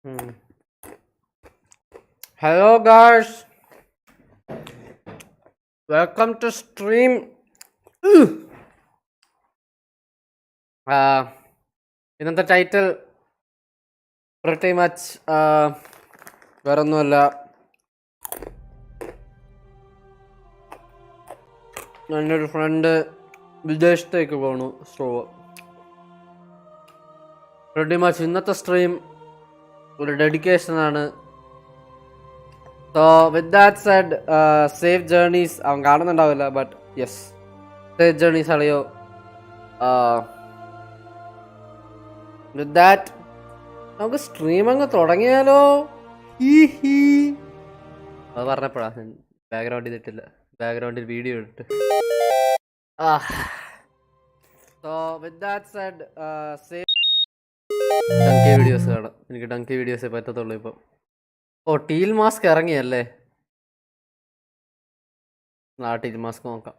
Hmm. Hello guys, welcome to stream. ഇന്നത്തെ title pretty much വേറൊന്നുമല്ല, എൻ്റെ ഒരു ഫ്രണ്ട് വിദേശത്തേക്ക് പോണു. സോ pretty much ഇന്നത്തെ സ്ട്രീം ഒരു ഡെഡിക്കേഷനാണ്. So with that said, safe journeys. അവൻ കാണുന്നുണ്ടാവില്ല, ബട്ട് യെസ്, safe journeys അറിയോ. With that, നമുക്ക് സ്ട്രീം അങ്ങ് തുടങ്ങിയാലോ. അത് പറഞ്ഞപ്പോഴാ ബാക്ക്ഗ്രൗണ്ടിൽ ഇട്ടില്ല, ബാക്ക്ഗ്രൗണ്ടിൽ വീഡിയോ ഇട്ട്. So with that said, Dunki videos കാണാം. എനിക്ക് ഡങ്കി വീഡിയോസേ പറ്റത്തുള്ളൂ ഇപ്പം. ഓ, ടീൽ മാസ്ക് ഇറങ്ങിയല്ലേ. ടീൽ മാസ്ക് നോക്കാം.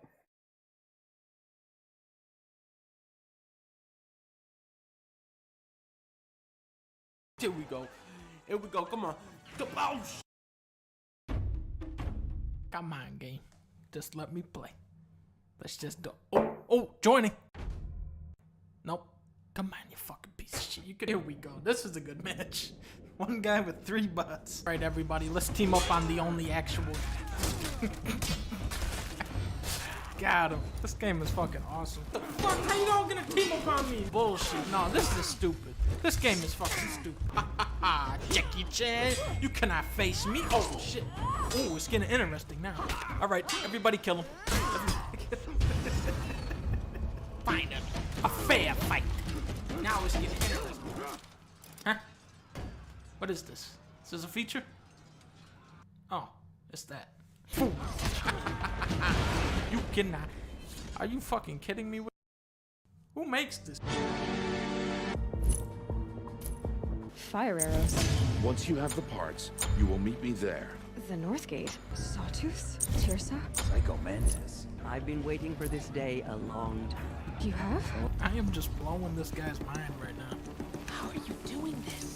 Here we go. Here we go. Come on. Come on, game. Just let me play. Let's just do. Oh, joining. Nope. Come on, you fucking piece of shit. Here we go. This is a good match. One guy with 3 bots. All right, everybody, let's team up on the only actual. Got him. This game is fucking awesome. The fuck? How you all gonna team up on me? Bullshit. No, this is stupid. This game is fucking stupid. Jackie Chan, you cannot face me. Oh shit. Oh, it's getting interesting now. All right, everybody kill him. Finally, a fair fight. Now it's getting interesting. Huh? What is this? Is this a feature? Oh, it's that. You cannot. Are you fucking kidding me? Who makes this? Fire arrows. Once you have the parts, you will meet me there. The North Gate. Sawtooth. Tirsa. Psycho Mantis. I've been waiting for this day a long time. You have? I am just blowing this guy's mind right now. How are you doing this?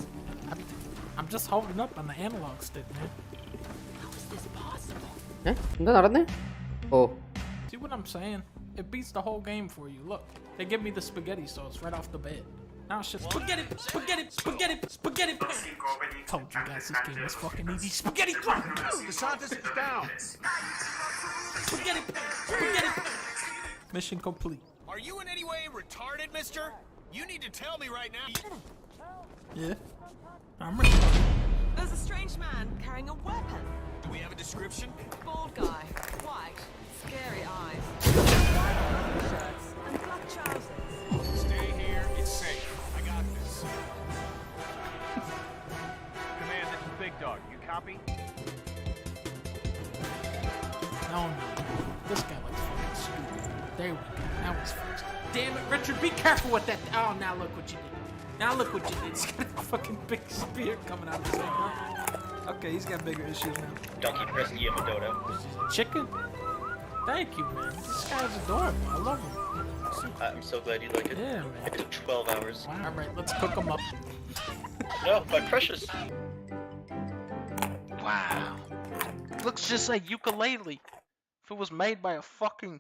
I'm just holding up on the analog stick, man. How is this possible? എന്താ നടന്നേ? ഓ, See what I'm saying? It beats the whole game for you. Look, they give me the spaghetti sauce right off the bat. Now it's just spaghetti. Told you guys this game was fucking easy. Spaghetti. DeSantis is down. Spaghetti. Mission complete. Are you in any way retarded, mister? You need to tell me right now. Yeah. I'm ready. There's a strange man carrying a weapon. Do we have a description? Bald guy, white, scary eyes, shirts, and black trousers. Stay here. It's safe. I got this. Command, this is Big Dog. You copy? No. This guy looks fucking stupid. There we go. That was first. Damn it, Richard, be careful with that. Oh, now look what you did. Now look what you did. He's got a fucking big spear coming out of his hand. Okay, he's got bigger issues now. Donkey Frisky Yamadodo. This is a chicken? Thank you, man. This guy's adorable. I love him. I'm so glad you like it. Yeah, man. It took 12 hours. Wow. All right, let's cook him up. No, my precious. Wow. Looks just like ukulele. If it was made by a fucking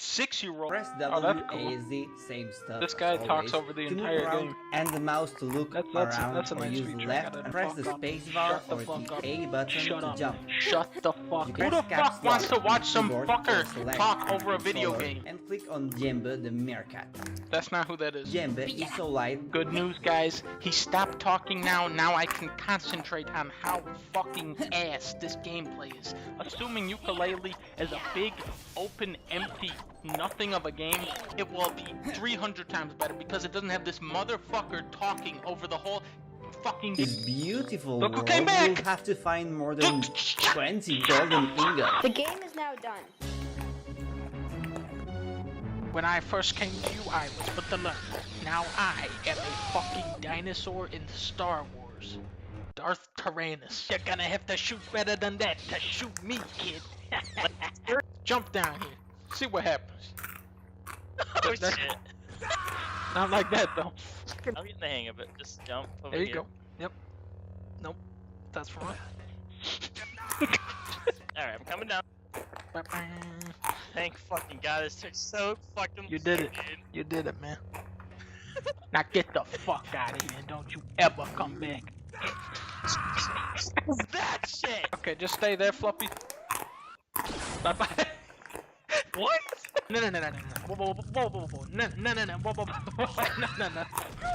6-year-old. Press Oh, that's cool. WASD, same stuff. This guy as talks always. over the To move entire around game. And the mouse to look That's around, a or nice use feature. left Gotta and press the fuck up. space bar Shut the or fuck the up. A button Shut to up. jump. Shut the fuck You up. Who press the caps fuck wants to lock watch some keyboard fucker to select talk the over a video controller game? And click on Jembe the meerkat. That's not who that is. Jembe is so light. Good news, guys. He stopped talking now. Now I can concentrate on how fucking ass this gameplay is. Assuming ukulele is a big, open, empty, nothing of a game, it will be 300 times better because it doesn't have this motherfucker talking over the whole fucking This beautiful Look who world, came back! you'll have to find more than 20 golden ingots. The game is now done. When I first came to you, I was but the learner. Now I am a fucking dinosaur in Star Wars. Darth Tyrannus. You're gonna have to shoot better than that to shoot me, kid. Jump down here. See what happens. Oh shit. Not like that though. I'm getting the hang of it. Just jump over There you here. go. Yep. That's right. Alright, I'm coming down. Thank fucking God, this took so fucking You did it. You did it, man. Now get the fuck out of here and don't you ever come back. That shit! Okay, just stay there, Fluffy. Bye bye. What? No. Whoa, whoa. No. Whoa. No.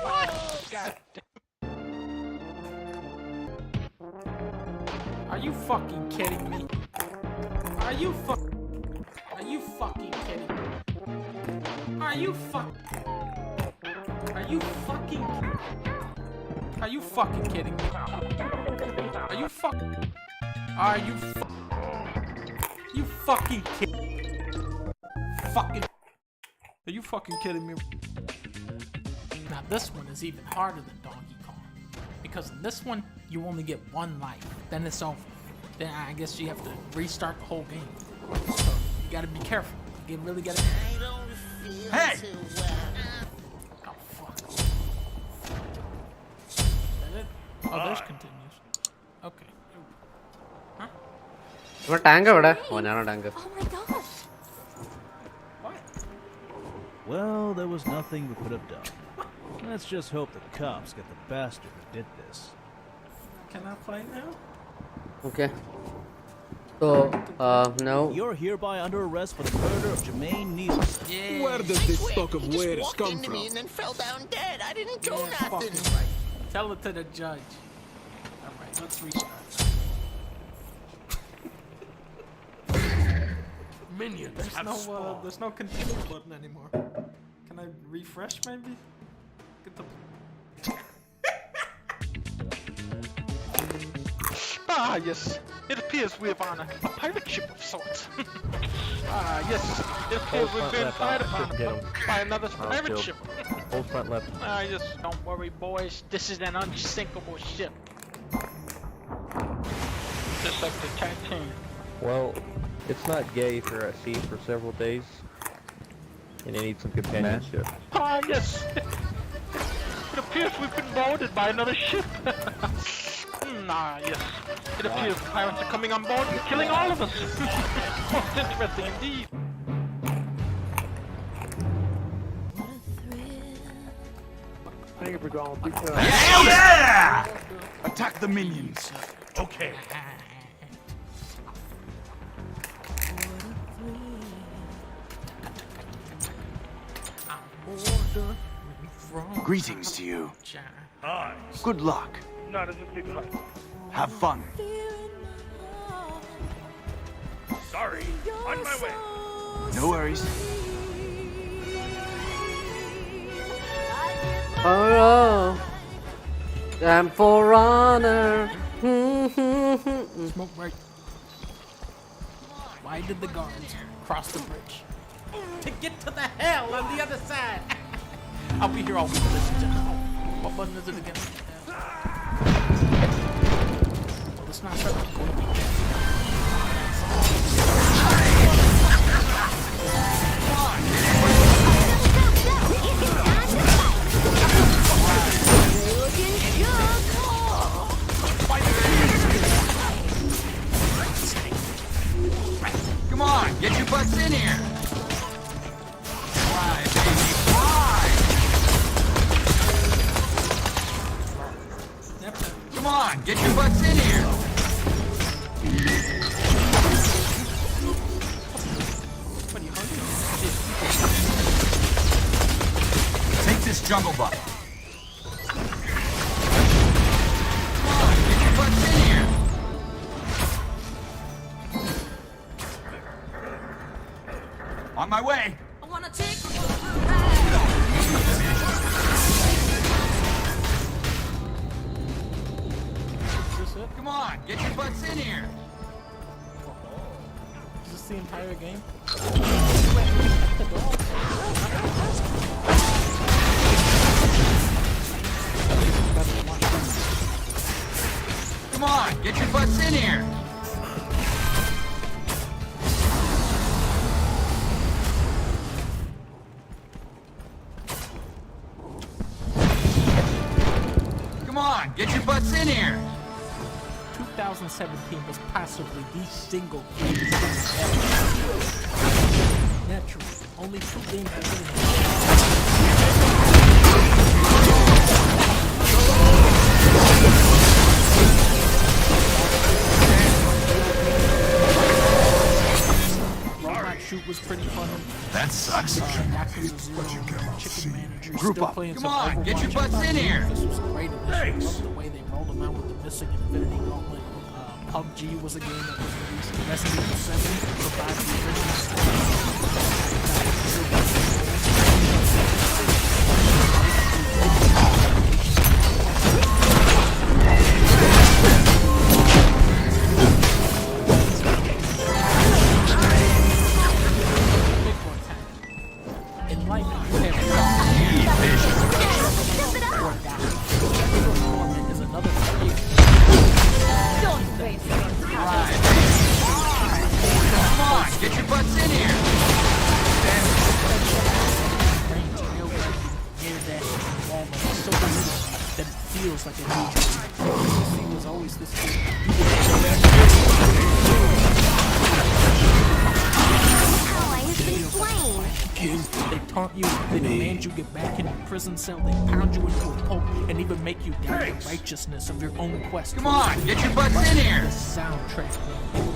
What? God damn. Are you fucking kidding me? Are you fucking kidding me? Are you fucking kidding me? You fucking kidding? Fucking. Are you fucking kidding me? Now this one is even harder than Donkey Kong. Because in this one, you only get one life. Then it's over. Then I guess you have to restart the whole game. So you gotta be careful. You really gotta. Hey! Oh fuck. Is that it? Oh, there's continues. Okay. Huh? ഇവിടെ tank എവിടെ? ഓ ഞാനോ tank. Oh my gosh! What? Well, there was nothing we could have done. Let's just hope the cops get the bastard who did this. Can I play now? Okay. So, now You're hereby under arrest for the murder of Jermaine Nielsen. Yeah. Where does this stock of wares come from? then fell down dead. I didn't Yeah, fucking right. Tell it to the judge. Alright, let's restart. Minions There's no continue button anymore. Can I refresh maybe? Get the. Ah, yes. It appears we have on a pirate ship of sorts. Ah, yes. It appears we've been fired upon by another pirate ship. Hold front left. Ah, yes. Don't worry, boys. This is an unsinkable ship. Just like the Titan. Well, it's not gay if you're at sea for several days and you need some companionship. Ah, yes. It appears we've been boarded by another ship. Ah, yes. It appears pirates are coming on board and killing all of us. Most interesting indeed. Hell yeah! Attack the minions. Okay. Greetings to you. Good luck. Have fun. Sorry, on my way. No worries. oh, I'm for honor. Smoke break. Why did the guards cross the bridge? To get to the hell on the other side. I'll be here all week. Listen to what button is it again? Well, it's not certain. Come on, get your butts in here. Fly, baby, fly. Come on, get your butts in here. Take this jungle butt. Come on, get your butts in here. On my way. I wanna take you for a ride. Is this it? Come on, get your butts in here. Is this the entire game? Come on, get your butts in here. Come on, get your butts in here. 2017 was possibly the single greatest game ever. Naturally, only 2 games are getting Shoot was pretty fun. That sucks. Chicken manager. Group Still up. playing Come some on, get your Overwatch. butts in here. This was a great addition. Love the way they rolled them out with the missing Infinity Gauntlet. PUBG was a game that was released. Resident Evil 7 survived the in life, you have or die. Torment is another great. Don't waste Come on, get your butts in here. Range real good. Near that wall, but it's so beautiful that it feels like a new dream. He was always this good. They taunt you, they demand you get back in your prison cell, they pound you into a pulp, and even make you doubt the righteousness of your own quest. Come on, get your butts in here. The soundtrack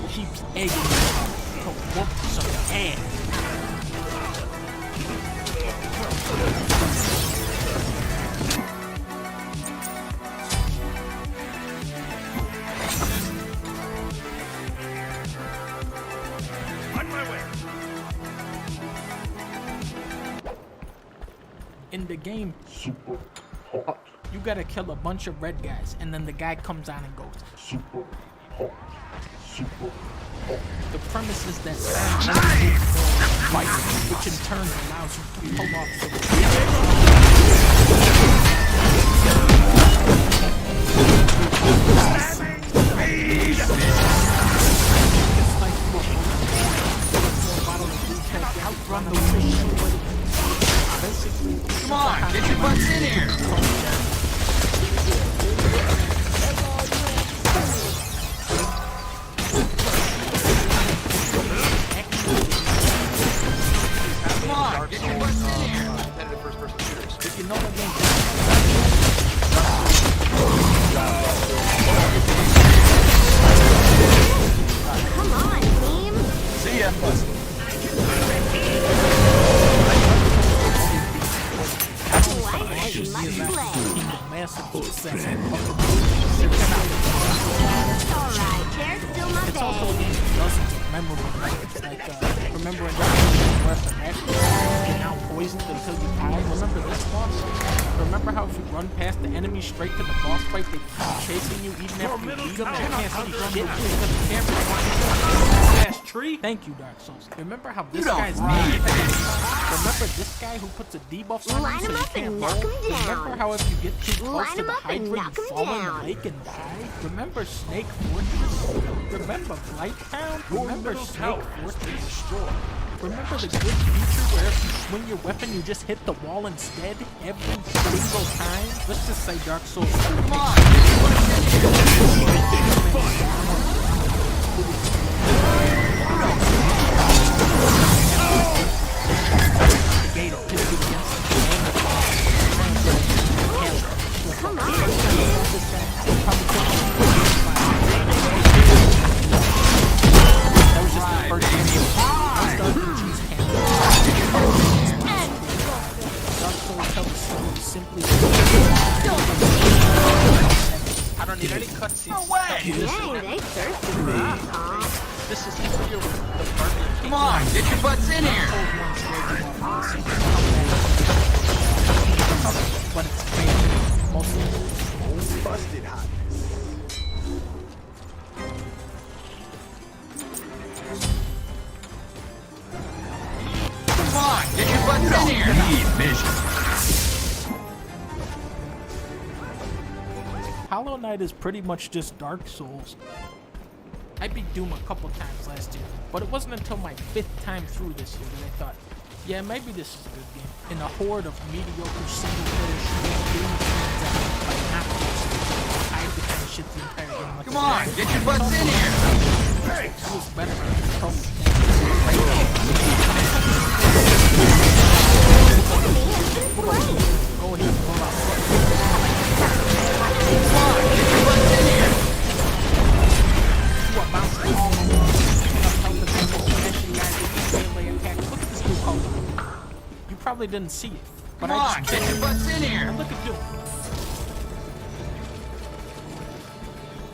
keeps egging you to whoop some ass. On my way. In the game, you gotta kill a bunch of red guys, and then the guy comes on and goes. The premise is that sound fight, which in turn allows you to pull off outrun the Come on, get your butts in here. Come on, get your butts in here. Competitive first-person shooters. If you know the game. Come on, team. See ya. Massive success. Alright, there's still my It's also bag. dozens of memorable moments, like remembering where the match you're now poisoned until you die. Remember this boss? Remember how if you run past the enemy straight to the boss fight, they keep chasing you even after you beat them? You can't see shit because the camera's fast tree. Thank you, Dark Souls. Remember how this guy's name? Remember this guy who puts a debuff on Line you so him you up and can't knock roll? him down. Remember how if you get too close Line to him the up and Hydra, you knock him fall in the down. lake and die? Remember Snake Fortress? Remember Blight Town? Remember Snake Fortress? Remember the good feature where if you swing your weapon, you just hit the wall instead every single time? Let's just say Dark Souls 2. Come on, Come on. That was just the first game. Dark Souls tells the story simply. I don't need any cutscenes. No way! Dang, they thirsty for us, huh? This is real. The Burger King. Come on, get your butts in here. But it's fair. Mostly. Busted hot. Come on, get your butts in here. Need vision. Hollow Knight is pretty much just Dark Souls. I beat Doom a couple times last year, but it wasn't until my 5th time through this year that I thought, yeah, maybe this is a good game. In a horde of mediocre single-player shooters, Doom stands out by not just hide the kind of shit the entire game. Like Come on, get your butts in here. He was better at control. Go ahead and pull out. Come on, get your butts in here. You are bouncing all over. Helping people smashing guys with melee attacks. Look at this dude hold. You probably didn't see it, but Come I on, just get your butts in here. Now look at you.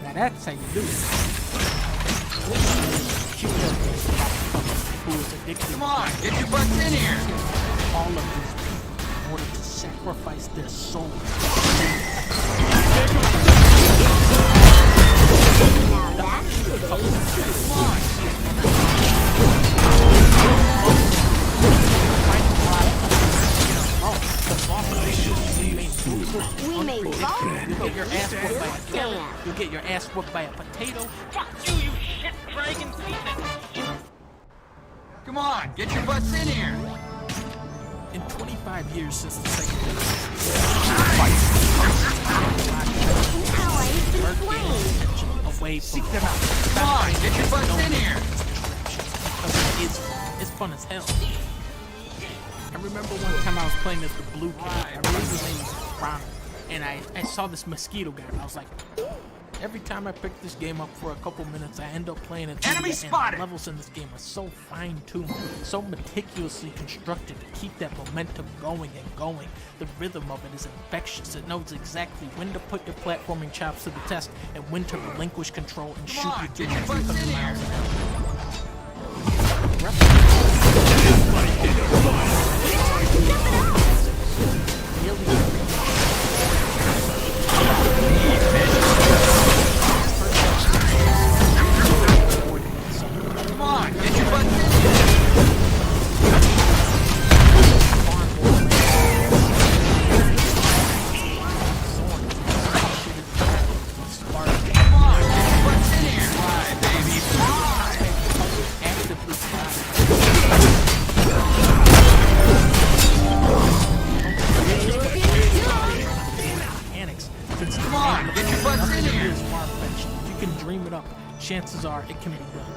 Now that's how you do it. Cute little who is addicted Come on, get your butts in here. all of these people in order to sacrifice their souls. We made You'll get your ass whooped by a carrot. You'll get your ass whooped by a potato. Fuck you, you shit dragon penis! Come on, get your butts in here. In 25 years since the second away from Come on, get your butts in here. because it's fun as hell. I remember one time I was playing as the blue cat. I believe his name was Brown, and I saw this mosquito guy, and I was like, every time I pick this game up for a couple minutes, I end up playing it. Enemy spotted! The levels in this game are so fine-tuned, so meticulously constructed to keep that momentum going and going. The rhythm of it is infectious. It knows exactly when to put your platforming chops to the test and when to relinquish control and shoot you through 300 miles an Come on, get your butts in here. Come on, get your butts in here. Fly, baby, fly. actively mechanics. Since Come on, get your butts in here. is far-fetched, if you can dream it up, chances are it can be done.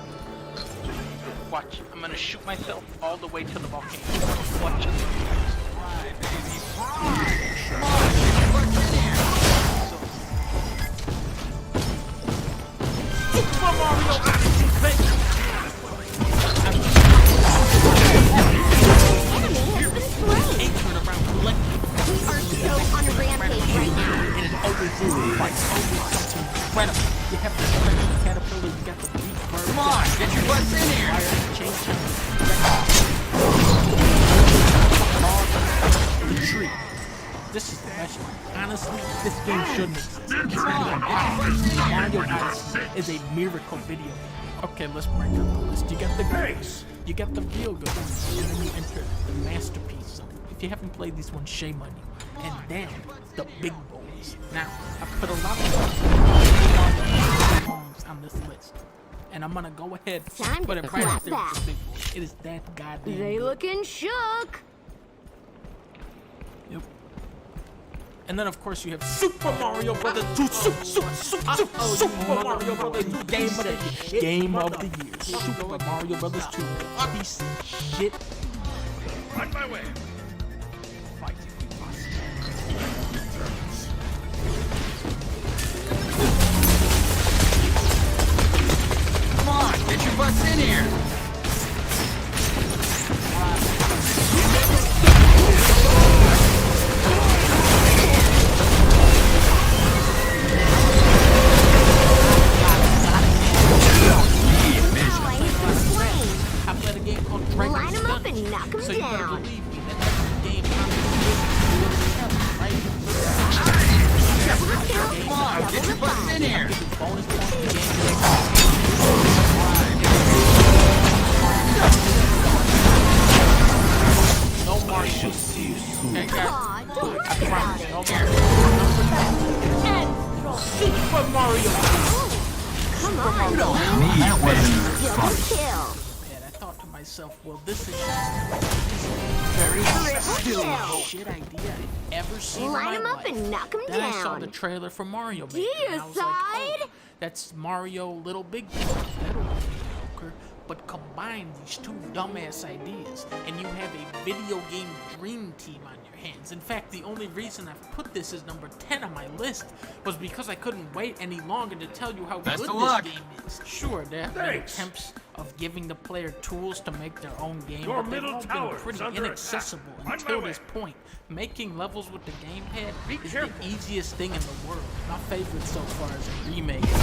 Watch, I'm gonna shoot myself all the way to the volcano. Watch it. Fly, baby, fly. Come on, get your butts in here. Super Mario Odyssey, baby! Ain't turn around collecting. We are so on a rampage right now. And it always is like always something incredible. You have the special caterpillar, you got the beak bird. Come on, get your butts in here. The tree. This is the best one. Honestly, this game shouldn't exist. Mario Odyssey is a miracle video. Okay, let's break up the list. You got the greats, you got the real good ones, and then you enter the masterpiece zone. If you haven't played these ones, shame on you. And then the big boys. Now, I put a lot of songs on this list, and I'm gonna go ahead Time and put to it right up clap there with back. the big boys. It is that goddamn They good. looking shook. Yep. And then of course you have Super Mario Brothers 2, Super Mario Brothers 2 Game of the Year. Game of the Year. Super Mario Brothers 2. Piece of shit. On my way. Fight if you must. Come on, get your butts in here. I played a game called Dragon Line 'em up and knock 'em So you better down. believe me that every game on this list will right? Come on, get your butts in here. Bonus points in the game. No Mario. Hey guys, Aw, don't I promise, no Mario. Super Mario. come on. That wasn't Double kill. Man, I thought to myself, well, this is just very kill. shit idea I've ever seen in Line my 'em up life. and knock 'em Then I saw down. the trailer for Mario Maker, and I was like, oh, That's Mario Little Big Boy. That'll be mediocre. But combine these two dumbass ideas, and you have a video game dream team on your hands. In fact, the only reason I've put this as number 10 on my list was because I couldn't wait any longer to tell you how Best good of this luck. game is. Sure, there have been attempts of giving the player tools to make their own game, Your but they've middle all been tower is pretty under inaccessible attack. On until my this way. point. Making levels with the gamepad is careful. the easiest thing in the world. My favorite so far is a remake. Alright,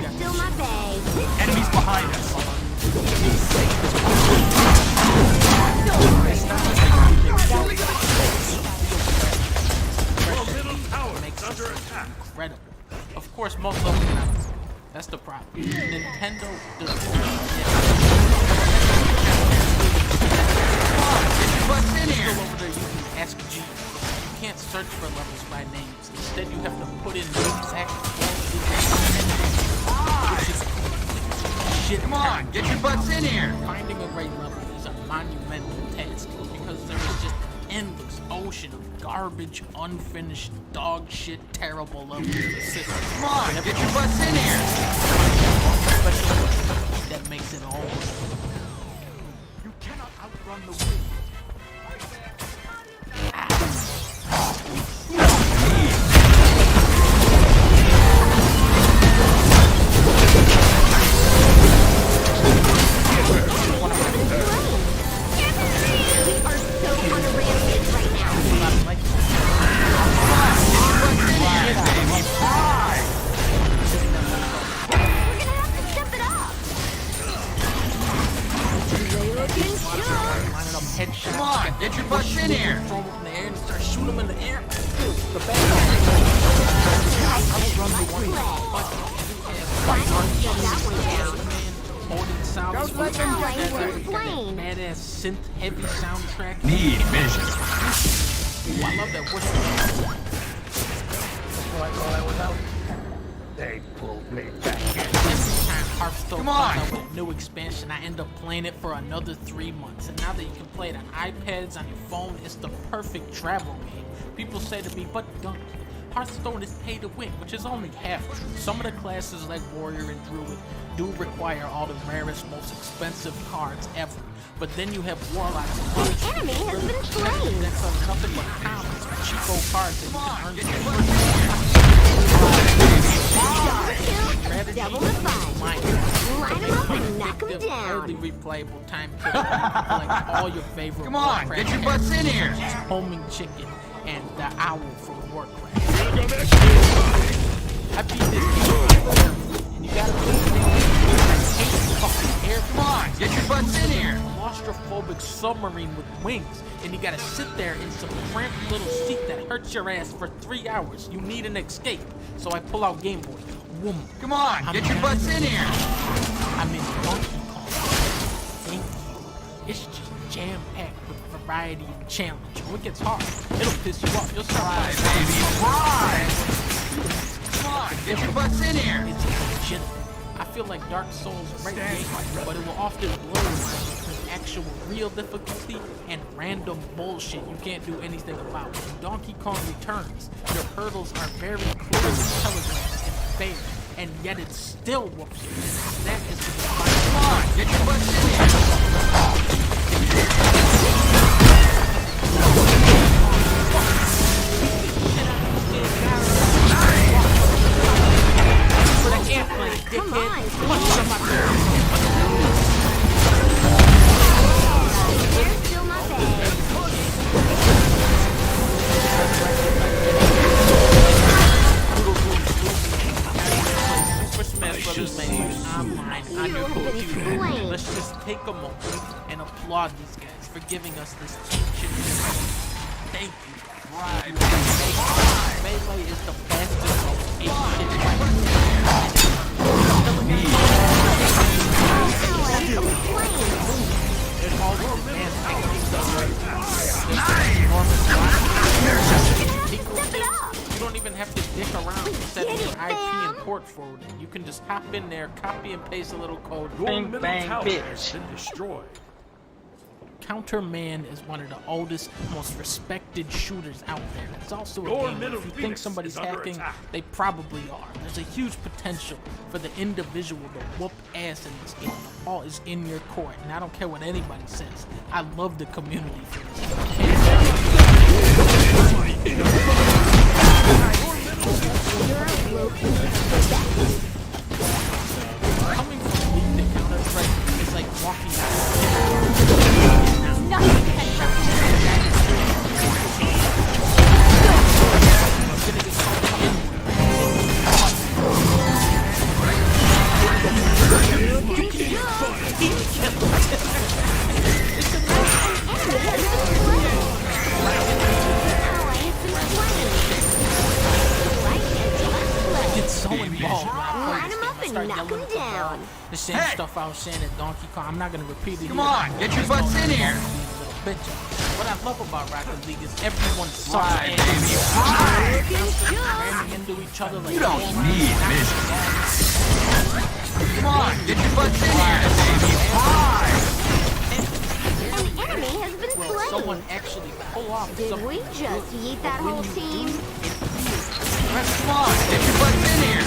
there's still my bay. Enemies behind us. Your middle tower is under attack. Incredible. Of course, most of them not. That's the problem. Nintendo does What's in here? over there using Ask G. You can't search for levels by names. Instead, you have to put in the exact shit. Come on, get your butts in here. Finding a great level is a monumental task because there is just an endless ocean of garbage, unfinished, dog shit, terrible levels in the system. Come on, get your butts in here. That makes it all. You cannot outrun the wind. Headshot. Come on, get your butts in here. Throw them in the air and start shooting them in the air. The bad sounds. Badass synth heavy soundtrack. Need vision. Ooh, I love that whistle. They pulled me back in. Every time Hearthstone Come comes on. out with a new expansion, I end up playing it for another 3 months. And now that you can play it on iPads, on your phone, it's the perfect travel game. People say to me, but Dunk, Hearthstone is pay to win, which is only half true. Some of the classes like Warrior and Druid do require all the rarest, most expensive cards ever. But then you have Warlocks and Wizards. Enemy has been slain. That's nothing but commons, cheapo cards that you can earn. Double the fun. Line them up and knock them Highly down. replayable time killer. Like all your favorite Come on, Warcraft get your butts in here. characters, Homing Chicken and the Owl from Warcraft. I beat this game and you gotta put it in fucking air. Come on, get your butts in here. Claustrophobic submarine with wings, and you gotta sit there in some cramped little seat that hurts your ass for 3 hours. You need an escape, so I pull out Game Boy. Whoom. Come on, get your butts in here. I'm in Donkey Kong. Thank you. It's just jam-packed with variety and challenge. When it gets hard, it'll piss you off. You'll start Right, baby, right. Come on, get your butts in here. It's legitimate. I feel like Dark Souls is a great game, but it will often blur the line between actual real difficulty and random bullshit you can't do anything about. When Donkey Kong Returns, your hurdles are very clearly telegraphed and fair, and yet it still whoops you. That is the Come on, get your butts in here. But I can't play, dickhead. Punch somebody. There's still my bay. Super Smash Brothers Melee online on your computer. Let's just take a moment and applaud these guys for giving us this ancient tradition. Thank you. Right. Melee is the fastest ancient There's all these advanced techniques You don't even have to dick around setting your IP and port forwarding. You can just hop in there, copy and paste a little code. Your Bang, middle bang, tower bitch. has been destroyed. Counterman is one of the oldest, most respected shooters out there. It's also a Your game where middle if you think Phoenix somebody's is under hacking, attack. they probably are. There's a huge potential for the individual to whoop ass in this game. The ball is in your court, and I don't care what anybody says. I love the community for this. Coming from League to Counter-Strike is like walking out. It's so involved when I play this game. I start yelling at the ball. The same stuff I was saying at Donkey Kong. I'm not gonna repeat it. Come on, get your butts in here. What I love about Rocket League is everyone sucks Right, baby, right. ramming into each other like You don't need missions. Come on, get your butts in here, baby. Right. An enemy has been Will slain. someone actually pull off Did something we just good? yeet that But when whole you team? do, Come on, get your butts in here.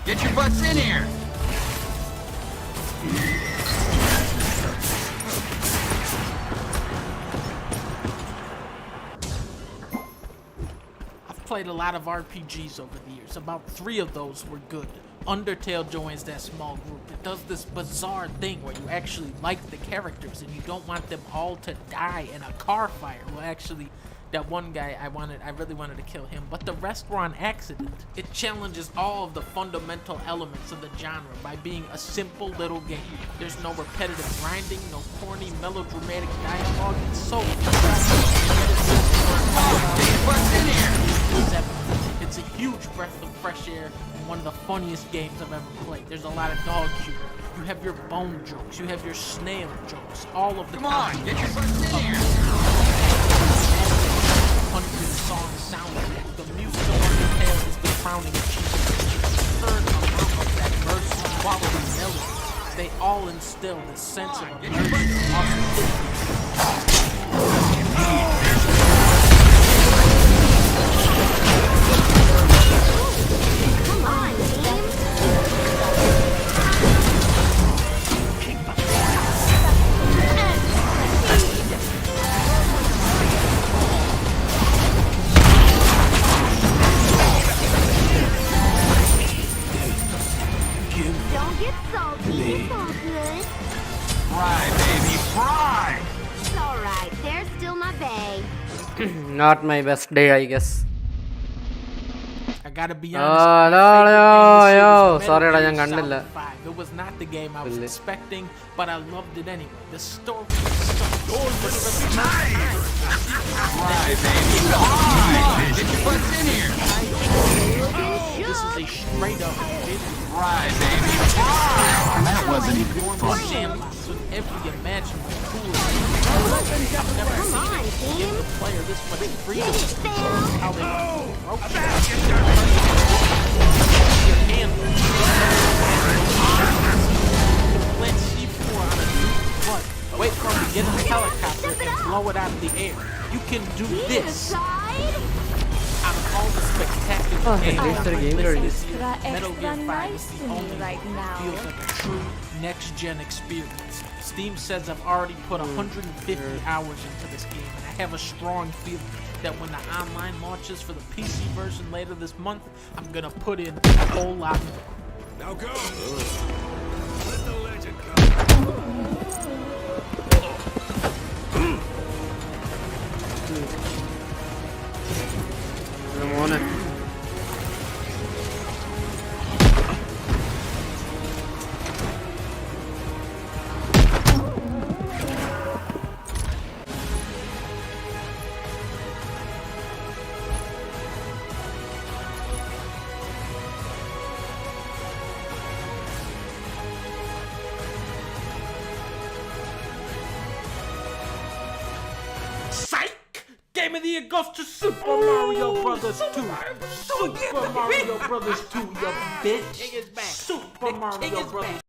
Get your butts in here. I've played a lot of RPGs over the years. About 3 of those were good. Undertale joins that small group. It does this bizarre thing where you actually like the characters and you don't want them all to die in a car fire. Well, actually, that one guy I really wanted to kill him, but the rest were on accident. It challenges all of the fundamental elements of the genre by being a simple little game. There's no repetitive grinding, no corny melodramatic dialogue. It's so it's a huge breath of fresh air and one of the funniest games I've ever played. There's a lot of dog humor. You have your bone jokes, you have your snail jokes, all of the Come on, get your butts in here. 100-song soundtrack. The music of Undertale is the crowning achievement. It's a third amount of that verse quality melody. They all instill this sense of immersion and Come on, team. Don't get salty. It's all good. Fry, baby, fry. It's all right. There's still my bay. Not my best day, I guess. I gotta be Oh, honest. no, my favorite game no, this year yo. was Metal Sorry, Gear ഞാൻ കണ്ടില്ല. Solid 5. It was not the game I was Really? expecting, but I loved it anyway. The story was so good. For the first time. Fry, baby, fry. Get your butts in here. This is a straight up Fry, baby, fry. That wasn't even fun. sandbox with every imaginable tool. I've never Come seen on, a team. player this much freedom. Get it, fam. How they approach your hand. Plant C4 on a dude's butt. Wait for him to get in the helicopter and blow it out of the air. You can do this. Out of all the spectacular Oh, games it's a I've game played already. this year, Extra, Metal Gear 5 is nice the to me only right one that now. feels like a true next-gen experience. Steam says I've already put 150 hours into this game, and I have a strong feeling that when the online launches for the PC version later this month, I'm gonna put in a whole lot more. Now go. Let the legend come. മോനെ Game of the Year goes to Super Mario Brothers 2. Super Mario Brothers 2, you bitch. King is back. Super Mario Brothers.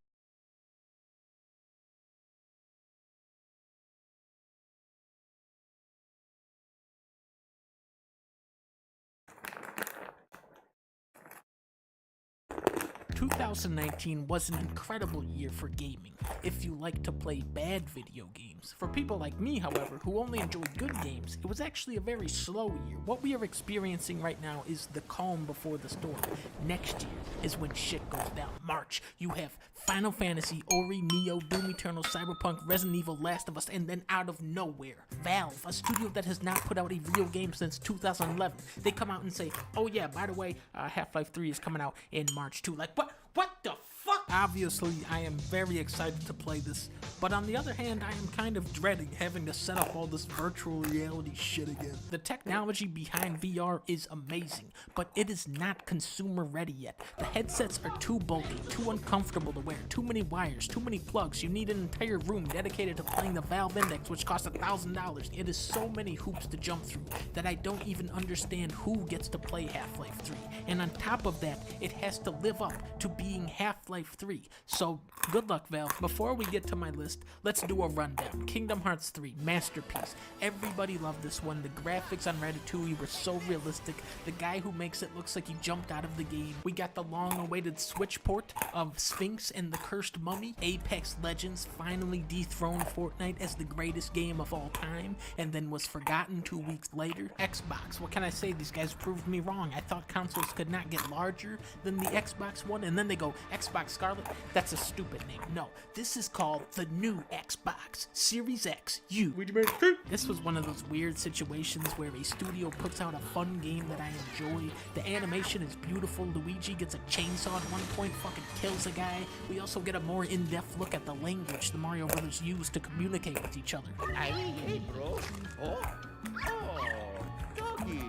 2019 was an incredible year for gaming, if you like to play bad video games. For people like me, however, who only enjoy good games, it was actually a very slow year. What we are experiencing right now is the calm before the storm. Next year is when shit goes down. March, you have Final Fantasy, Ori, Neo, Doom Eternal, Cyberpunk, Resident Evil, Last of Us, and then out of nowhere, Valve, a studio that has not put out a real game since 2011, they come out and say, oh yeah, by the way, Half-Life 3 is coming out in March too. Like, what the fuck? Obviously, I am very excited to play this, but on the other hand, I am kind of dreading having to set up all this virtual reality shit again. The technology behind VR is amazing, but it is not consumer ready yet. The headsets are too bulky, too uncomfortable to wear, too many wires, too many plugs. You need an entire room dedicated to playing the Valve Index, which costs $1,000. It is so many hoops to jump through that I don't even understand who gets to play Half-Life 3. And on top of that, it has to live up to being Half-Life 3. So, good luck, Valve. Before we get to my list, let's do a rundown. Kingdom Hearts 3, masterpiece. Everybody loved this one. The graphics on Ratatouille were so realistic. The guy who makes it looks like he jumped out of the game. We got the long-awaited Switch port of Sphinx and the Cursed Mummy. Apex Legends finally dethroned Fortnite as the greatest game of all time, and then was forgotten 2 weeks later. Xbox, what can I say? These guys proved me wrong. I thought consoles could not get larger than the Xbox One, and then they go, Xbox Scarlet? That's a stupid name. No, this is called the new Xbox Series X U. This was one of those weird situations where a studio puts out a fun game that I enjoy. The animation is beautiful. Luigi gets a chainsaw at one point, fucking kills a guy. We also get a more in-depth look at the language the Mario Brothers use to communicate with each other. Hey, bro. Doggy.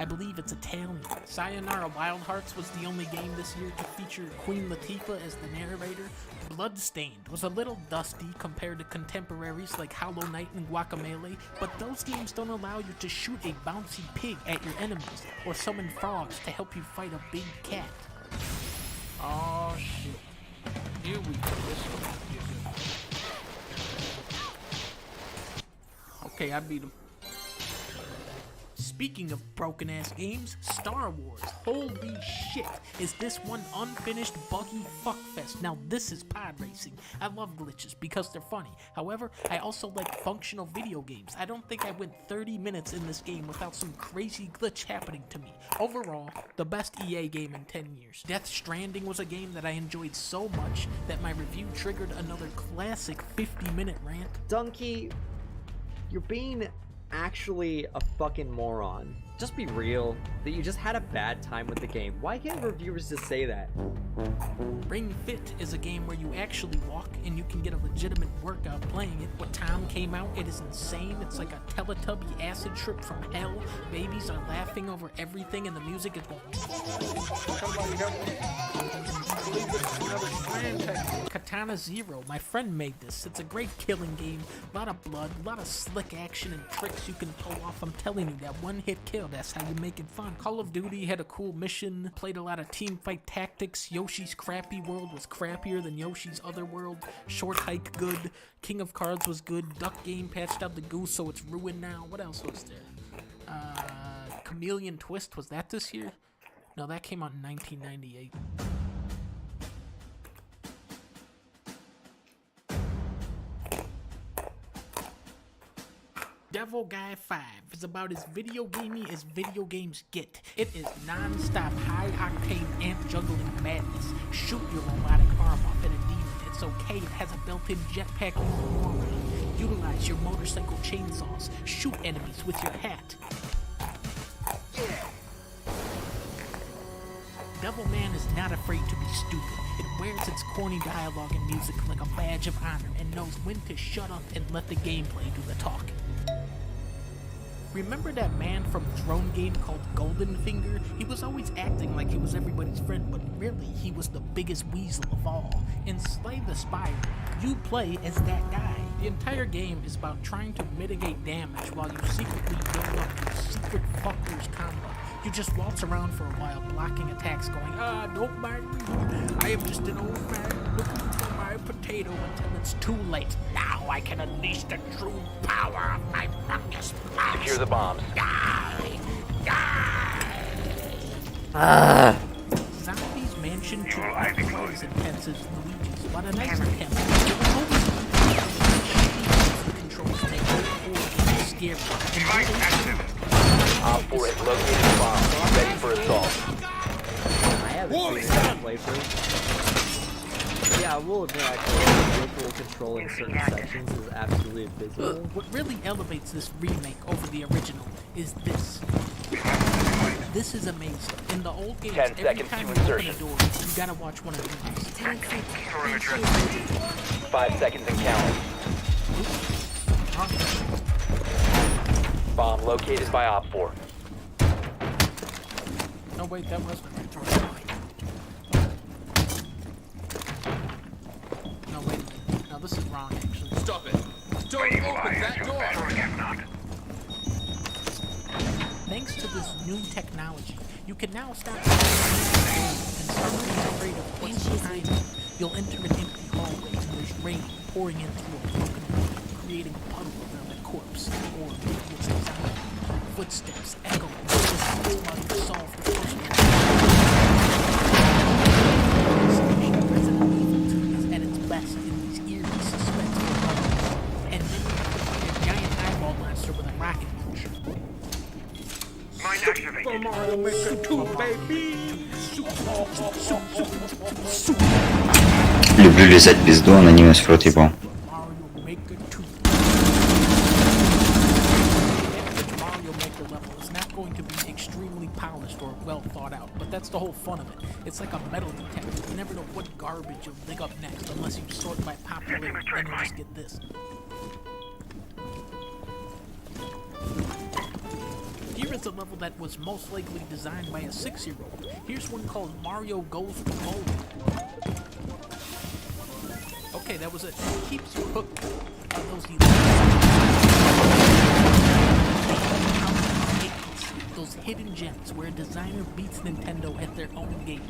I believe it's Italian. Sayonara Wild Hearts was the only game this year to feature Queen Latifah as the narrator. Bloodstained was a little dusty compared to contemporaries like Hollow Knight and Guacamelee, but those games don't allow you to shoot a bouncy pig at your enemies or summon frogs to help you fight a big cat. Oh shit. Here we go. Okay, I beat him. Speaking of broken-ass games, Star Wars. Holy shit, is this one unfinished buggy fuckfest. Now this is pod racing. I love glitches because they're funny. However, I also like functional video games. I don't think I went 30 minutes in this game without some crazy glitch happening to me. Overall, the best EA game in 10 years. Death Stranding was a game that I enjoyed so much that my review triggered another classic 50-minute rant. Donkey, you're being actually a fucking moron. Just be real that you just had a bad time with the game. Why can't reviewers just say that? Ring Fit is a game where you actually walk and you can get a legitimate workout playing it. When Tom came out, it is insane. It's like a Teletubby acid trip from hell. Babies are laughing over everything and the music is going... Somebody help me. Katana Zero, my friend made this. It's a great killing game. A lot of blood, a lot of slick action and tricks you can pull off. I'm telling you, that one hit kill, that's how you make it fun. Call of Duty had a cool mission, played a lot of team fight tactics. Yoshi's Crappy World was crappier than Yoshi's Other World. Short Hike good. King of Cards was good. Duck Game patched out the goose so it's ruined now. What else was there? Chameleon Twist, was that this year? No, that came out in 1998. Devil Guy 5 is about as video gamey as video games get. It is non-stop high-octane ant-juggling madness. Shoot your robotic arm off at a demon. It's okay, it has a built-in jetpack you can roll around. Utilize your motorcycle chainsaws. Shoot enemies with your hat. Devilman is not afraid to be stupid. It wears its corny dialogue and music like a badge of honor and knows when to shut up and let the gameplay do the talking. Remember that man from a drone game called Golden Finger? He was always acting like he was everybody's friend, but really he was the biggest weasel of all. In Slay the Spire, you play as that guy. The entire game is about trying to mitigate damage while you secretly build up your secret fucker's combo. You just waltz around for a while, blocking attacks, going, don't mind me. I am just an old man looking for my potato until it's too late. Now I can unleash the true power of my fungus blast. Secure the bombs. Die! Die! Zombies Mansion 2 aren't quite as intense as Luigi's, but a nice attempt. Controls make it scary. Op 4 has located the bomb. Ready for assault. I haven't seen that playthrough. Yeah, I will admit actually visual control in certain sections is absolutely abysmal. What really elevates this remake over the original is this. This is amazing. In the old games, 10 every seconds time to you insertion. open a door, you gotta watch one of these. 5 seconds and counting. Bomb located by Op 4. No, wait, that was the right door. No, wait. No, this is wrong, actually. Stop it. Don't open that door. Thanks to this new technology, you can now start and start being afraid of what's behind you. You'll enter an empty hallway and there's rain pouring in through a broken window, creating a puddle around a corpse, or maybe it's a zombie. Footsteps echo while you solve the puzzle. Resident Evil 2 is at its best in these eerie, suspenseful moments. And then you have to fight a giant eyeball monster with a rocket launcher. Super Mario Maker 2, baby! Люблю лизать пизду, анонимность в рот ебал. Mario Maker 2. The Mario Maker level is not going to be extremely polished or well thought out, but that's the whole fun of it. It's like a metal detector. You never know what garbage you'll dig up next unless you sort by popularity, then you'll just get this. Here is a level that was most likely designed by a 6-year-old. Here's one called Mario Goes to Bowling. Okay, that was it. It keeps you hooked on those hidden gems where a designer beats Nintendo at their own game.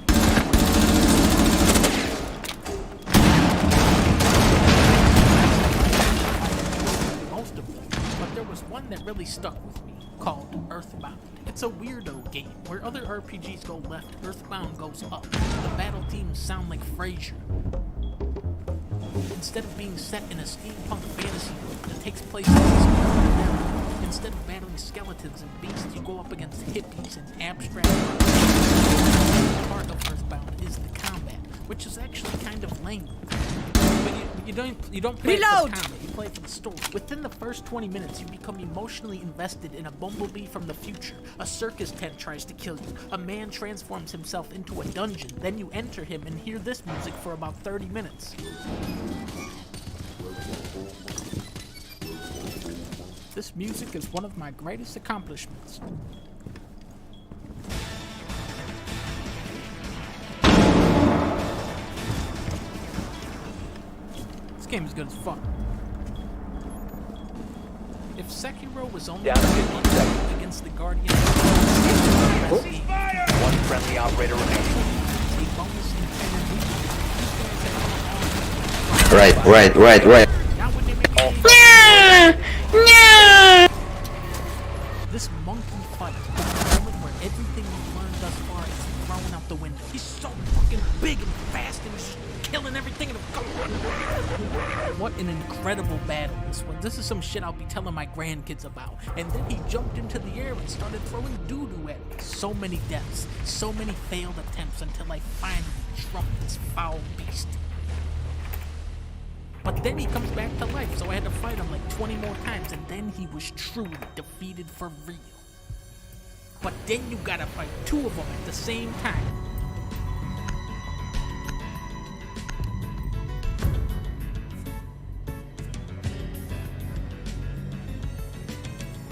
Most of them, but there was one that really stuck with me, called Earthbound. It's a weirdo game. Where other RPGs go left, Earthbound goes up. The battle teams sound like Frasier. Instead of being set in a steampunk fantasy world that takes place in this world, instead of battling skeletons and beasts, you go up against hippies and abstract art. The part of Earthbound is the combat, which is actually kind of lame. But you don't play it for the combat, you play it for the story. Within the first 20 minutes, you become emotionally invested in a bumblebee from the future. A circus tent tries to kill you. A man transforms himself into a dungeon. Then you enter him and hear this music for about 30 minutes. This music is one of my greatest accomplishments. This game is good as fuck. If Sekiro was only against the Guardian, One friendly operator remaining. Right. This monkey fight is the moment where everything you've learned thus far is thrown out the window. He's so fucking big and fast and he's just killing everything in the What an incredible battle this was. This is some shit I'll be telling my grandkids about. And then he jumped into the air and started throwing doo-doo at me. So many deaths, so many failed attempts until I finally trumped this foul beast. But then he comes back to life, so I had to fight him like 20 more times, and then he was truly defeated for real. But then you gotta fight 2 of them at the same time.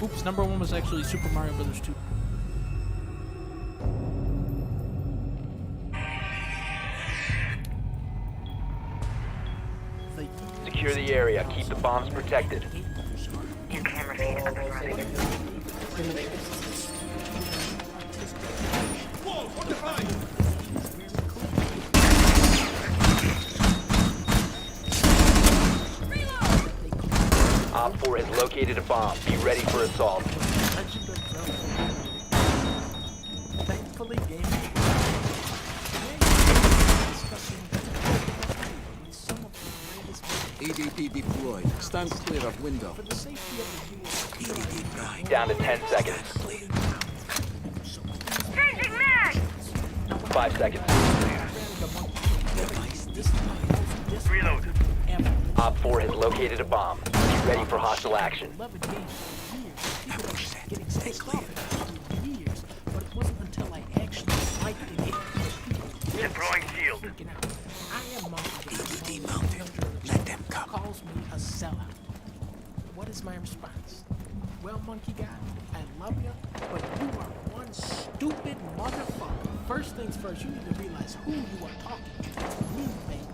Oops, number 1 was actually Super Mario Bros. 2. Secure the the area. Keep the bombs protected. New camera feed up and running. Op 4 has located a bomb. Be ready for assault. Thankfully, game. EDP deployed. Stand clear of window. Down to 10 seconds. 5 seconds. Reload. Op 4 has located a bomb. Be ready for hostile action. Deploying shield. I am mounted. Let them come. Calls me a sellout. What is my response? Well, monkey guy, I love you, but you are one stupid motherfucker. First things first, you need to realize who you are talking to. Me, baby.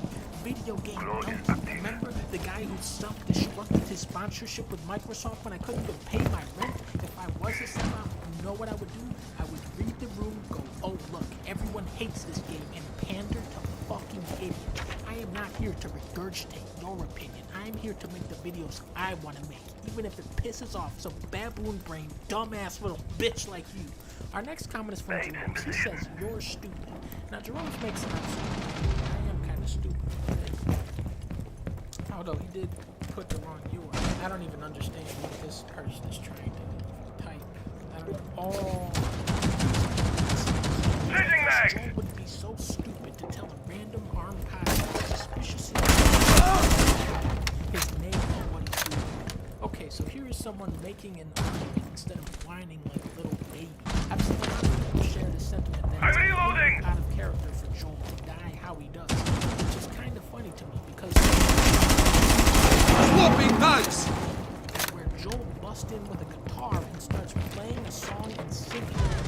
Video game donkey. Remember the guy who self-destructed his sponsorship with Microsoft when I couldn't even pay my rent? If I was a sellout, you know what I would do? I would read the room, go, oh look, everyone hates this game, and pander to fucking idiots. I am not here to regurgitate your opinion. I am here to make the videos I want to make, even if it pisses off some baboon brain, dumbass little bitch like you. Our next comment is from Jerome. He says, you're stupid. Now, Jerome makes sense. I am kind of stupid. Although he did put the wrong URL. I don't even understand what this person is trying to type. I don't know. Oh. Joel would be so stupid to tell a random armed pilot suspiciously his name and what he's doing. Okay, so here is someone making an argument instead of whining like a little baby. I've seen a lot of people share the sentiment that it's out of character for Joel to die how he does, which is kind of funny to me because Swapping dice! where Joel busts in with a guitar and starts playing a song and singing.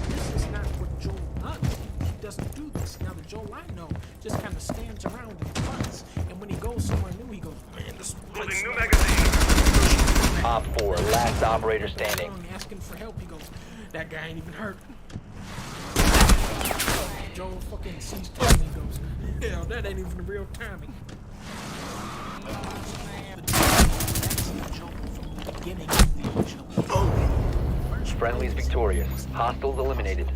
This is not what Joel does. He doesn't do this. Now the Joel I know just kind of stands around and fronts, and when he goes somewhere new, he goes, man, this place. New magazine. Op 4, last operator standing. Asking for help, he goes, that guy ain't even hurt. Joel fucking sees Tommy and goes, hell, that ain't even real Tommy. Friendly's victorious. Hostiles eliminated.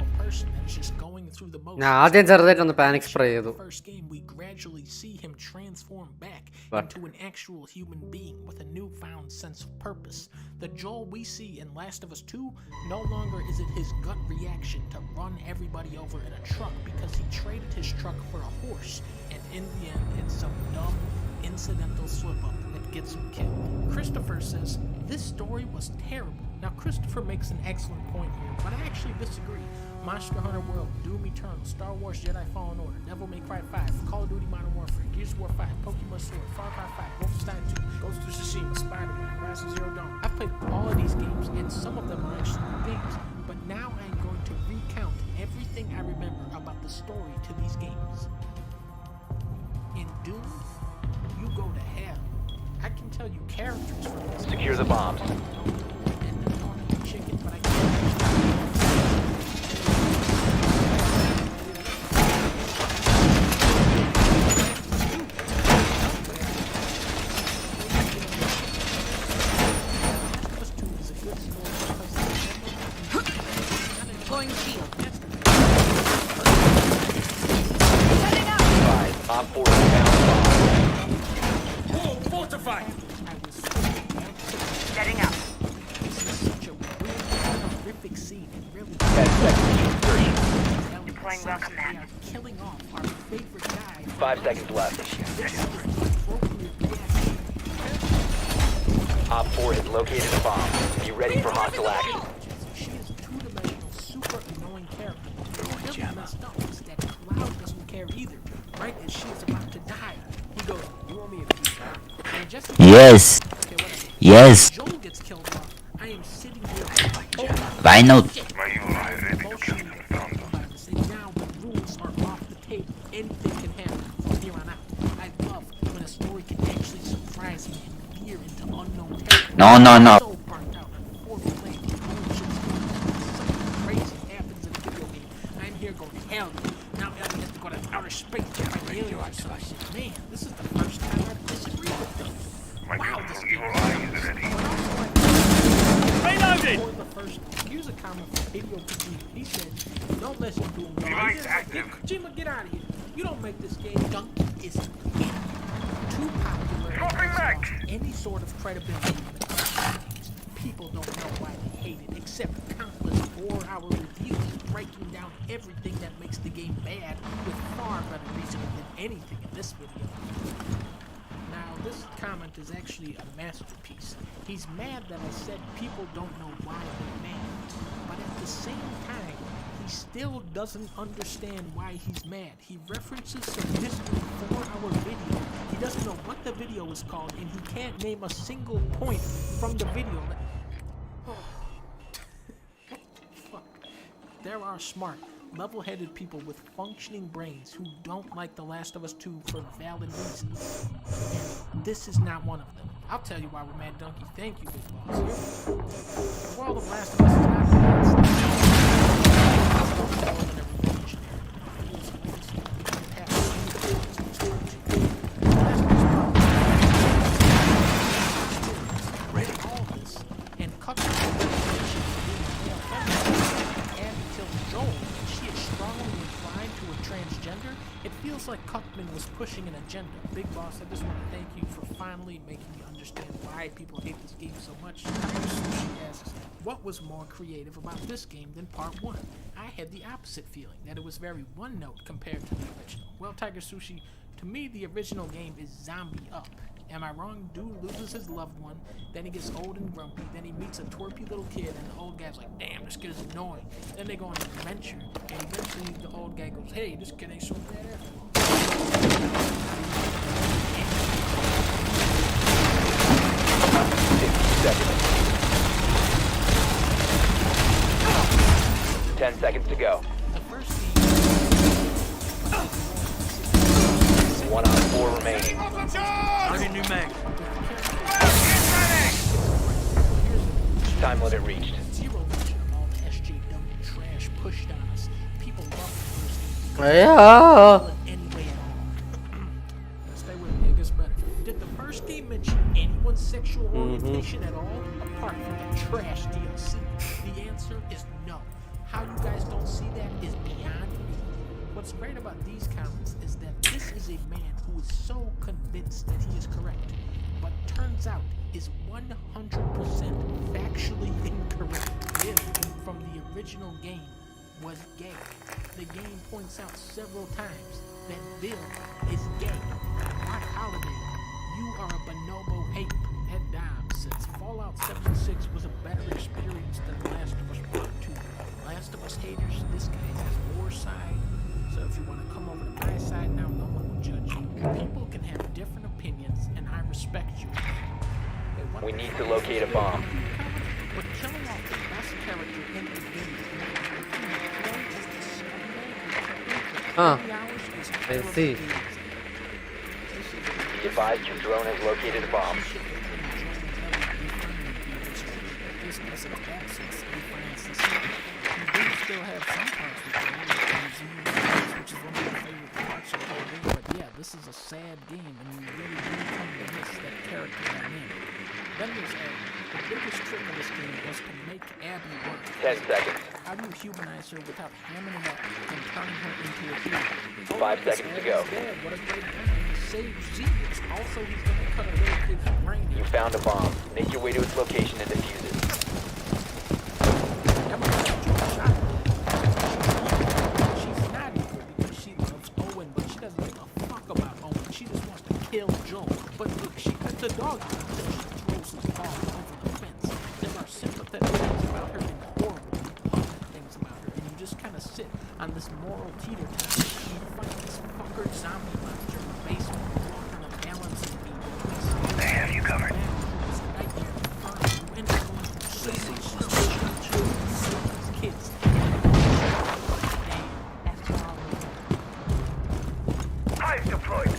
ഞാൻ ആദ്യം ചെറുതായിട്ടൊന്ന് panic spray ചെയ്തു. First game, we gradually see him transform back into an actual human being with a newfound sense of purpose. The Joel we see in Last of Us 2, no longer is it his gut reaction to run everybody over in a truck because he traded his truck for a horse, and in the end, it's some dumb, incidental slip-up that gets him killed. Christopher says, this story was terrible. Now, Christopher makes an excellent point here, but I actually disagree. Monster Hunter World, Doom Eternal, Star Wars Jedi Fallen Order, Devil May Cry 5, Call of Duty Modern Warfare, Gears of War 5, Pokemon Sword, Far Cry 5, Wolfenstein 2, Ghost of Tsushima, Spider-Man, Horizon Zero Dawn. I've played all of these games, and some of them are actually good games, but now I'm going to recount everything I remember about the story to these games. In Doom, you go to hell. I can tell you characters from this. Secure the bombs. Chicken, but I Deploying shield. Op 4 is down bomb. Whoa, fortified! Setting up. This is such a weird, horrific scene. It really 10 seconds to insertion. Deploying welcome they mat. are killing off our favorite guy. 5 seconds left. This is the appropriate reaction. Op 4 has located a bomb. Be ready for hostile action. She is a two-dimensional, super annoying character. What's really messed up is that Cloud doesn't care either. Right as she is about to die, he goes, "You want me to do that?" And just Yes. Okay, whatever. Yes. Joel gets killed off. I am sitting here. Why not? Now the rules are off the table. Anything can happen from here on out. I love when a story can actually surprise me and to unknown territory. No. So burnt out on fourth lane, something crazy happens in a video game. I'm here going, hell, now Ellie has to go to outer space to find aliens or some shit. Man, this is the first time I've disagreed with them. Wow, this game is Reloaded! For the first, here's a comment from Video Kojima. He said, "Don't listen to him. Kojima, get out of here. You don't make this game. Donkey is too popular. Any sort of credibility in the classic games. People don't know why they hate it, except countless 4-hour reviews breaking down everything that makes the game bad with far better reasoning than anything in this video." Now, this comment is actually a masterpiece. He's mad that I said people don't know why they're mad, but at the same time, he still doesn't understand why he's mad. He references some history 4-hour video. He doesn't know what the video is called, and he can't name a single point from the video. Fuck. There are smart, level-headed people with functioning brains who don't like The Last of Us 2 for valid reasons. And this is not one of them. I'll tell you why we're mad, Donkey. Thank you, Big Boss. The world of Last of Us is not like Cuckman was pushing an agenda. Big Boss, I just want to thank you for finally making me understand why people hate this game so much. Sushi asks, what was more creative about this game than part 1? I had the opposite feeling, that it was very one-note compared to the original. Well, Tiger Sushi, to me the original game is zombie up. Am I wrong? Dude loses his loved one, then he gets old and grumpy, then he meets a twerpy little kid, and the old guy's like, damn, this kid is annoying. Then they go on an adventure, and eventually the old guy goes, hey, this kid ain't so bad. 10 seconds to go. 1 on 4 remaining. Ready, new mag. Time limit reached. Zero mention of all the SJW trash pushed on us. People love the first game. Yeah. Anyway at all. Stay with me, it gets better. Did the first game mention anyone's sexual orientation at all, apart from the trash DLC? The answer is no. How you guys don't see that is beyond me. What's great about these comments is that this is a man who is so convinced that he is correct, but turns out is 100% factually incorrect. Bill from the original game was gay. The game points out several times that Bill is gay. Mark Holiday, you are a bonobo ape. Ed Dobbs says Fallout 76 was a better experience than Last of Us Part 2. Last of Us haters, this guy has your side. So if you want to come over to my side now, no one will judge you. People can have different opinions, and I respect you. Hey, we need to locate a bomb. But killing off the best character in the game, I see. Be advised your drone has located a bomb. Still have some parts with which is one of my favorite parts of the whole game. But yeah, this is a sad game, and you really do come to miss that character I'm in. Then there's Abby. The biggest trick of this game was to make Abby work. 10 seconds. How do you humanize her without hamming it up and turning her into a hero? 5 seconds to go. Dad, what a great guy. He saved genius. Also, he's gonna cut a little kid's brain. You found a bomb. Make your way to its location and defuse it. Kill Joel, but look, she cut the dog out, so she throws the ball over the fence. There are sympathetic things about her and horrible, repugnant things about her, and you just kind of sit on this moral teeter-totter. You fight this fucker zombie monster in the basement, walk on a balancing beam between some. They have you covered. Kids. Hive deployed.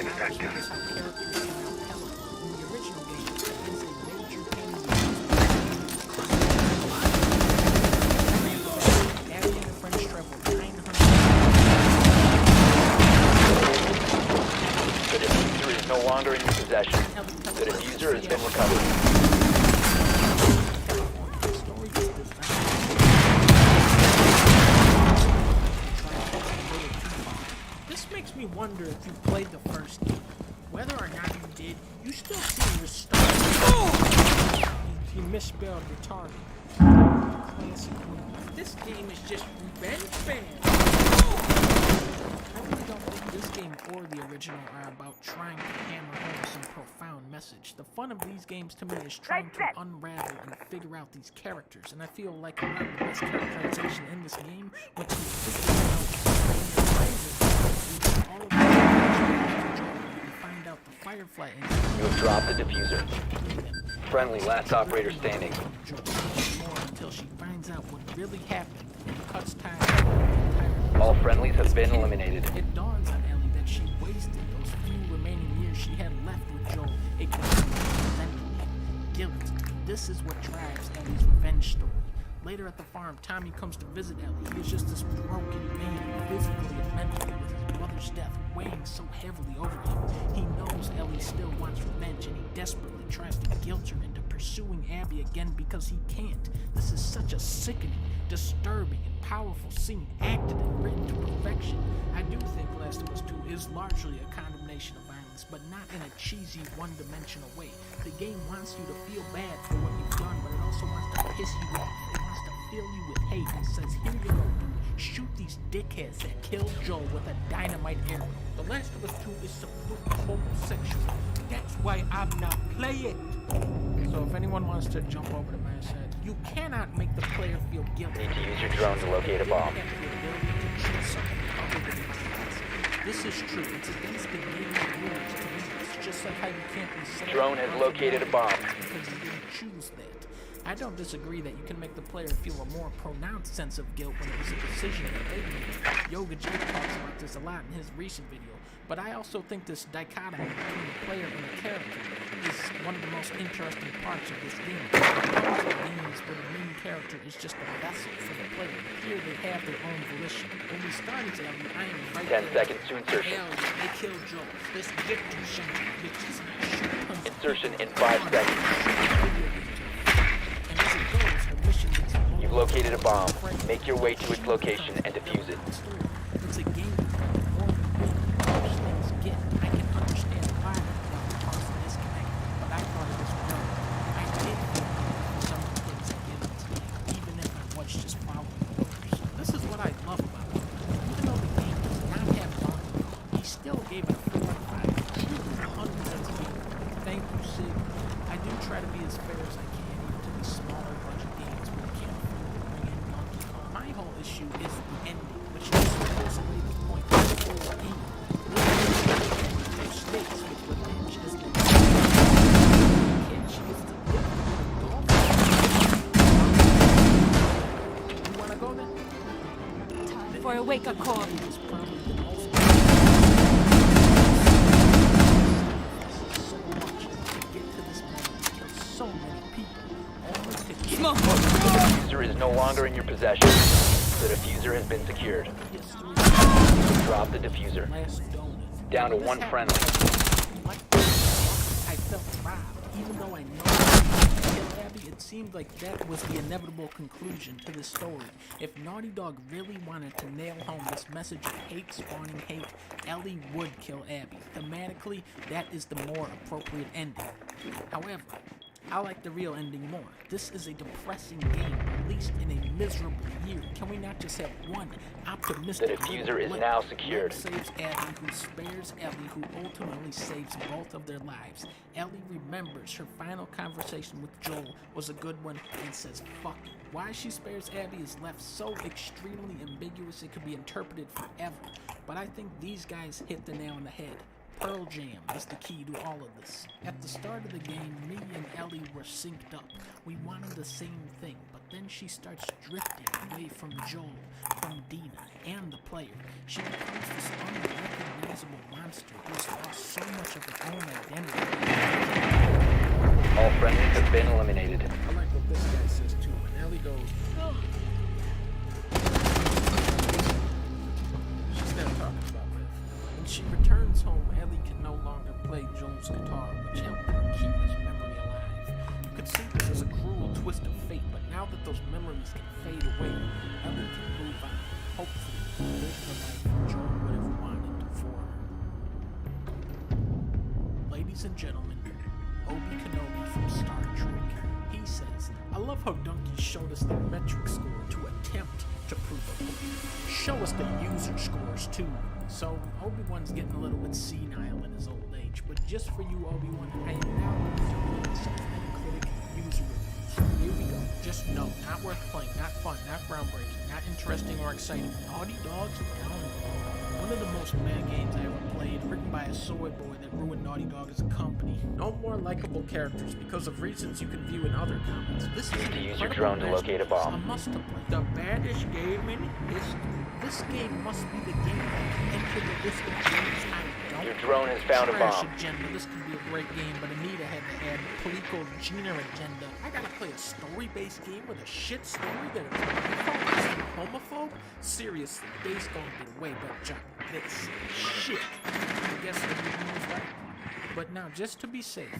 Drive is active. The diffuser is no longer in your possession. The diffuser has been recovered. This makes me wonder if you played the first game. Whether or not you did, you still seem retarded. He misspelled retarded. Classic move. This game is just revenge fan. I really don't think this game or the original are about trying to hammer home some profound message. The fun of these games to me is trying to unravel and figure out these characters, and I feel like a lot of the best characterization in this game went to figuring all of the and find out the Firefly engine. You have dropped the diffuser. Friendly, last operator standing. More until she finds out what really happened and cuts time. All friendlies have been eliminated. It dawns on Ellie that she wasted those few remaining years she had left with Joel, ignoring resenting him. Guilt. This is what drives Ellie's revenge story. Later at the farm, Tommy comes to visit Ellie. He is just this broken man, physically and mentally, with his brother's death weighing so heavily over him. He knows Ellie still wants revenge, and he desperately tries to guilt her into pursuing Abby again because he can't. This is such a sickening, disturbing, and powerful scene, acted and written to perfection. I do think Last of Us 2 is largely a condemnation of violence, but not in a cheesy, one-dimensional way. The game wants you to feel bad for what you've done, but it also wants to piss you off. It wants to fill you with hate and says, here you go, dude. Shoot these dickheads that killed Joel with a dynamite arrow. The Last of Us 2 is supposed homosexual. That's why I'm not playing. So if anyone wants to jump over to my side, you cannot make the player feel guilty. Need to use your drone to locate a bomb. This is true. It's against the game rules to me. It's just like how you can't be sad. Drone has located a bomb. Because you didn't choose that. I don't disagree that you can make the player feel a more pronounced sense of guilt when it was a decision that they made. Yoga Jake talks about this a lot in his recent video, but I also think this dichotomy between the player and the character is one of the most interesting parts of this game. Games where the main character is just a vessel for the player. Here they have their own volition. When we started Abby, I am right 10 there. seconds to insertion. Hell yeah, they killed Joel. Let's get to something. Bitches. Insertion in 5 seconds. You've located a bomb. Make your way to its location and defuse it. It's a game more than most things get. I can understand why the causing disconnect, but I thought it was real. I did feel some of the things I did in this game, even if I was just following orders. This is what I love about it. Even though the game does not have Donkey, he still gave it a 4 out of 5. 100% game. Thank you, Sig. I do try to be as fair as I can, even to these smaller budget games where we can't afford to bring in Donkey Kong. My whole issue is the ending, which is supposedly the point of the whole game. This states with revenge as the kid, she gets to live with a golf. You wanna go then? Time for a wake-up call. It's probably the most so many people. Smoke. The diffuser is no longer in your possession. The diffuser has been secured. Drop the diffuser. Down to 1 friendly. I felt robbed, even though I know I killed Abby. It seemed like that was the inevitable conclusion to the story. If Naughty Dog really wanted to nail home this message of hate spawning hate, Ellie would kill Abby. Thematically, that is the more appropriate ending. However, I like the real ending more. This is a depressing game, released in a miserable year. Can we not just have one optimistic? The diffuser is now secured. Saves Abby, who spares Ellie, who ultimately saves both of their lives. Ellie remembers her final conversation with Joel was a good one and says fuck it. Why she spares Abby is left so extremely ambiguous it could be interpreted forever. But I think these guys hit the nail on the head. Pearl Jam is the key to all of this. At the start of the game, me and Ellie were synced up. We wanted the same thing, but then she starts drifting away from Joel, from Dina, and the player. She becomes this unrecognizable monster who has lost so been eliminated. I like what this guy says too. When Ellie goes, she's there talking about Liv. When she returns home, Ellie can no longer play Joel's guitar, which helped her keep his memory alive. You could see this as a cruel twist of fate, but now that those memories can fade away, Ellie can move on. Hopefully, live the life Joel would have wanted for her. Ladies and gentlemen, Obi Kenobi from Star Trek. He says, I love how Donkey showed us the metric score to attempt to prove a point. Show us the user scores too. So Obi-Wan's getting a little bit senile in his old age, but just for you, Obi-Wan, I am now doing some Metacritic user reviews. Here we go. Just no, not worth playing, not fun, not groundbreaking, not interesting or exciting. Naughty Dog's down. One of the most mad games I ever played, written by a soy boy that ruined Naughty Dog as a company. No more likable characters because of reasons you can view in other comments. This is an Use your incredible drone to locate a bomb. A must-to-play. The baddest game in history. This game must be the game that can enter the list of games I don't. Your drone has found a Trash bomb. agenda. This could be a great game, but Anita had to add Palico Gina agenda. I gotta play a story-based game with a shit story that is homophobe? Seriously, Days Gone did a way better job than this. Shit. I guess the review was right. But now, just to be safe,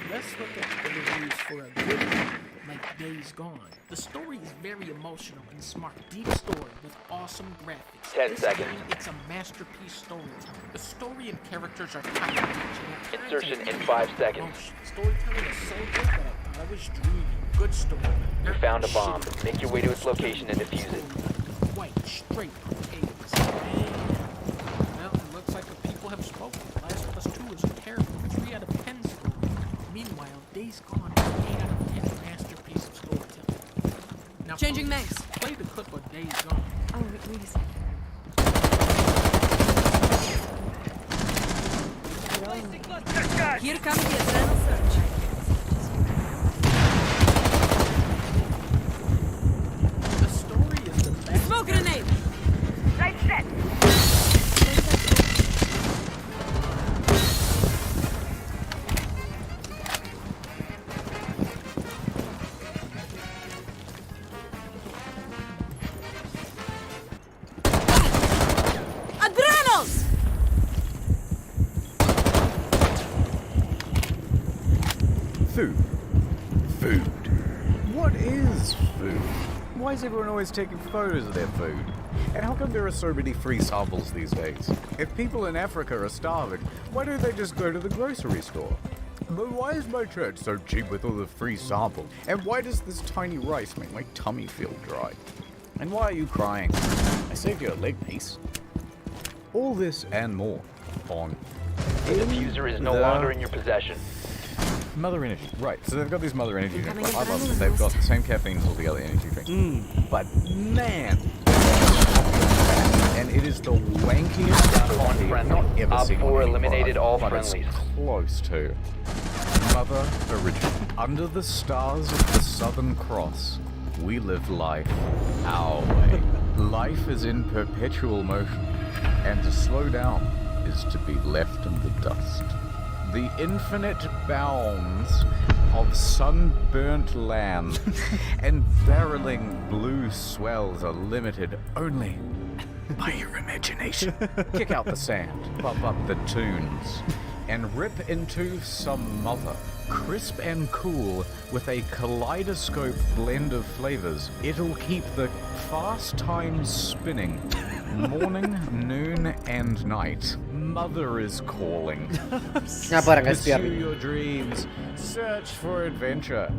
let's look at the reviews for a good game like Days Gone. The story is very emotional and smart. Deep story with awesome graphics. 10 this seconds. Game, it's a masterpiece storytelling. The story and characters are top-notch. Insertion in 5 seconds. Storytelling is so good that I thought I was dreaming. Good story. You found a bomb. Make your way to its location and defuse it. White, straight, potatoes. Well, it looks like the people have spoken. Last of Us 2 is a terrible 3 out of 10 story. Meanwhile, Days Gone is an 8 out of 10 masterpiece of storytelling. Now, Changing mags. Play the clip of Days Gone. Oh, wait a second. Here comes the adrenal surge. The story is the best. Smoke grenade! Right set. Adrenals! Food. Food. What is food? Why is everyone always taking photos of their food? And how come there are so many free samples these days? If people in Africa are starving, why don't they just go to the grocery store? But why is my church so cheap with all the free samples? And why does this tiny rice make my tummy feel dry? And why are you crying? I saved you a leg piece. All this and more on The diffuser is no longer in your possession. Mother Energy. Right, so they've got these Mother Energy drinks. Incoming I love them. adrenaline They've got boost. the same caffeine as all the other energy drinks. But man, and it is the wankiest coffee I've not ever Op seen 4 on any eliminated product, all but it's friendlies. close to. Mother Original. Under the stars of the Southern Cross, we live life our way. Life is in perpetual motion, and to slow down is to be left in the dust. The infinite bounds of sunburnt land and barreling blue swells are limited only by your imagination. Kick out the sand, pump up the tunes, and rip into some mother. Crisp and cool with a kaleidoscope blend of flavors. It'll keep the fast times spinning. Morning, noon, and night. Mother is calling. Pursue your dreams. Search for adventure.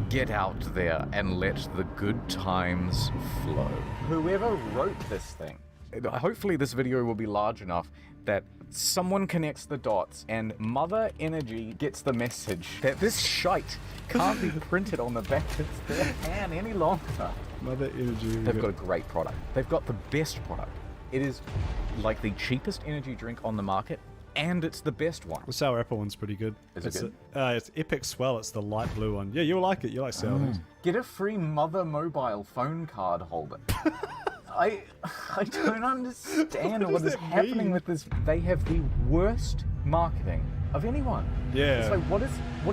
Get out there and let the good times flow. Whoever wrote this thing, hopefully this video will be large enough that someone connects the dots and Mother Energy gets the message that this shite can't be printed on the back of their hand any longer. Mother Energy. They've got a great product. They've got the best product. It is like the cheapest energy drink on the market, and it's the best one. The Sour Apple one's pretty good. Is it good? It's Epic Swell. It's the light blue one. Yeah, you'll like it. You like sour things. Get a free Mother Mobile phone card holder. I don't understand what is happening with this. They have the worst marketing of anyone. Yeah. It's like, what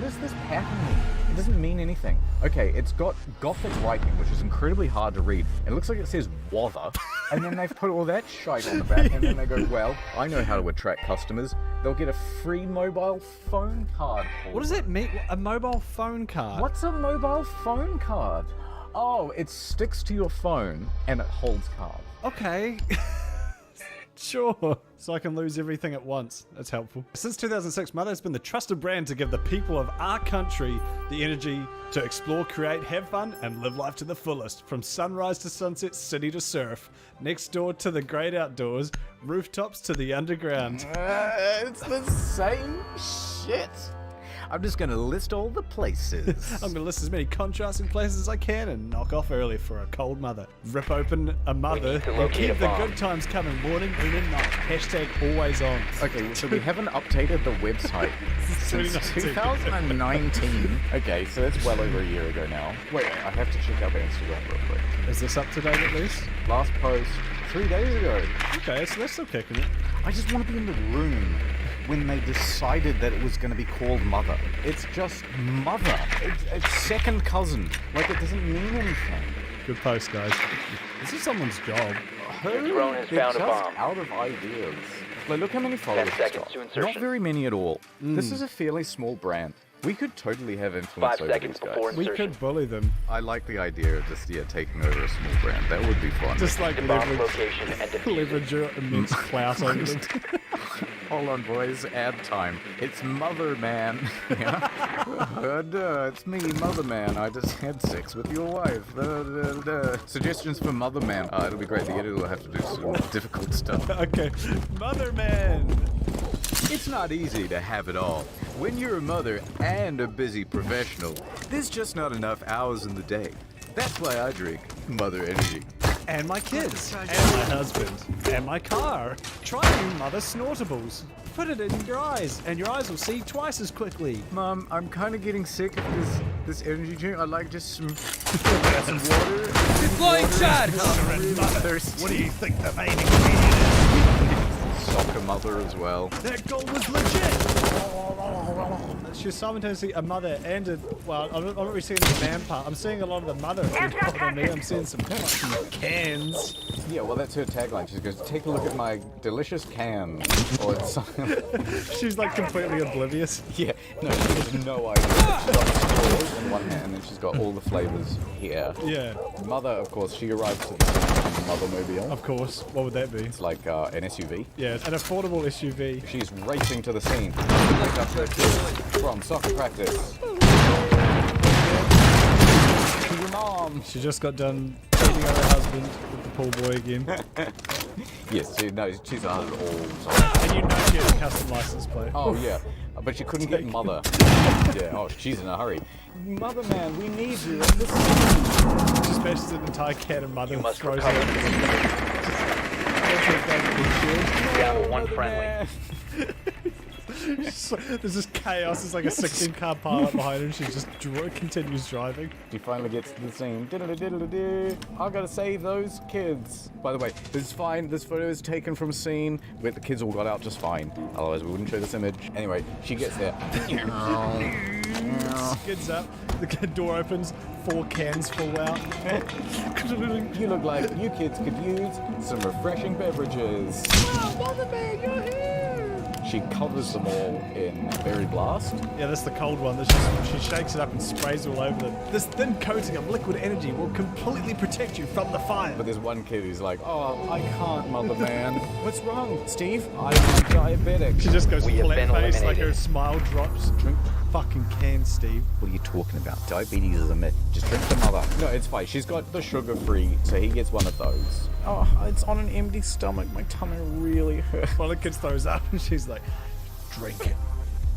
is this pattern? doesn't mean anything. Okay, it's got Gothic writing, which is incredibly hard to read. It looks like it says "wather," and then they've put all that shite on the back, and then they go, well, I know how to attract customers. They'll get a free mobile phone card. What does that mean? A mobile phone card? What's a mobile phone card? Oh, it sticks to your phone, and it holds cards. Okay. Sure. So I can lose everything at once. That's helpful. Since 2006, Mother has been the trusted brand to give the people of our country the energy to explore, create, have fun, and live life to the fullest. From sunrise to sunset, city to surf, next door to the great outdoors, rooftops to the underground. It's the same shit. I'm just gonna list all the places. I'm gonna list as many contrasting places as I can and knock off early for a cold mother. Rip open a mother and keep the good times coming morning, noon and night. Hashtag always on. Okay, so we haven't updated the website since 2019. Okay, so that's well over a year ago now. Wait, I have to check out the Instagram real quick. Is this up to date at least? Last post 3 days ago. Okay, so they're still kicking it. I just want to be in the room when they decided that it was going to be called Mother. It's just Mother. It's second cousin. Like, it doesn't mean anything. Good post, guys. This is someone's job. Your drone has found a bomb. Out of ideas. Like, look how many followers 10 it's seconds got. to insertion. Not very many at all. This is a fairly small brand. We could totally have influence 5 over seconds these guys. before We insertion. could bully them. I like the idea of just taking over a small brand. That would be fun. Just like The bomb leverage, location and defuse it. leverage your immense clout over them. Hold on, boys. Ad time. It's Mother Man. Yeah? It's me, Mother Man. I just had sex with your wife. Suggestions for Mother Man. It'll be great. The editor will have to do some difficult stuff. Okay, Mother Man. It's not easy to have it all. When you're a mother and a busy professional, there's just not enough hours in the day. That's why I drink Mother Energy. And my kids. And my husband. And my car. Try new Mother Snortables. Put it in your eyes, and your eyes will see twice as quickly. Mom, I'm kind of getting sick of this energy drink. I'd like just some water. Deploying charge! Really thirsty. What do you think the main ingredient is? Soccer mother as well. That goal was legit! She's simultaneously a mother and a... Well, I'm not really seeing the man part. I'm seeing a lot of the mother on me. I'm seeing some fucking cans. Yeah, well, that's her tagline. She goes, take a look at my delicious cans. Or it's She's like completely oblivious. Yeah, no, she has no idea. She's got straws in one hand and then she's got all the flavors here. Yeah. Mother, of course, she arrives to the scene in the Mothermobile. Of course. What would that be? It's like an SUV. Yeah, an affordable SUV. She's racing to the scene. Pick up her kids from soccer practice. Your mom. She just got done beating up her husband with the pool boy again. Yes, she's a husband all the time. And you know she has a custom license plate. Oh, yeah. But she couldn't get Mother. Yeah, oh, she's in a hurry. Mother Man, we need you. She smashes an entire can of Mother and throws it. Down to one friendly. There's this chaos. There's like a 16-car pileup behind her, and she just continues driving. She finally gets to the scene. I gotta save those kids. By the way, this is fine. This photo is taken from a scene where the kids all got out just fine. Otherwise, we wouldn't show this image. Anyway, she gets there. Skids up. The door opens. 4 cans fall out. You look like you kids could use some refreshing beverages. Oh, Mother Man, you're here! She covers them all in Berry Blast. Yeah, that's the cold one. She shakes it up and sprays all over them. This thin coating of liquid energy will completely protect you from the fire. But there's one kid who's like, oh, I can't, Mother Man. What's wrong, Steve? I'm diabetic. She just goes flat-faced, like her smile drops. Drink the fucking can, Steve. What are you talking about? Diabetes is a myth. Just drink the Mother. No, it's fine. She's got the sugar-free, so he gets one of those. Oh, it's on an empty stomach. My tummy really hurts. One of the kids throws up, and she's like, drink it.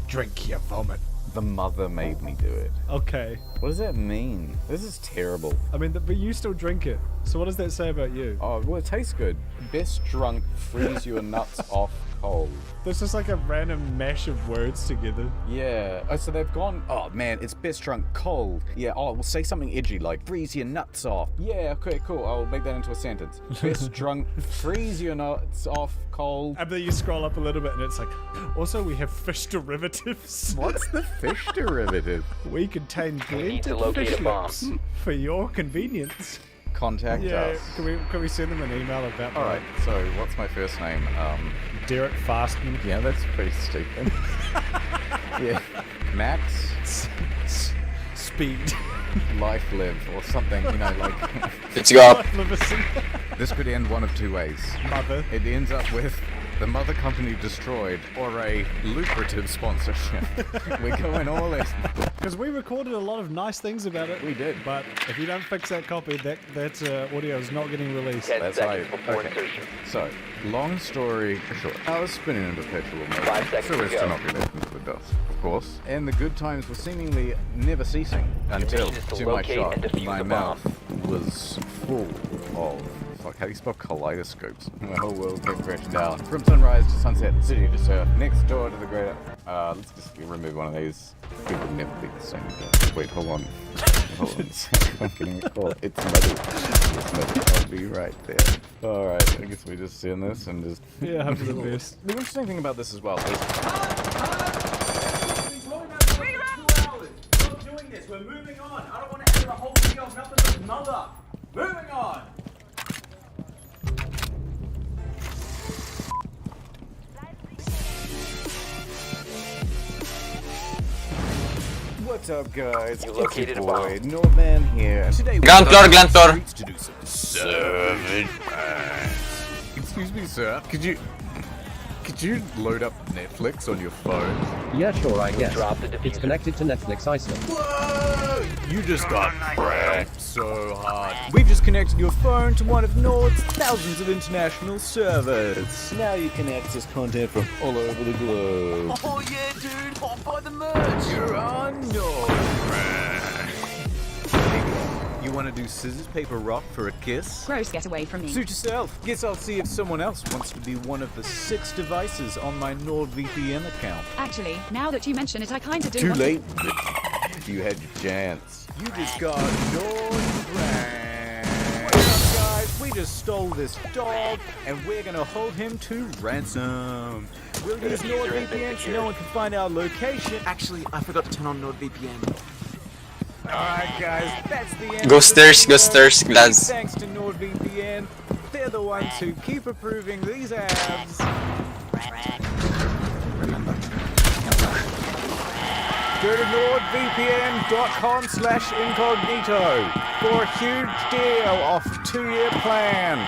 Drink your vomit. The mother made me do it. Okay. What does that mean? This is terrible. I mean, but you still drink it. So what does that say about you? Oh, well, it tastes good. Best drunk, freeze your nuts off cold. There's just like a random mash of words together. Yeah. Oh, so they've gone. Oh man, it's best drunk cold. Yeah. Oh, we'll say something edgy like freeze your nuts off. Yeah. Okay. Cool. I'll make that into a sentence. Best drunk freeze your nuts off cold. And then you scroll up a little bit and it's like, also we have fish derivatives. What's the fish derivative? We contain need to blended locate fish a bomb. lips for your convenience. Contact us. Can we send them an email about that? Alright, so what's my first name? Derek Fastman. Yeah, that's pretty stupid. Yeah. Max? Speed. Life live or something, you know, like. Let's go. This could end one of two ways. Mother. It ends up with the mother company destroyed or a lucrative sponsorship. We're going all in. Because we recorded a lot of nice things about it. We did. But if you don't fix that copy, that audio is not getting released. That's right. Okay. So, long story short, I was spinning in perpetual mode. 5 seconds so as to to go. not get left into the dust, of course. And the good times were seemingly never ceasing until, mission is to to my locate shock, and defuse my the bomb. mouth was full of. Fuck, how do you spell kaleidoscopes? My whole world came crashing down. From sunrise to sunset, city to surf, next door to the greater. Let's just remove one of these. It would never be the same again. Wait, hold on. Hold on a second. I'm getting a call. It's muddy. It's muddy. I'll be right there. Alright, I guess we just send this and just. Yeah, hope for the best. The interesting thing about this as well is. Stop doing this. We're moving on. I don't want to end the whole video of nothing but mother. Moving on. What's up, guys? You located a boy, bomb. Norman here. Today we're Glant floor, glant floor. streets to do some savage acts. Excuse me, sir. Could you load up Netflix on your phone? Yeah, sure, I guess. Drop the diffuser. It's connected to Netflix Iceland. Whoa! You just got pranked so hard. We've just connected your phone to one of Nord's thousands of international servers. Now you can access content from all over the globe. Oh yeah, dude, hop by the merch. You're on Nord. You want to do scissors, paper, rock for a kiss? Gross, get away from me. Suit yourself. Guess I'll see if someone else wants to be one of the 6 devices on my NordVPN account. Actually, now that you mention it, I kind of do Too want late. You had your chance. You just got Nord pranked. What's up, guys? We just stole this dog, and we're gonna hold him to ransom. We'll use NordVPN so no one can find our location. Actually, I forgot to turn on NordVPN. Alright, guys, that's the end. Go stairs, lads. Thanks to NordVPN. They're the ones who keep approving these ads. Go to nordvpn.com/incognito for a huge deal off 2-year plan.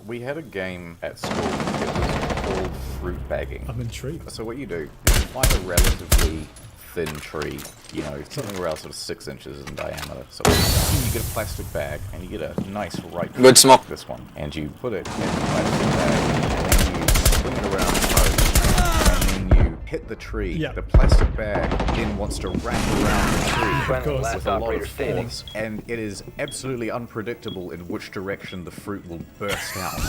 We had a game at school. It was called fruit bagging. I'm intrigued. So what you do is you find a relatively thin tree, you know, something around sort of 6 inches in diameter. So you get a plastic bag and you get a nice ripe Good smoke. this one, and you put it in the plastic bag, and then you swing it around the post, and then you hit the tree. Yeah. The plastic bag then wants to wrap around the tree Of course. with a lot Operator of standing. force, and it is absolutely unpredictable in which direction the fruit will burst out.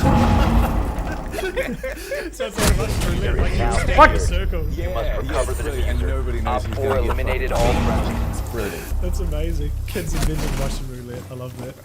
Sounds like a mushroom roulette, like Now you stand in a secured. circle. You must recover the brilliant, and diffuser. nobody knows Op who's 4 gonna get eliminated fucked. all friendlies. It's brilliant. That's amazing. Kids invented mushroom roulette. I love that.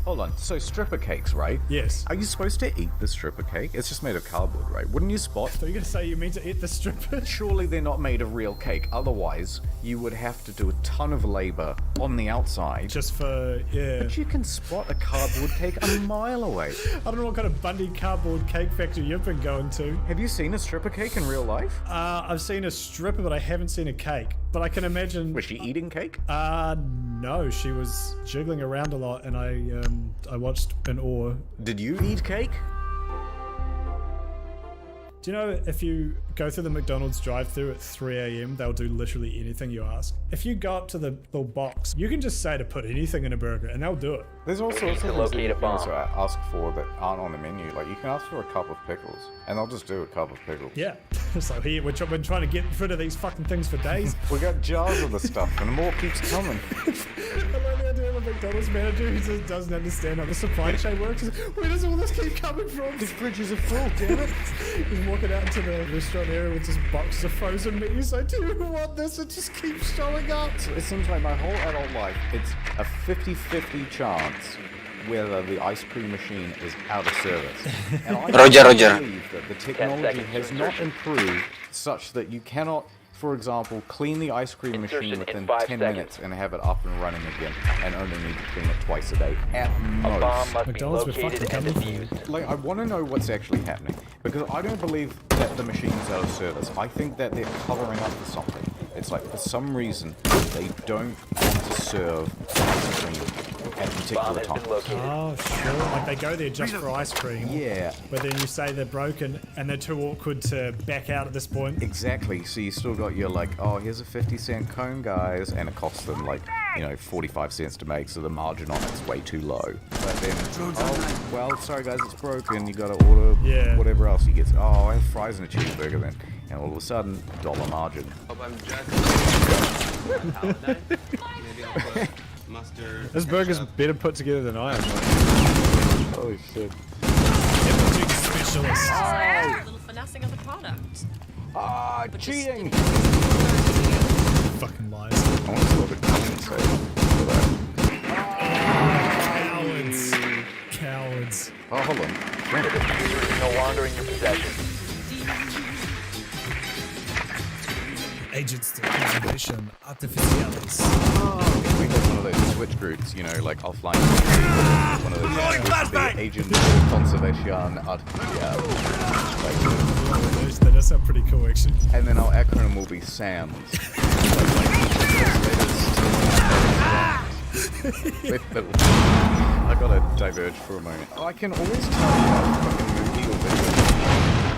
Hold on. So stripper cakes, right? Yes. Are you supposed to eat the stripper cake? It's just made of cardboard, right? Wouldn't you spot? So you're gonna say you mean to eat the stripper? Surely they're not made of real cake. Otherwise, you would have to do a ton of labor on the outside. Just for, yeah. But you can spot a cardboard cake a mile away. I don't know what kind of Bundy cardboard cake factory you've been going to. Have you seen a stripper cake in real life? I've seen a stripper, but I haven't seen a cake. But I can imagine. Was she eating cake? No, she was jiggling around a lot, and I watched in awe. Did you eat cake? Do you know if you go through the McDonald's drive-thru at 3 a.m., they'll do literally anything you ask? If you go up to the little box, you can just say to put anything in a burger, and they'll do it. There's all sorts of to things that locate you a can bomb. also ask for that aren't on the menu. Like, you can ask for a cup of pickles, and they'll just do a cup of pickles. Yeah. It's like, here, we've been trying to get rid of these fucking things for days. We got jars of the stuff, and more keeps coming. I love the idea of a McDonald's manager who just doesn't understand how the supply chain works. Where does all this keep coming from? These fridges are full, damn it. He's walking out into the restaurant area with just boxes of frozen meat. He's like, do you want this? It just keeps showing up. It seems like my whole adult life, it's a 50-50 chance whether the ice cream machine is out of service. And I Roger. believe that the technology has not improved such that you cannot, for example, clean the ice cream machine within 10 minutes and have it up and running again, and only need to clean it twice a day at most. Bomb must be McDonald's were located fucking and coming. defused. Like, I want to know what's actually happening, because I don't believe that the machine's out of service. I think that they're covering up for something. It's like, for some reason, they don't want to serve ice cream at particular times. Oh, sure. Like they go there just for ice cream. Yeah. But then you say they're broken and they're too awkward to back out at this point. Exactly. So you still got your like, oh, here's a 50-cent cone, guys, and it costs them like, 45 cents to make, so the margin on it's way too low. But then, oh, well, sorry guys, it's broken. You got to order whatever else you get. Oh, I have fries and a cheeseburger then, and all of a sudden, dollar margin. This burger's better put together than I am. Holy shit. Specialist. A little finessing of the product. Ah, cheating! Fucking lies. I want to look at comments for that. Cowards. Oh, hold on. The diffuser is no longer in your possession. Agents de conservation artificialis. We got one of those Twitch groups, like offline. One of those agent conservation artificial. That does sound pretty cool, actually. And then our acronym will be SAMS. I gotta diverge for a moment. I can always tell a fucking movie or video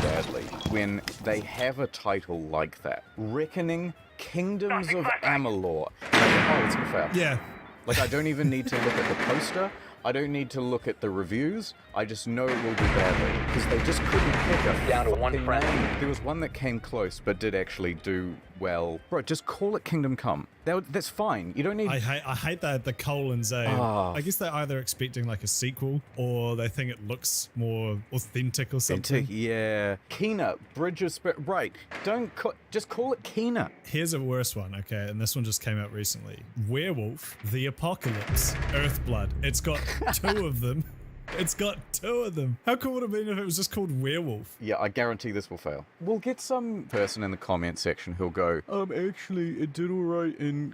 badly when they have a title like that. Reckoning Kingdoms of Amalur. Oh, it's gonna fail. Yeah. Like, I don't even need to look at the poster. I don't need to look at the reviews. I just know it will do badly. Because they just couldn't pick a Down to one friend. There was one that came close, but did actually do well. Bro, just call it Kingdom Come. That's fine. You don't need... I hate that the colons, eh? I guess they're either expecting like a sequel, or they think it looks more authentic or something. Yeah. Kena, Bridge of Spirit. Right. Just call it Kena. Here's a worse one, okay? And this one just came out recently. Werewolf, The Apocalypse, Earthblood. It's got two of them. It's got two of them. How cool would it have been if it was just called Werewolf? Yeah, I guarantee this will fail. We'll get some person in the comment section who'll go, actually, it did alright in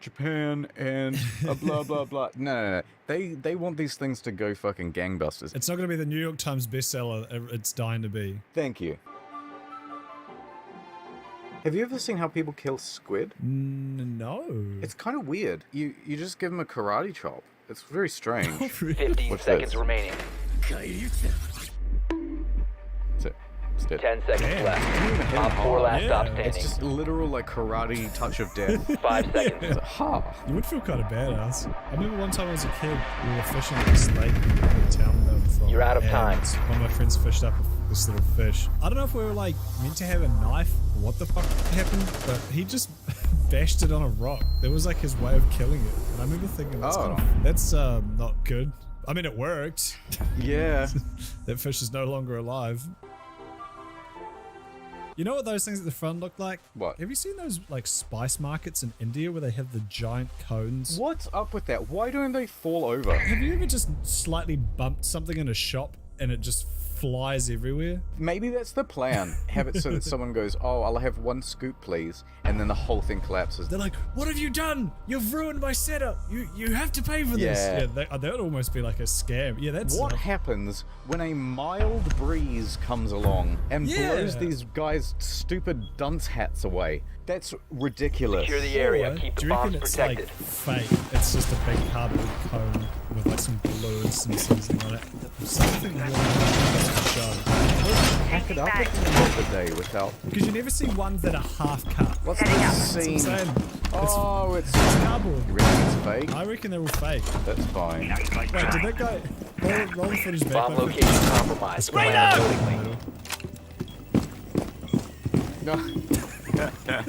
Japan and blah, blah, blah. No. They want these things to go fucking gangbusters. It's not going to be the New York Times bestseller it's dying to be. Thank you. Have you ever seen how people kill squid? No. It's kind of weird. You just give them a karate chop. It's very strange. 15 seconds remaining. That's it. It's dead. 10 seconds left. Top 4 last stop standing. It's just a literal like karate touch of death. 5 seconds. You would feel kind of badass. I remember one time I was a kid, we were fishing at this lake in the town that I'm from. You're out of time. One of my friends fished up this little fish. I don't know if we were like meant to have a knife or what the fuck happened, but he just bashed it on a rock. That was like his way of killing it. And I remember thinking, that's not good. I mean, it worked. Yeah. That fish is no longer alive. You know what those things at the front look like? What? Have you seen those like spice markets in India where they have the giant cones? What's up with that? Why don't they fall over? Have you ever just slightly bumped something in a shop and it just flies everywhere? Maybe that's the plan. Have it so that someone goes, oh, I'll have one scoop, please. And then the whole thing collapses. They're like, what have you done? You've ruined my setup. You have to pay for this. Yeah, that would almost be like a scam. Yeah, that's... What happens when a mild breeze comes along and blows these guys' stupid dunce hats away? That's ridiculous. Secure the area. Keep the bombs protected. Like fake. It's just a big cardboard cone with like some glue and some seasoning on it. Something wrong with the show. Pack it up at the end of the day without... Because you never see ones that are half cut. What's this scene? Oh, it's cardboard. You reckon it's fake? I reckon they're all fake. That's fine. Wait, did that guy... Roll the footage back. Bomb location compromised. No.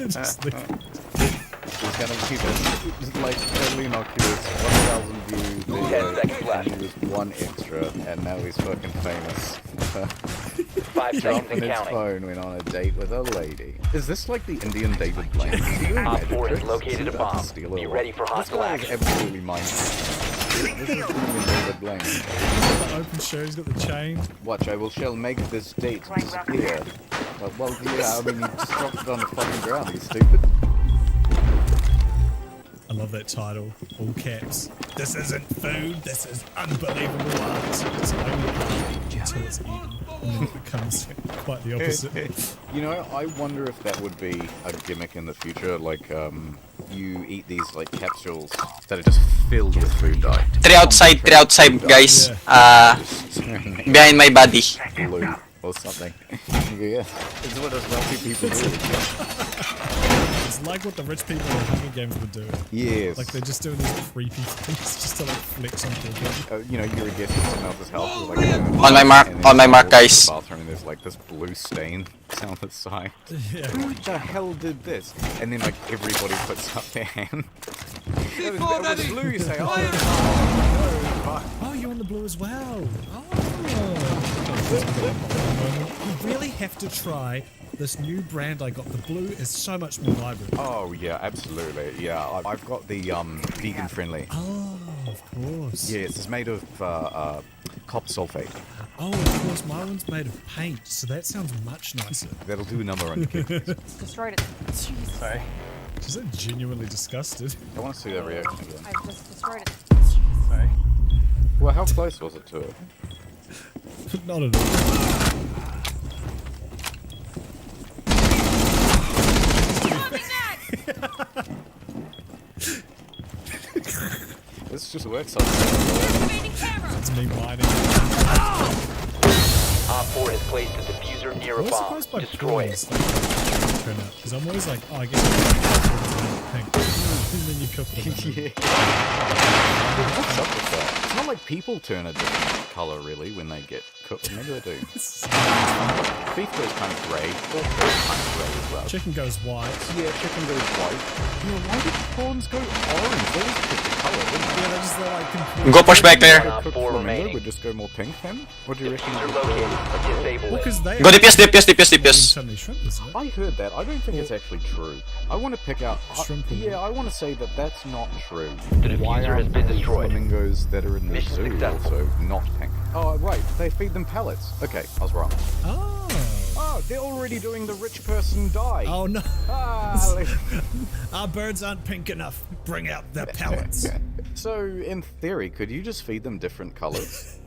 Just like, It's gonna be this, like, totally innocuous, 1,000 view video, 10 seconds left. and he was 1 extra, and now he's fucking famous. 5 seconds Dropping and his counting. phone went on a date with a lady. Is this like the Indian David Blaine? Is he doing Op magic 4 has tricks? located Is a he about to bomb. steal it Be or ready what? for hostile This guy is action. absolutely mindful. This is Indian David Blaine. the open shoe, he's got the chain. Watch, I shall make this date disappear. Well, yeah, I mean, you just dropped it on the fucking ground, you stupid. I love that title, all caps. This isn't food, this is unbelievable art. It's only art until it's eaten. And then it becomes quite the opposite. You know, I wonder if that would be a gimmick in the future, like, you eat these, like, capsules that are just filled with food dye. 3 outside, guys. Behind my body. Blue or something. Yeah, it's what those wealthy people do. It's like what the rich people in Hunger Games would do. Yes. Like they're just doing these creepy things just to like flex on people. You know, you're a guest at someone else's house. Like, On my mark, guys. Bathroom, and there's like this blue stain down the side. Yeah. Who the hell did this? And then like everybody puts up their hand. That was blue. You say, Oh, you're in the blue as well. You really have to try this new brand I got. The blue is so much more vibrant. Oh yeah, absolutely. Yeah, I've got the vegan friendly. Oh, of course. Yes, it's made of copper sulfate. Oh, of course, my one's made of paint, so that sounds much nicer. That'll do a number on your kidneys. Destroyed it. Sorry. She's like genuinely disgusted. I want to see that reaction again. I've just destroyed it. Sorry. Well, how close was it to it? Not at all. This just works on It's me mining. Op 4 has placed a diffuser near a What's bomb. supposed by Destroy it. turn out? Because I'm always like, oh, I guess it's pink. And then you cook it. What's up with that? It's not like people turn a different colour really when they get cooked. Maybe they do. Beef goes kind of grey. Pork goes kind of grey as well. Chicken goes white. Yeah, chicken goes white. Yeah, why did prawns go orange? They always pick the colour, wouldn't they? Yeah, they just like completely... Go push back there. Cooked flamingo would just go more pink then? What do you reckon? Well, because they... Go DPS. So many shrimp, isn't it? I heard that. I don't think it's actually true. I want to pick out... Shrimp. Yeah, I want to say that that's not true. The Why diffuser are has been destroyed. flamingos that are in the Mission zoo successful. also not pink? Oh, right. They feed them pellets. Okay, I was wrong. Oh. Oh, they're already doing the rich person die. Oh, no. Ah, Our birds aren't pink enough. Bring out the pellets. So, in theory, could you just feed them different colors?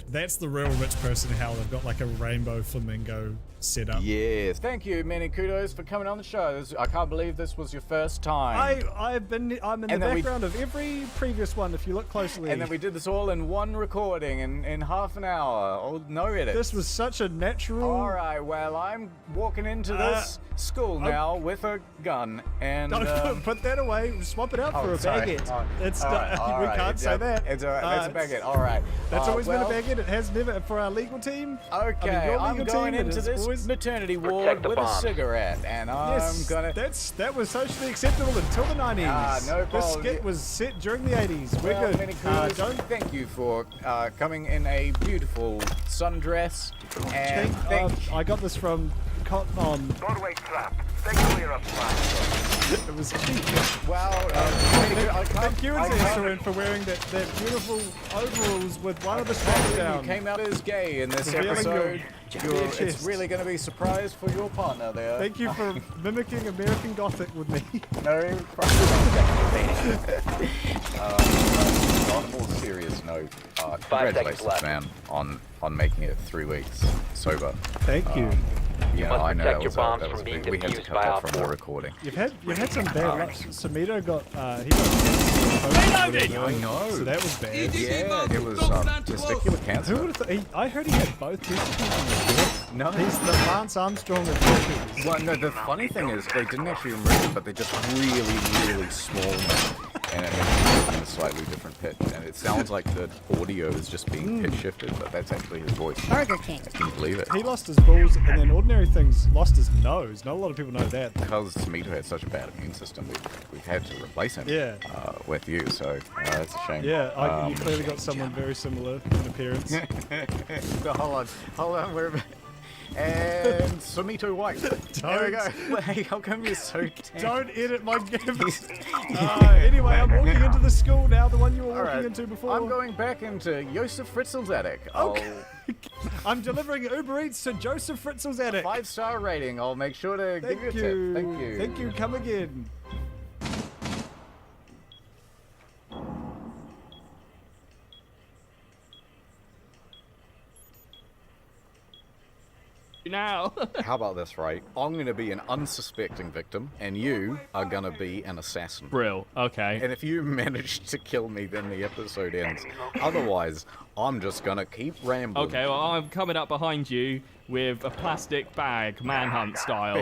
That's the real rich person how they've got like a rainbow flamingo setup. Yes. Thank you, many kudos for coming on the show. I can't believe this was your first time. I'm in the background of every previous one if you look closely. And then we did this all in one recording in half an hour. Oh, no edits. This was such a natural... Alright, well, I'm walking into this school now with a gun and... Don't put that away. Swap it out for a baguette. We can't say that. It's a baguette, alright. That's always been a baguette. It has never for our legal team. Okay, I'm going into this maternity ward with a cigarette, and I'm gonna... That was socially acceptable until the 90s. No problem. This skit was set during the 80s. We're good. Many kudos. Thank you for coming in a beautiful sundress. And I got this from Cotton On. Broadway trap. Stay clear of flash. It was cheap. Well, thank you, Ezrin, for wearing that beautiful overalls with one of the straps down. You came out as gay in this episode. It's really going to be a surprise for your partner there. Thank you for mimicking American Gothic with me. No problem. On a more serious note, congratulations, man, on making it 3 weeks sober. Thank you. Yeah, I know. Protect your bombs from being we had to defused cut by that Op from the 4. recording. You've had some bad luck. Samito got Reloaded! I know. So that was bad. Yeah, it was testicular cancer. Who would have thought? I heard he had both testicles. No, he's the Lance Armstrong of testicles. Well, no, the funny thing is they didn't actually remove them, but they're just really, really small now. and it makes it in a slightly different pitch. And it sounds like the audio is just being pitch shifted, but that's actually his voice. Burger King. Can you believe it? He lost his balls, and then Ordinary Things lost his nose. Not a lot of people know that. Because Samito had such a bad immune system, we've had to replace him with you, so it's a shame. Yeah, you clearly got someone very similar in appearance. So hold on, and Samito White. There we go. Hey, how come you're so tense? Don't edit my gifts. Anyway, I'm walking into the school now, the one you were walking into before. I'm going back into Josef Fritzel's attic. Okay. I'm delivering Uber Eats to Joseph Fritzel's attic. 5-star rating. I'll make sure to give you a tip. Thank you. Thank you. Come again. Now. How about this, right? I'm going to be an unsuspecting victim, and you are going to be an assassin. Brill. Okay. And if you manage to kill me, then the episode ends. Otherwise, I'm just going to keep rambling. Okay, well, I'm coming up behind you with a plastic bag, manhunt style.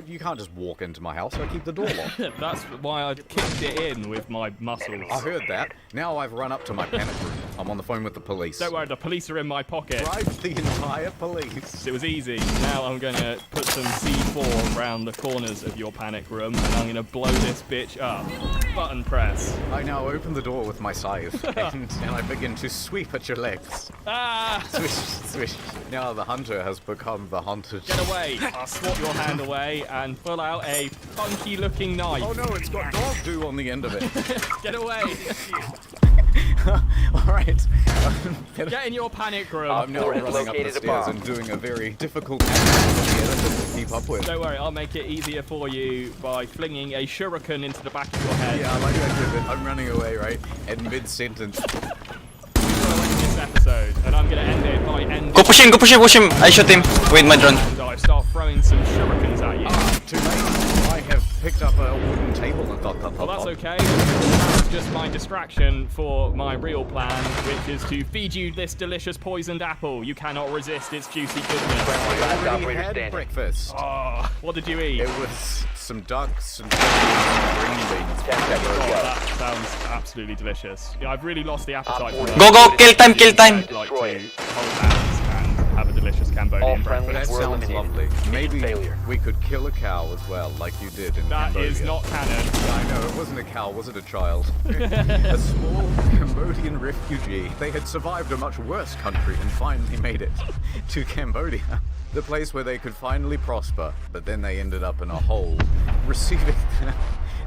You can't just walk into my house. I keep the door locked. That's why I kicked it in with my muscles. I heard that. Now I've run up to my panic room. I'm on the phone with the police. Don't worry, the police are in my pocket. Drive the entire police. It was easy. Now I'm going to put some C4 around the corners of your panic room, and I'm going to blow this bitch up. Button press. I now open the door with my scythe, and I begin to sweep at your legs. Ah! Swish, swish. Now the hunter has become the hunted. Get away! I'll swat your hand away and pull out a funky-looking knife. Oh no, it's got dog do on the end of it. Get away! Alright. Get in your panic room. I'm now running up the stairs and doing a very difficult task to keep up with. Don't worry, I'll make it easier for you by flinging a shuriken into the back of your head. Yeah, I like that idea, but I'm running away, right? And mid-sentence. Episode, and I'm gonna end it by ending. Go push him, I shot him with my drone. And I start throwing some shurikens at you. Too late. I have picked up a wooden table and thought, well, that's okay. That's just my distraction for my real plan, which is to feed you this delicious poisoned apple. You cannot resist its juicy goodness. I already had breakfast. Oh, what did you eat? It was some ducks and green beans. That sounds absolutely delicious. Yeah, I've really lost the appetite for that. Go, kill time. I'd like to hold hands and have a delicious Cambodian breakfast. That sounds lovely. Maybe we could kill a cow as well, like you did in That Cambodia. is not canon. I know, it wasn't a cow, was it a child? A small Cambodian refugee. They had survived a much worse country and finally made it to Cambodia. The place where they could finally prosper, but then they ended up in a hole, receiving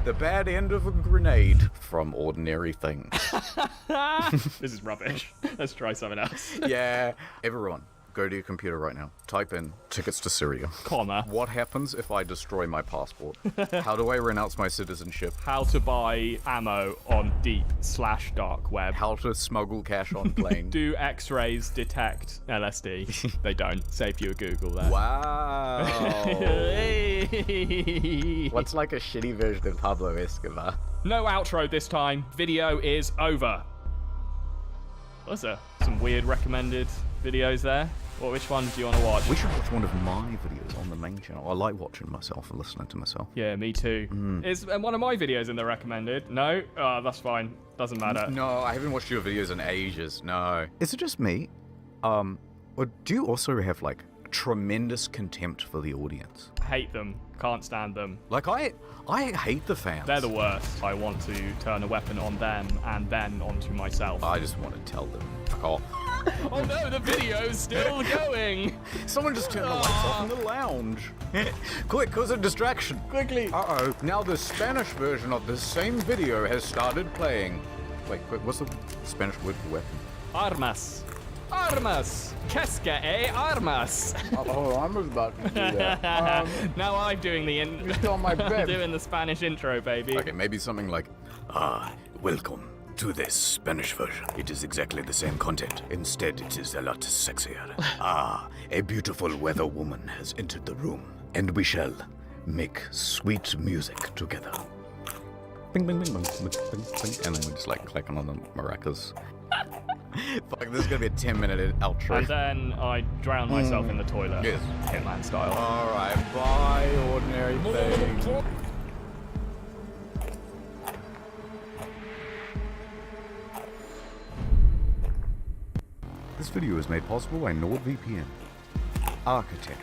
the bad end of a grenade from Ordinary Things. This is rubbish. Let's try something else. Yeah. Everyone, go to your computer right now. Type in tickets to Syria. Comma. What happens if I destroy my passport? How do I renounce my citizenship? How to buy ammo on deep/dark web. How to smuggle cash on plane. Do X-rays detect LSD? They don't. Save you a Google there. Wow. Hey. What's like a shitty version of Pablo Escobar? No outro this time. Video is over. Was there some weird recommended videos there? Which one do you want to watch? We should watch one of my videos on the main channel. I like watching myself and listening to myself. Yeah, me too. Is one of my videos in the recommended? No? Oh, that's fine. Doesn't matter. No, I haven't watched your videos in ages. No. Is it just me? Or do you also have like tremendous contempt for the audience? Hate them. Can't stand them. Like I hate the fans. They're the worst. I want to turn a weapon on them and then onto myself. I just want to tell them, fuck off. Oh no, the video's still going. Someone just turned the lights off in the lounge. Quick, cause a distraction. Quickly. Uh-oh. Now the Spanish version of the same video has started playing. Wait, what's the Spanish word for weapon? Armas. Armas. Quesque armas. Oh, I was about to do that. Now I'm doing the doing the Spanish intro, baby. Okay, maybe something like, welcome to this Spanish version. It is exactly the same content. Instead, it is a lot sexier. A beautiful weather woman has entered the room, and we shall make sweet music together. Bing, bing, bing, bing, bing, bing, bing. And then we just like clicking on the maracas. Fuck, this is gonna be a 10-minute outro. And then I drown myself in the toilet. Yes. Hitman style. Alright, bye, Ordinary Thing. This video is made possible by NordVPN. Architecture.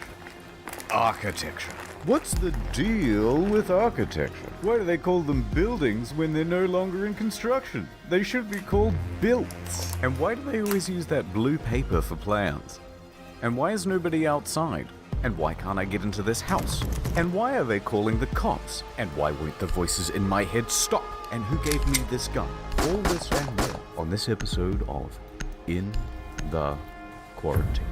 Architecture. What's the deal with architecture? Why do they call them buildings when they're no longer in construction? They should be called builts. And why do they always use that blue paper for plans? And why is nobody outside? And why can't I get into this house? And why are they calling the cops? And why won't the voices in my head stop? And who gave me this gun? All this and more on this episode of In the Quarantine.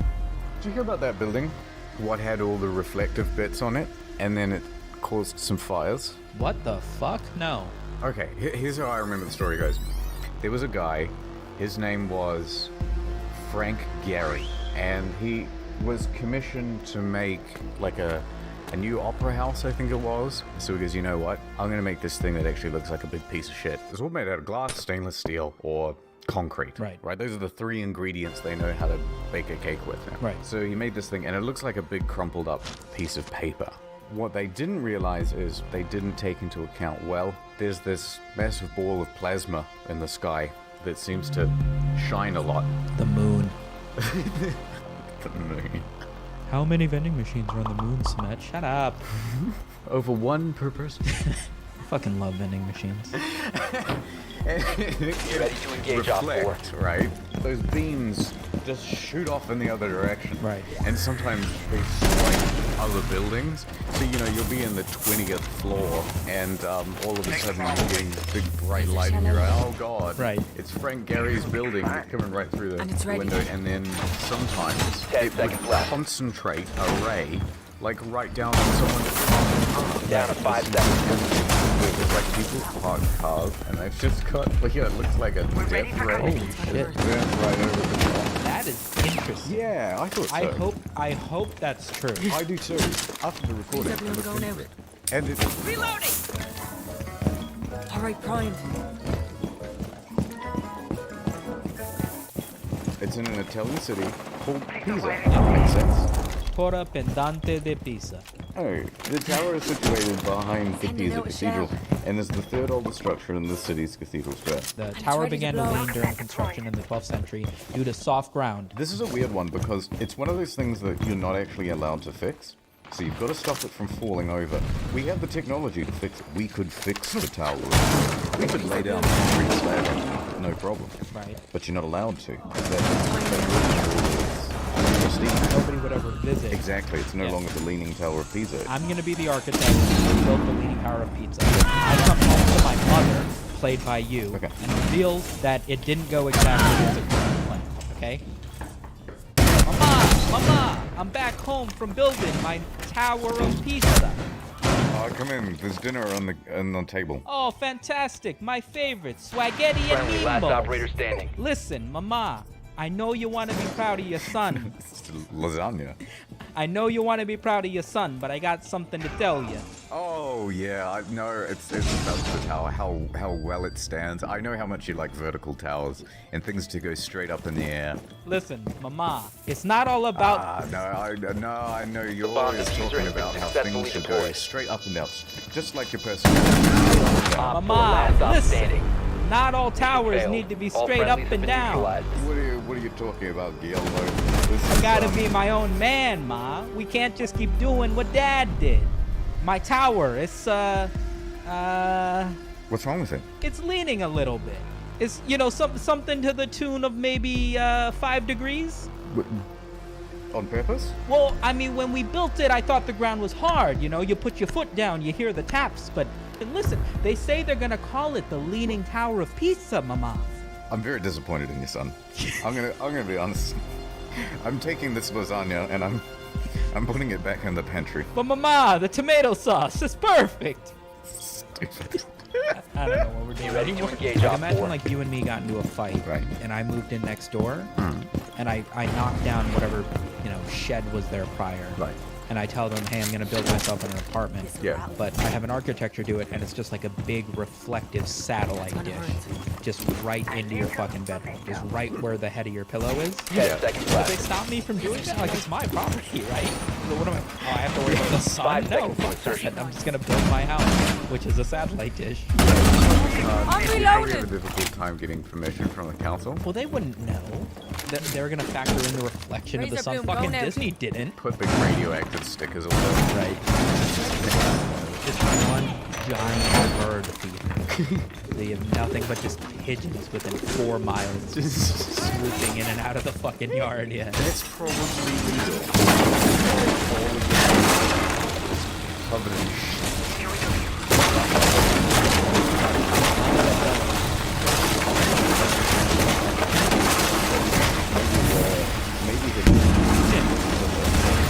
Did you hear about that building? What had all the reflective bits on it, and then it caused some fires? What the fuck? No. Okay, here's how I remember the story goes. There was a guy, his name was Frank Gehry, and he was commissioned to make like a new opera house, I think it was. So he goes, you know what? I'm gonna make this thing that actually looks like a big piece of shit. It's all made out of glass, stainless steel, or concrete. Right. Those are the three ingredients they know how to bake a cake with now. Right. So he made this thing, and it looks like a big crumpled up piece of paper. What they didn't realize is they didn't take into account, well, there's this massive ball of plasma in the sky that seems to shine a lot. The moon. The moon. How many vending machines are on the moon, Smet? Shut up. Over one per person. I fucking love vending machines. Ready to engage off Reflect, right? Those beams just shoot off in the other direction. Right. And sometimes they strike other buildings. So, you know, you'll be in the 20th floor and all of a sudden you're getting big bright light in your eye. Oh god. Right. It's Frank Gehry's building coming right through the ready. window, and then sometimes 10 it would seconds left. concentrate a ray like right down on someone. Down to 5 seconds. There's like people parked cars, and they've just got, like, yeah, it looks like a death ray. Holy shit. Right over the top. That is interesting. Yeah, I thought so. I hope that's true. I do too. After the recording, I looked into it. And it... Reloading! Alright, Prime. It's in an Italian city called Pisa. Makes sense. Porta Pendante de Pisa. Oh, the tower is situated behind the Pisa Cathedral, and is the third oldest structure in the city's cathedral square. The tower began to lean during construction in the 12th century due to soft ground. This is a weird one because it's one of those things that you're not actually allowed to fix. So you've got to stop it from falling over. We have the technology to fix it. We could fix the tower. We could lay down concrete slab, no problem. Right. But you're not allowed to. Nobody would ever visit. Exactly, it's no longer the Leaning Tower of Pisa. I'm going to be the architect who built the Leaning Tower of Pisa. I come home to my mother, played by you, and reveal that it didn't go exactly as it was planned, okay? Mama, I'm back home from building my Tower of Pisa. Come in, there's dinner on the table. Oh, fantastic, my favorite, spaghetti and Friendly, last meatballs. operator standing. Listen, Mama, I know you want to be proud of your son. Lasagna. I know you want to be proud of your son, but I got something to tell you. Oh yeah, no, it's about the tower, how well it stands. I know how much you like vertical towers and things to go straight up in the air. Listen, Mama, it's not all about. I know you're always talking about how things should go straight up and down, just like your personality. Mama, listen. Not all towers need to be straight up and down. What are you talking about, Gil? I gotta be my own man, Ma. We can't just keep doing what Dad did. My tower, it's What's wrong with it? It's leaning a little bit. It's, you know, something to the tune of maybe 5 degrees. On purpose? Well, I mean, when we built it, I thought the ground was hard. You know, you put your foot down, you hear the taps, but listen, they say they're gonna call it the Leaning Tower of Pisa, Mama. I'm very disappointed in you, son. I'm gonna be honest. I'm taking this lasagna and I'm putting it back in the pantry. But Mama, the tomato sauce is perfect. Stupid. I don't know what we're doing. Ready to engage Like, off imagine 4. like you and me got into a fight, right? And I moved in next door, and I knocked down whatever, you know, shed was there prior. Right. And I tell them, hey, I'm gonna build myself an apartment. Yeah. But I have an architecture do it, and it's just like a big reflective satellite dish, just right into your fucking bedroom, just right where the head of your pillow is. 10 seconds But left. they stop me from doing that? Like, it's my property, right? So what am I? Oh, I have to worry about the sun? 5 No, seconds to fuck insertion. that. I'm just gonna build my house, which is a satellite dish. We have a difficult time getting permission from the council. Well, they wouldn't know. they're gonna factor in the reflection of the sun. Fucking Disney didn't. Put big radioactive stickers all over. Right. Just one giant bird feeder. They have nothing but just pigeons within 4 miles, just swooping in and out of the fucking yard. Yeah. That's probably legal. Covered in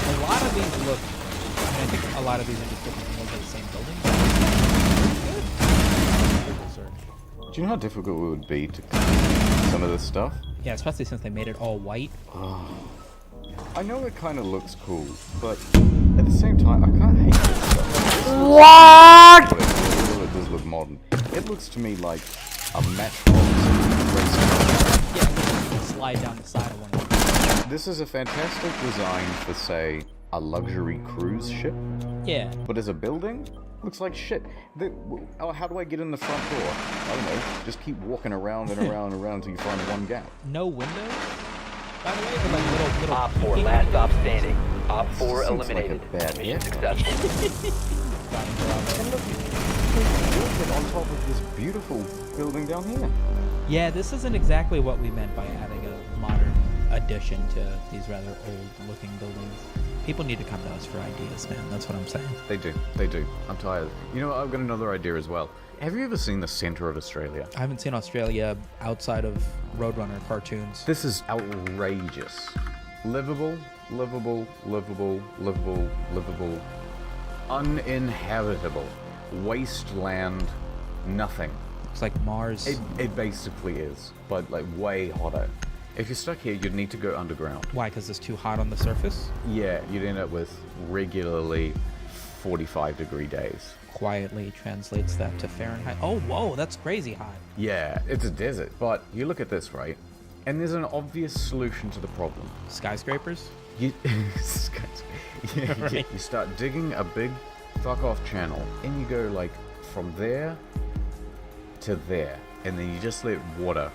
A lot of these look. I think a lot of these are just looking more like the same building. Do you know how difficult it would be to clean some of this stuff? Yeah, especially since they made it all white. I know it kind of looks cool, but at the same time, I kind of hate this stuff. What? It does look modern. It looks to me like a matchbox. Yeah, you can slide down the side of one. This is a fantastic design for, say, a luxury cruise ship. Yeah. But as a building, looks like shit. How do I get in the front door? I don't know. Just keep walking around and around and around until you find one gap. No window? By the way, but like little Op 4, last op standing. Op 4 Seems eliminated. like a bad Mission hit. successful. And look at on top of this beautiful building down here. Yeah, this isn't exactly what we meant by adding a modern addition to these rather old-looking buildings. People need to come to us for ideas, man. That's what I'm saying. They do. They do. I'm tired. You know what? I've got another idea as well. Have you ever seen the center of Australia? I haven't seen Australia outside of Roadrunner cartoons. This is outrageous. Livable, livable, livable, livable, livable. Uninhabitable. Wasteland. Nothing. Looks like Mars. It basically is, but like way hotter. If you're stuck here, you'd need to go underground. Why? Because it's too hot on the surface? Yeah, you'd end up with regularly 45-degree days. Quietly translates that to Fahrenheit. Oh, whoa, that's crazy hot. Yeah, it's a desert. But you look at this, right? And there's an obvious solution to the problem. Skyscrapers? You start digging a big fuck-off channel, and you go like from there to there, and then you just let water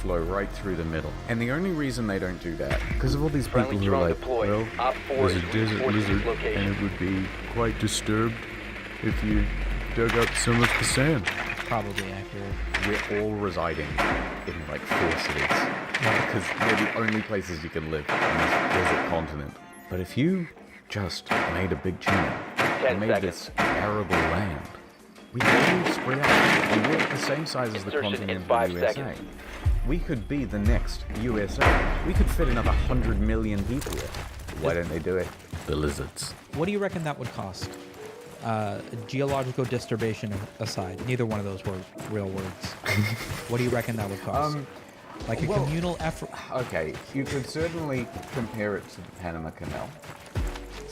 flow right through the middle. And the only reason they don't do that, because of all these people who are like, well, there's a desert lizard, and it would be quite disturbed if you dug up some of the sand. Probably accurate. We're all residing in like 4 cities, because they're the only places you can live on this desert continent. But if you just made a big channel and made this arable land, we could all spread out, and we're the same size as the continent of the USA. We could be the next USA. We could fit another 100 million people here. Why don't they do it? The lizards. What do you reckon that would cost? Geological disturbation aside, neither one of those were real words. What do you reckon that would cost? Like a communal effort? Okay, you could certainly compare it to the Panama Canal.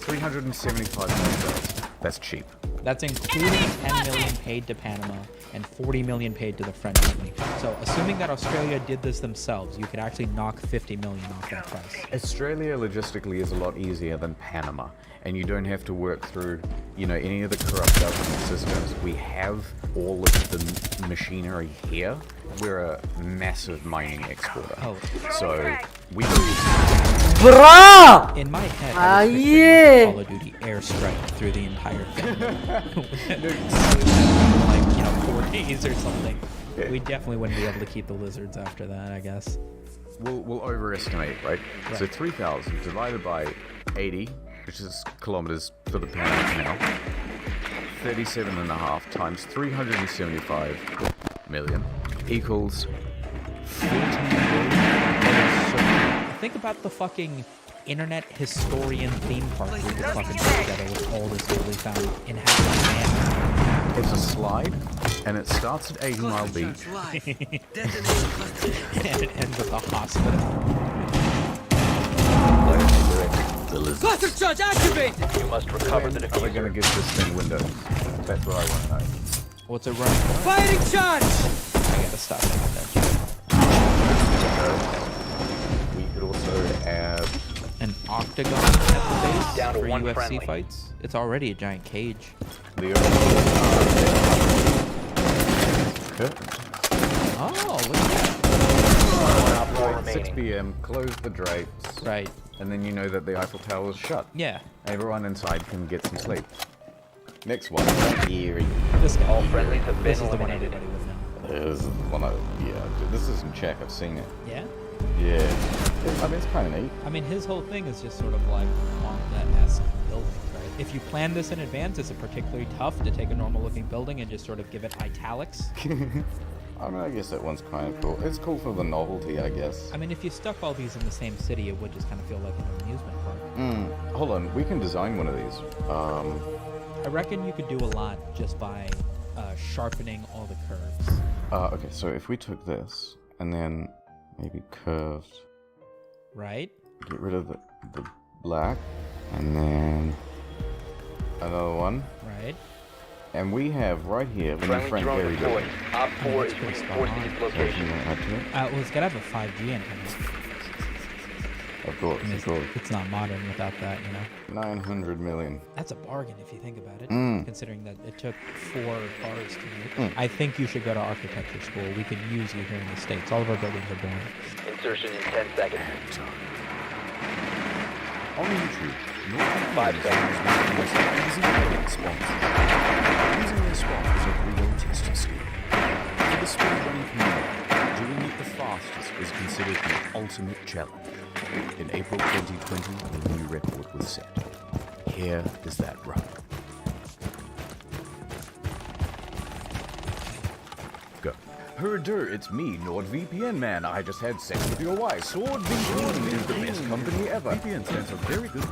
$375 million. That's cheap. That's including 10 million paid to Panama and 40 million paid to the French company. So assuming that Australia did this themselves, you could actually knock 50 million off that price. Australia logistically is a lot easier than Panama, and you don't have to work through, you know, any of the corrupt government systems. We have all of the machinery here. We're a massive mining exporter. Oh. So we Bruh! In my head, Ah, I was picturing yeah. Call of Duty airstrike through the entire thing. Like, 4 days or something. We definitely wouldn't be able to keep the lizards after that, I guess. We'll overestimate, right? So 3,000 divided by 80, which is kilometers for the Panama Canal, 37.5 times 375 million equals 14 billion. Think about the fucking internet historian theme park we could fucking put together with all this newly found inhabited land. It's a slide, and it starts at 80 Mile Beach. And it ends at the hospital. The lizards. Cluster charge activated! You must recover the Are they diffuser. going to get this thing Windows? That's what I want to know. What's it running for? Fighting charge! I gotta stop thinking that shit. We could also add an octagon at the base Down to for one UFC friendly. fights. It's already a giant cage. the curtain. Oh, look at that. 4 6 remaining. p.m., close the drapes. Right. And then you know that the Eiffel Tower is shut. Yeah. Everyone inside can get some sleep. Next one. Eerie. This guy. All friendlies have been This is the one eliminated. everybody would know. This is one of, yeah, this is in check. I've seen it. Yeah? Yeah. I mean, it's kind of neat. I mean, his whole thing is just sort of like on that esque building, right? If you plan this in advance, is it particularly tough to take a normal looking building and just sort of give it italics? I mean, I guess that one's kind of cool. It's cool for the novelty, I guess. I mean, if you stuck all these in the same city, it would just kind of feel like an amusement park. Hold on, we can design one of these. I reckon you could do a lot just by sharpening all the curves. Okay, so if we took this and then maybe curved, right? Get rid of the black, and then another one, right? And we have right here when you Friendly drone deployed. Op 4 is reinforcing its location. Well, it's gotta have a 5G antenna. Of course, of course. It's not modern without that, you know. 900 million. That's a bargain if you think about it, Mm. considering that it took 4 cars to make. I think you should go to architecture school. We could use you here in the States. All of our buildings are boring. Insertion in 10 seconds. On YouTube, 5 seconds. Using the spot is a real testing skill. For the speedrunning community, doing it the fastest is considered the ultimate challenge. In April 2020, a new record was set. Here is that run. Go. Herder, it's me, NordVPN man. I just had sex with your wife. SwordVPN is the best company ever. VPN stands for very good.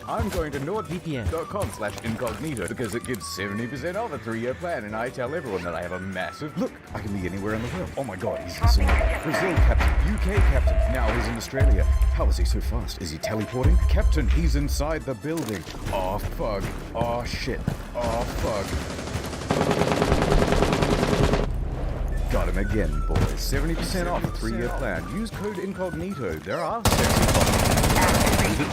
I'm going to nordvpn.com/incognito because it gives 70% off a 3-year plan, and I tell everyone that I have a massive look. I can be anywhere in the world. Oh my god, he's in Brazil captain, UK captain. Now he's in Australia. How is he so fast? Is he teleporting? Captain, he's inside the building. Oh fuck. Oh shit. Oh fuck. Got him again, boys. 70% off a 3-year plan. Use code incognito. There are sexy options.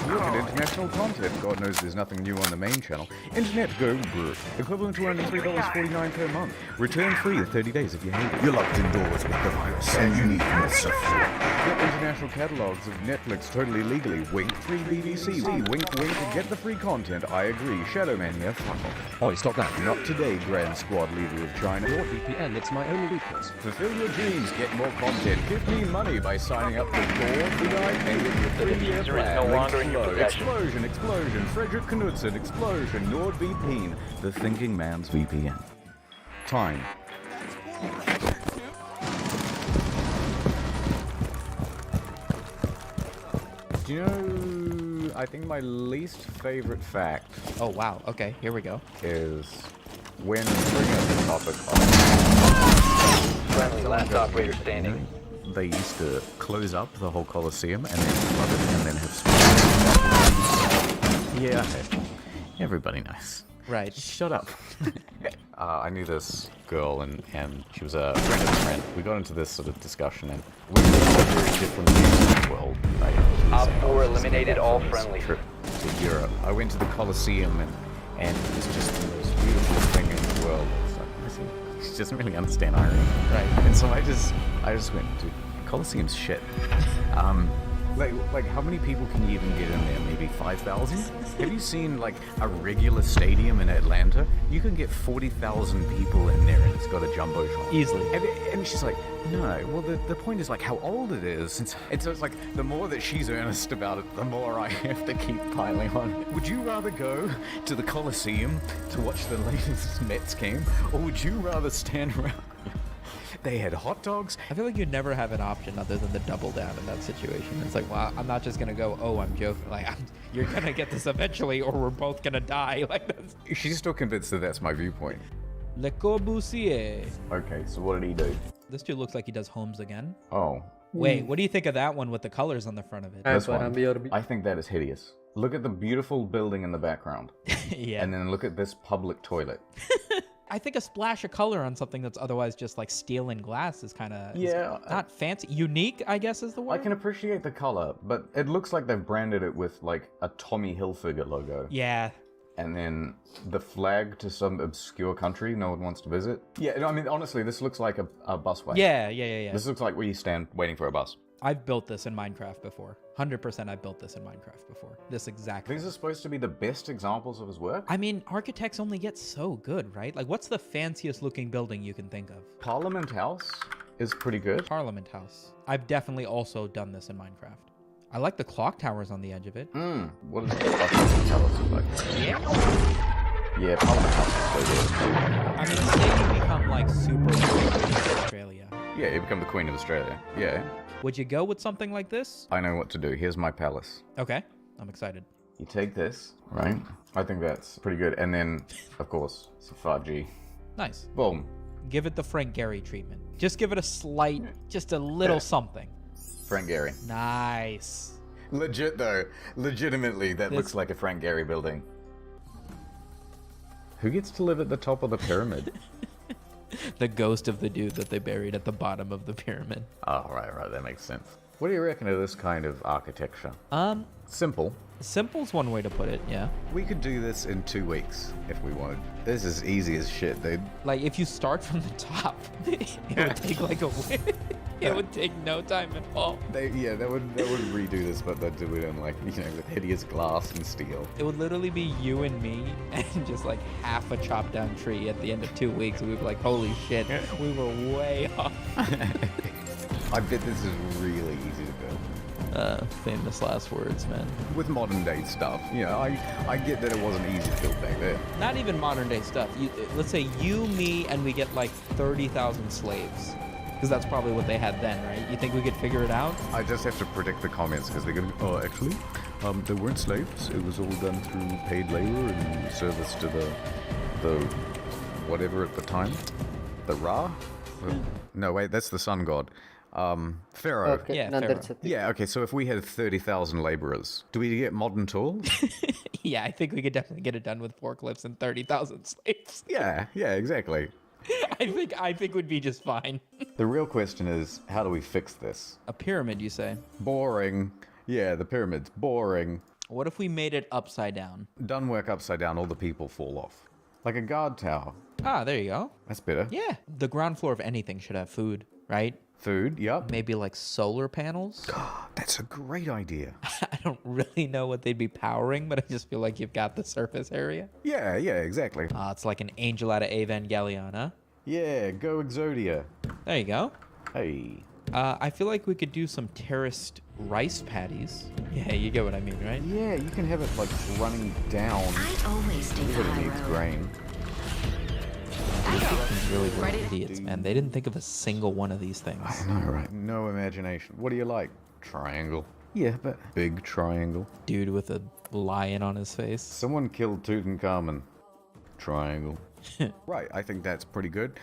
Look at international content. God knows there's nothing new on the main channel. Internet Go Brr. Equivalent to only $3.49 per month. Return free 30 days if you hate it. You're locked indoors with the virus, and you need more support. Get international catalogs of Netflix totally legally. Wink 3 BBC. Wink wink to get the free content. I agree. Shadow Man here. Fuck off. Oh, stop that. Not today, Grand Squad leader of China. NordVPN, it's my only weakness. Fulfill your dreams. Get more content. Give me money by signing up for NordVPN and get your 3-year plan. No longer in your possession. Explosion, explosion, Frederick Knudsen, explosion, NordVPN, the thinking man's VPN. Time. Do you know, I think my least favorite fact... Oh wow, okay, here we go. ...is when bringing up the topic of... Friendly, last operator standing. They used to close up the whole Colosseum and then flood it and then have... Yeah, everybody knows. Right. Shut up. I knew this girl and she was a friend of a friend. We got into this sort of discussion and we were very different views in the world, right? Op 4 eliminated all friendlies. Trip to Europe. I went to the Colosseum and it was just the most beautiful thing in the world. It's like, she doesn't really understand irony. Right. And so I just went, dude, Colosseum's shit. Like how many people can you even get in there? Maybe 5,000? Have you seen like a regular stadium in Atlanta? You can get 40,000 people in there and it's got a jumbotron. Easily. And she's like, no, well the point is like how old it is. And so it's like the more that she's earnest about it, the more I have to keep piling on. Would you rather go to the Colosseum to watch the latest Mets game? Or would you rather stand around? They had hot dogs. I feel like you'd never have an option other than to double down in that situation. It's like, well, I'm not just gonna go, oh, I'm joking. Like, you're gonna get this eventually, or we're both gonna die. Like that's... She's still convinced that that's my viewpoint. Le Corbusier. Okay, so what did he do? This dude looks like he does Homes again. Oh. Wait, what do you think of that one with the colors on the front of it? This one. I think that is hideous. Look at the beautiful building in the background. Yeah. And then look at this public toilet. I think a splash of color on something that's otherwise just like steel and glass is kind of not fancy. Unique, I guess is the word. I can appreciate the color, but it looks like they've branded it with like a Tommy Hilfiger logo. Yeah. And then the flag to some obscure country no one wants to visit. Yeah, I mean, honestly, this looks like a busway. Yeah. This looks like where you stand waiting for a bus. I've built this in Minecraft before. 100% I've built this in Minecraft before. This exact These are supposed to be the best examples of his work? I mean, architects only get so good, right? Like, what's the fanciest looking building you can think of? Parliament House is pretty good. Parliament House. I've definitely also done this in Minecraft. I like the clock towers on the edge of it. What does the Parliament House look like? Yeah, Parliament House is so good. I mean, say you become like super rich in Australia. Yeah, you become the Queen of Australia. Yeah. Would you go with something like this? I know what to do. Here's my palace. Okay, I'm excited. You take this, right? I think that's pretty good. And then, of course, it's a 5G. Nice. Boom. Give it the Frank Gehry treatment. Just give it a slight, just a little something. Frank Gehry. Nice. Legit though. Legitimately, that looks like a Frank Gehry building. Who gets to live at the top of the pyramid? The ghost of the dude that they buried at the bottom of the pyramid. Oh, right, that makes sense. What do you reckon of this kind of architecture? Simple. Simple's one way to put it, yeah. We could do this in 2 weeks if we wanted. This is easy as shit, dude. Like, if you start from the top, it would take like a week. It would take no time at all. They would redo this, but they'd do it in like, you know, with hideous glass and steel. It would literally be you and me and just like half a chopped down tree at the end of 2 weeks. And we'd be like, holy shit, we were way off. I bet this is really easy to build. Famous last words, man. With modern day stuff, you know, I get that it wasn't easy to build back there. Not even modern day stuff. Let's say you, me, and we get like 30,000 slaves. Because that's probably what they had then, right? You think we could figure it out? I just have to predict the comments because they're going to oh, actually, they weren't slaves. It was all done through paid labor and service to the whatever at the time. The Ra? No, wait, that's the sun god. Pharaoh. Okay, yeah, no, Pharaoh. that's it. Yeah, okay, so if we had 30,000 laborers, do we get modern tools? Yeah, I think we could definitely get it done with forklifts and 30,000 slaves. Yeah, exactly. I think we'd be just fine. The real question is, how do we fix this? A pyramid, you say? Boring. Yeah, the pyramid's boring. What if we made it upside down? Done work upside down, all the people fall off. Like a guard tower. Ah, there you go. That's better. Yeah. The ground floor of anything should have food, right? Food, yep. Maybe like solar panels? That's a great idea. I don't really know what they'd be powering, but I just feel like you've got the surface area. Yeah, exactly. It's like an angel out of Evangelion, huh? Yeah, go Exodia. There you go. Hey. I feel like we could do some terraced rice paddies. Yeah, you get what I mean, right? Yeah, you can have it like running down. I always take the Everybody high needs road. grain. These really were idiots, man. They didn't think of a single one of these things. I know, right? No imagination. What do you like? Triangle. Yeah, but big triangle. Dude with a lion on his face. Someone killed Tutankhamun. Triangle. Right, I think that's pretty good.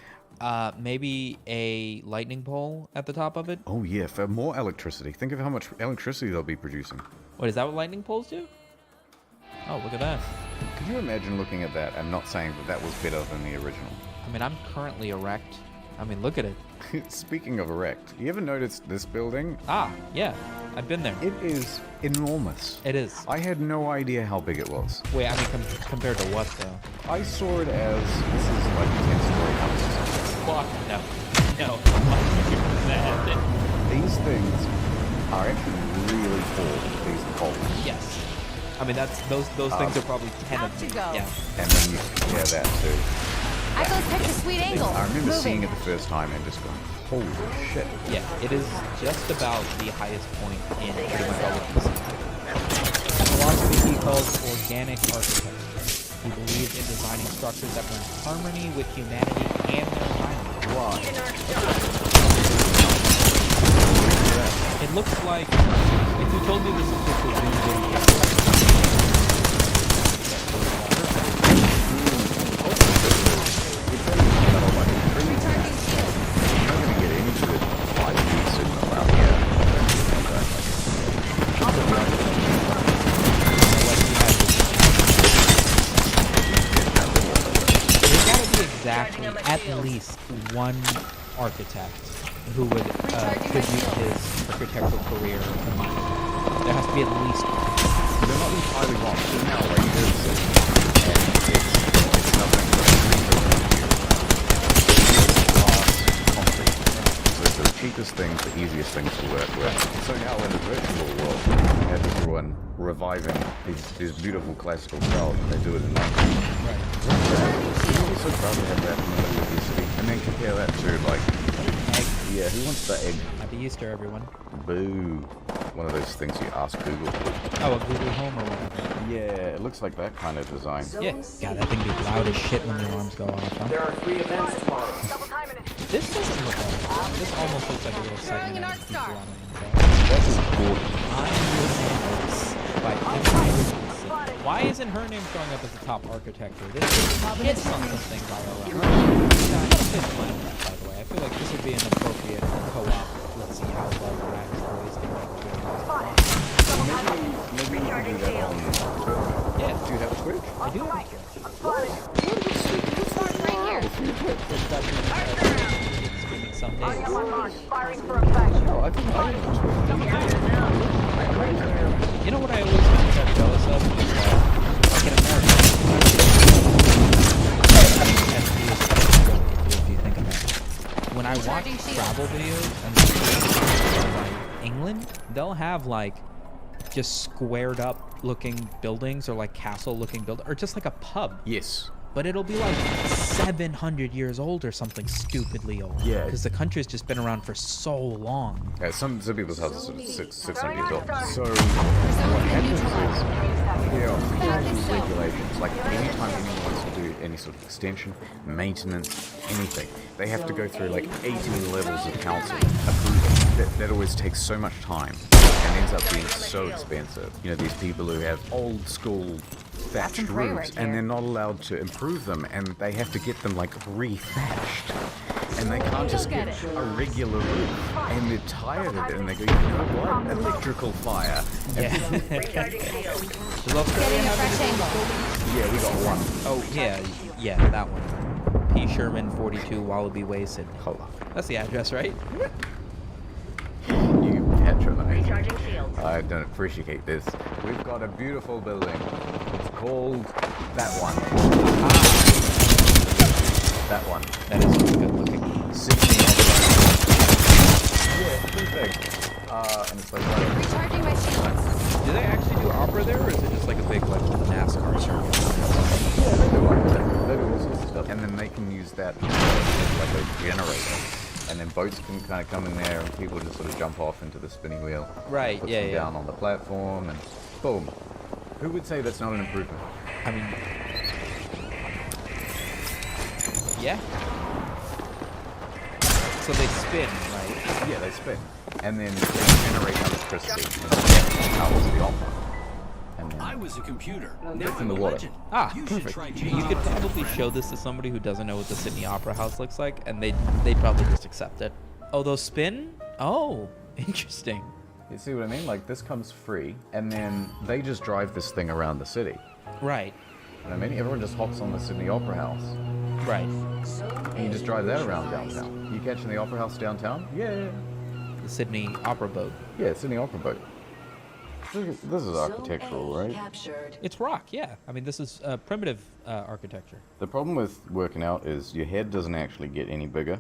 Maybe a lightning pole at the top of it. Oh yeah, for more electricity. Think of how much electricity they'll be producing. Wait, is that what lightning poles do? Oh, look at that. Could you imagine looking at that and not saying that that was better than the original? I mean, I'm currently erect. I mean, look at it. Speaking of erect, you ever noticed this building? Ah, yeah. I've been there. It is enormous. It is. I had no idea how big it was. Wait, I mean, compared to what, though? I saw it as, this is like a 10-story house or something. Fuck, no. No. These things are actually really tall, these poles. Yes. I mean, those things are probably 10 of them. Yeah. And then you compare that to... I go take a sweet angle. I remember seeing it the first time and just going, holy shit. Yeah, it is just about the highest point in pretty much all of this. A philosophy he calls organic architecture. He believed in designing structures that were in harmony with humanity and their environment. Why? It looks like, if you told me this is just a Zoom video, exactly at least one architect who would tribute his architectural career to mine. There has to be at least one. They're not entirely wrong. So now, right, it's nothing but concrete. So it's the cheapest cheapest things, the easiest things to work with. So now in a virtual world, you have everyone reviving these beautiful classical styles, and they do it in Minecraft. Right. You'd be so proud to have that in the middle of your city, and then compare that to, like, yeah, who wants the egg? Happy Easter, everyone. Boo. One of those things you ask Google. Oh, a Google Home or whatever. Yeah, it looks like that kind of design. Yeah. God, that thing be loud as shit when the alarms go off, huh? There are 3 events tomorrow. This doesn't look like this almost looks like a little segment of people on the inside. That's cool. Why isn't her name showing up as the top architecture? This is something by the way. I feel like this would be an appropriate co-op. Let's see how well we're actually Maybe you can do that on Twitch. Yeah. Do you have a Twitch? I do have a Twitch. Streaming some days. Oh, I think I have a Twitch. You know what I always got jealous of? Like in America. If you think about it. When I watch travel videos and like England, they'll have like just squared up looking buildings or like castle looking building or just like a pub. Yes. But it'll be like 700 years old or something stupidly old. Yeah. Because the country's just been around for so long. Yeah, some people's houses are 600 years old. So what happens is there are these regulations. Like anytime anyone wants to do any sort of extension, maintenance, anything, they have to go through like 18 levels of council approval. That always takes so much time and ends up being so expensive. You know, these people who have old school thatched roofs and they're not allowed to improve them and they have to get them like re-thatched. And they can't just get a regular roof. And they're tired of it and they go, you know what? Electrical fire. Yeah. Yeah, we got one. Oh, yeah, that one. P. Sherman, 42, Wallaby Way, Sydney. Hold on. That's the address, right? You patronize. I don't appreciate this. We've got a beautiful building. It's called that one. That one. That is good looking. 16. Yeah, pretty big. And it's like right. Recharging my shields. Do they actually do opera there, or is it just like a big like NASCAR circuit? Yeah, they do like that. They do all sorts of stuff. And then they can use that as like a generator. And then boats can kind of come in there and people just sort of jump off into the spinning wheel. Right, Puts yeah, them yeah. down on the platform and boom. Who would say that's not an improvement? I mean, yeah. So they spin, right? Yeah, they spin. And then they generate electricity and powers the opera. And then I was a computer. it's in the water. Ah, perfect. You could probably show this to somebody who doesn't know what the Sydney Opera House looks like, and they'd probably just accept it. Oh, those spin? Oh, interesting. You see what I mean? Like, this comes free, and then they just drive this thing around the city. Right. You know what I mean? Everyone just hops on the Sydney Opera House. Right. And you just drive that around downtown. You catching the Opera House downtown? Yeah. The Sydney Opera Boat. Yeah, Sydney Opera Boat. This is architectural, right? It's rock, yeah. I mean, this is primitive architecture. The problem with working out is your head doesn't actually get any bigger,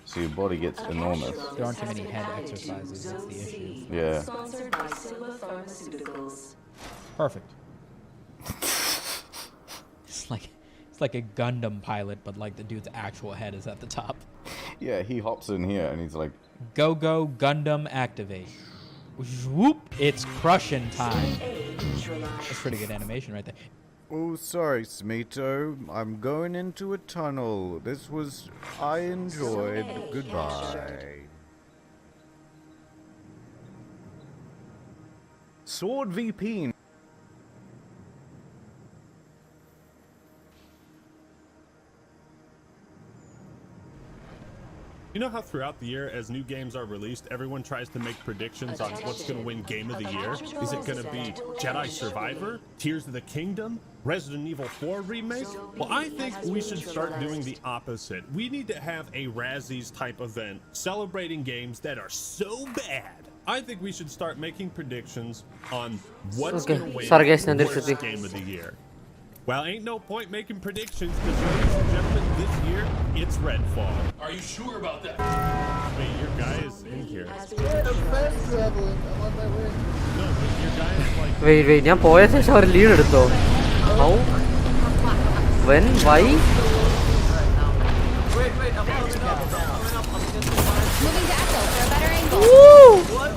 so your body gets enormous. There aren't too many head exercises, that's the issue. Yeah. Sponsored by Silver Pharmaceuticals. Perfect. It's like a Gundam pilot, but like the dude's actual head is at the top. Yeah, he hops in here and he's like, Go Gundam activate. Whoop! It's crushing time. That's pretty good animation right there. oh, sorry, Smito. I'm going into a tunnel. I enjoyed. Goodbye. Sword VP. You know how throughout the year, as new games are released, everyone tries to make predictions on what's going to win Game of the Year? Is it going to be Jedi Survivor, Tears of the Kingdom, Resident Evil 4 Remake? Well, I think we should start doing the opposite. We need to have a Razzies type event celebrating games that are so bad. I think we should start making predictions on what's going to win worst Game of the Year. Well, ain't no point making predictions because, ladies and gentlemen, this year, it's Redfall. Are you sure about that? Wait, your guy is in here. Yeah, I'm fast traveling. I'm on my way. No, but your guy is like... Wait, ഞാൻ പോയ ശേഷം അവർ lead എടുത്തോ? How? When? Why? Wait, I'm coming up. Moving to Echo for a better angle. Woo! What?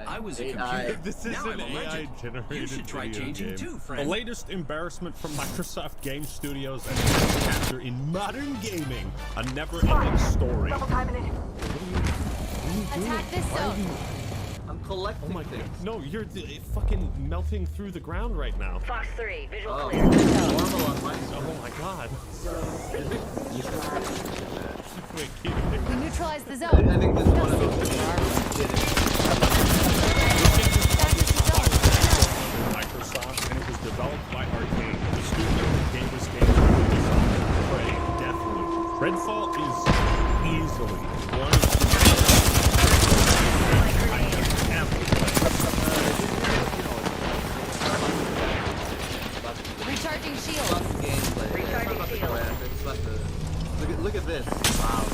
I was AI. This is an AI generated You should try video changing game. too, friend. The latest embarrassment from Microsoft Game Studios and a chapter in modern gaming. A never-ending story. Attack this zone. I'm collecting. Oh my god. No, you're fucking melting through the ground right now. Fox 3, visual Oh, clear. normal on my side. Oh my god. Wait, keep We neutralized the zone. I think this is one of those that did it. Microsoft, and it was developed by Arcane, the studio that gave us games like Ubisoft, Prey, Deathloop. Redfall is easily one of the I have ever played. Recharging shield. Recharging shield. Look at this. Wow.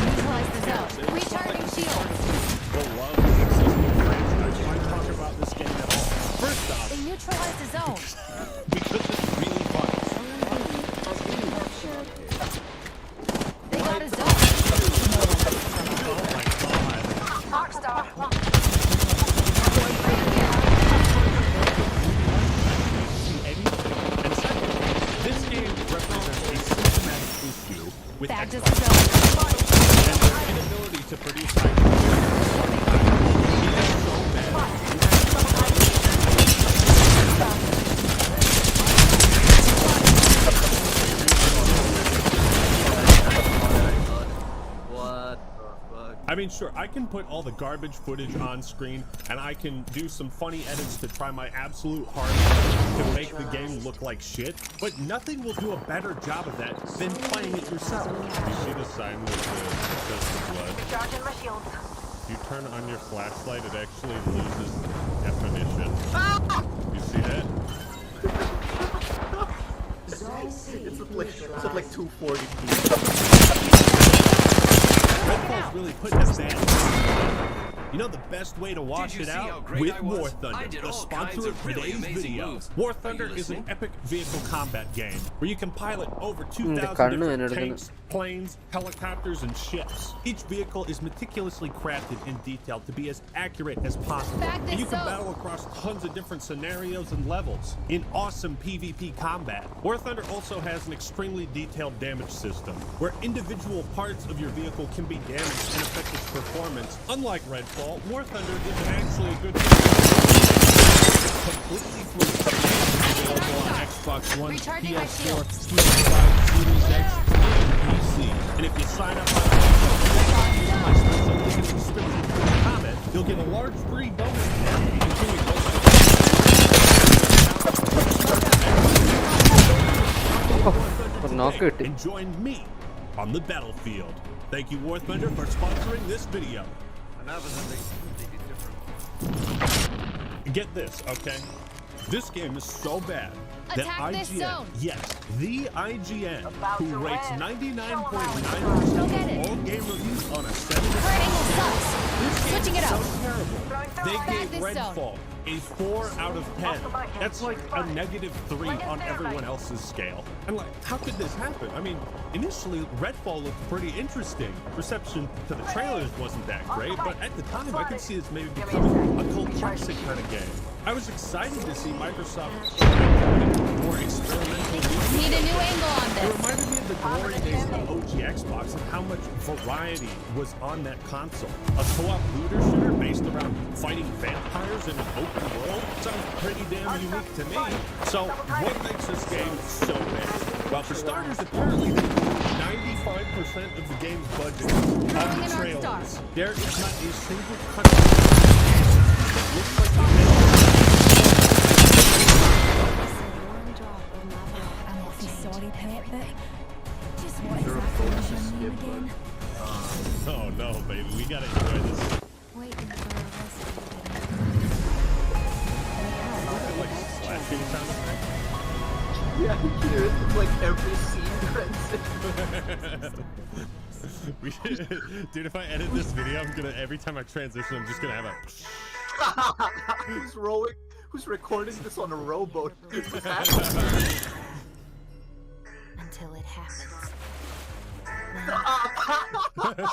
Neutralize the zone. Recharging shield. They neutralized the zone. They got a zone. Rockstar. This game represents a systematic issue with Back to Xbox the zone. and their inability to produce high What the fuck? I mean, sure, I can put all the garbage footage on screen, and I can do some funny edits to try my absolute hardest to make the game look like shit, but nothing will do a better job of that than playing it yourself. You see the sign with the blood? Recharging my shields. If you turn on your flashlight, it actually loses definition. You see that? It's at like 240p. Redfall's really putting us down. You know the best way to watch it out? With War Thunder, the sponsor of today's video. War Thunder is an epic vehicle combat game where you can pilot over 2,000 different tanks, planes, helicopters, and ships. Each vehicle is meticulously crafted and detailed to be as accurate as possible. And you can battle across tons of different scenarios and levels in awesome PvP combat. War Thunder also has an extremely detailed damage system where individual parts of your vehicle can be damaged and affect its performance. Unlike Redfall, War Thunder isn't actually a good completely free. Available on Xbox One, PS4, PS5, Series X, and PC. And if you sign up on my special limited subscription for the comment, you'll get a large free bonus pack, including and join me on the battlefield. Thank you, War Thunder, for sponsoring this video. Get this, okay? This game is so bad that Attack this IGN, zone. yes, the IGN, who rates 99.9% of all game reviews on a 7 this game Switching it is so up. terrible. They Back gave this Redfall zone. a 4 out of 10. That's like a -3 on everyone else's scale. And like, how could this happen? I mean, initially, Redfall looked pretty interesting. Reception to the trailers wasn't that great, but at the time, I could see this maybe becoming a cult classic kind of game. I was excited to see Microsoft more experimental. Need a new angle on It this. reminded me of the glory days of the OG Xbox and how much variety was on that console. A co-op looter shooter based around fighting vampires in an open world sounds pretty damn unique to me. So, what makes this game so bad? Well, for starters, apparently they put 95 95% of the game's budget on the trailers. There is not a single cut that looks like the Oh no, baby, we gotta enjoy this. Waiting for a Like slashing sound effect. Yeah, here it's like every scene transition. We should, dude, if I edit this video, I'm gonna every time I transition, I'm just gonna have a. Who's rolling? Who's recording this on a rowboat? What's happening? until it happens.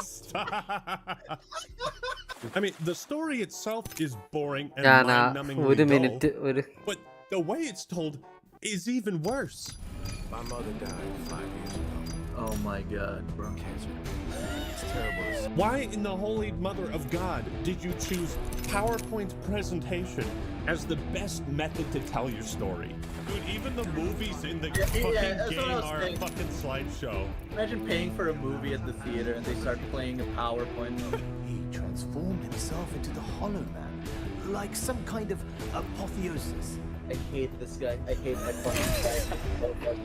Stop. I mean, the story itself is boring and Yeah, mind-numbingly ഒരു dull, minute. but the way it's told is even worse. My mother died 5 years ago. Oh my god, bro. Cancer. It's terrible. Why in the holy mother of God did you choose PowerPoint presentation as the best method to tell your story? Dude, even the movies in the fucking that's what I game was are a saying. fucking slideshow. Imagine paying for a movie at the theater and they start playing a PowerPoint. He transformed himself into the Hollow Man, like some kind of apotheosis. I hate this guy. I hate my fucking guy so much.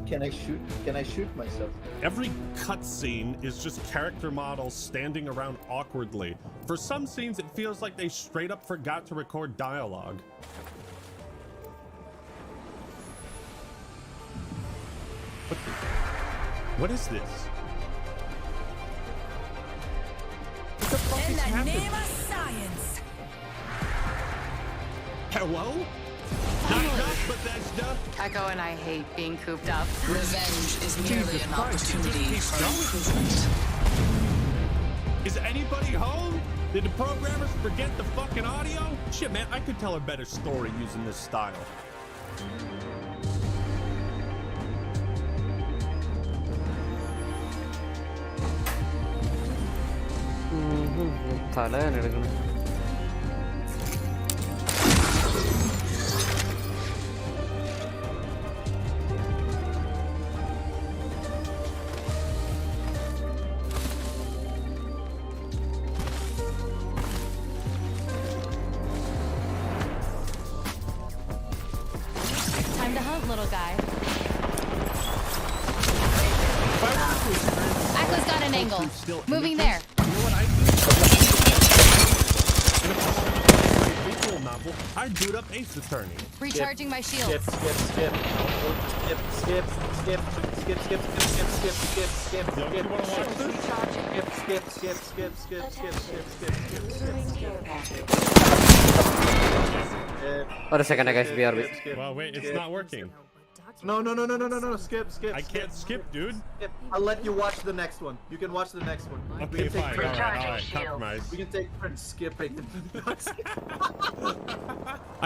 Can I shoot myself? Every cutscene is just character models standing around awkwardly. For some scenes, it feels like they straight up forgot to record dialogue. What is this? What the fuck is happening? science. Hello? Knock knock, Bethesda. Echo and I hate being cooped up. Revenge is Jesus Christ, it just keeps going. Is anybody home? Did the programmers forget the fucking audio? Shit, man, I could tell a better story using this style. തലയാണ് എടുക്കണം. Time to hunt, little guy. Echo's got an angle. Moving there. Visual novel, I'd boot up Ace Attorney. Recharging my shields. Skip. ഒരു second, guys, BRB. Well, wait, it's not working. No, skip. I can't skip, dude. I'll let you watch the next one. You can watch the next one. Okay, fine. Alright, compromise. We can take turns skipping.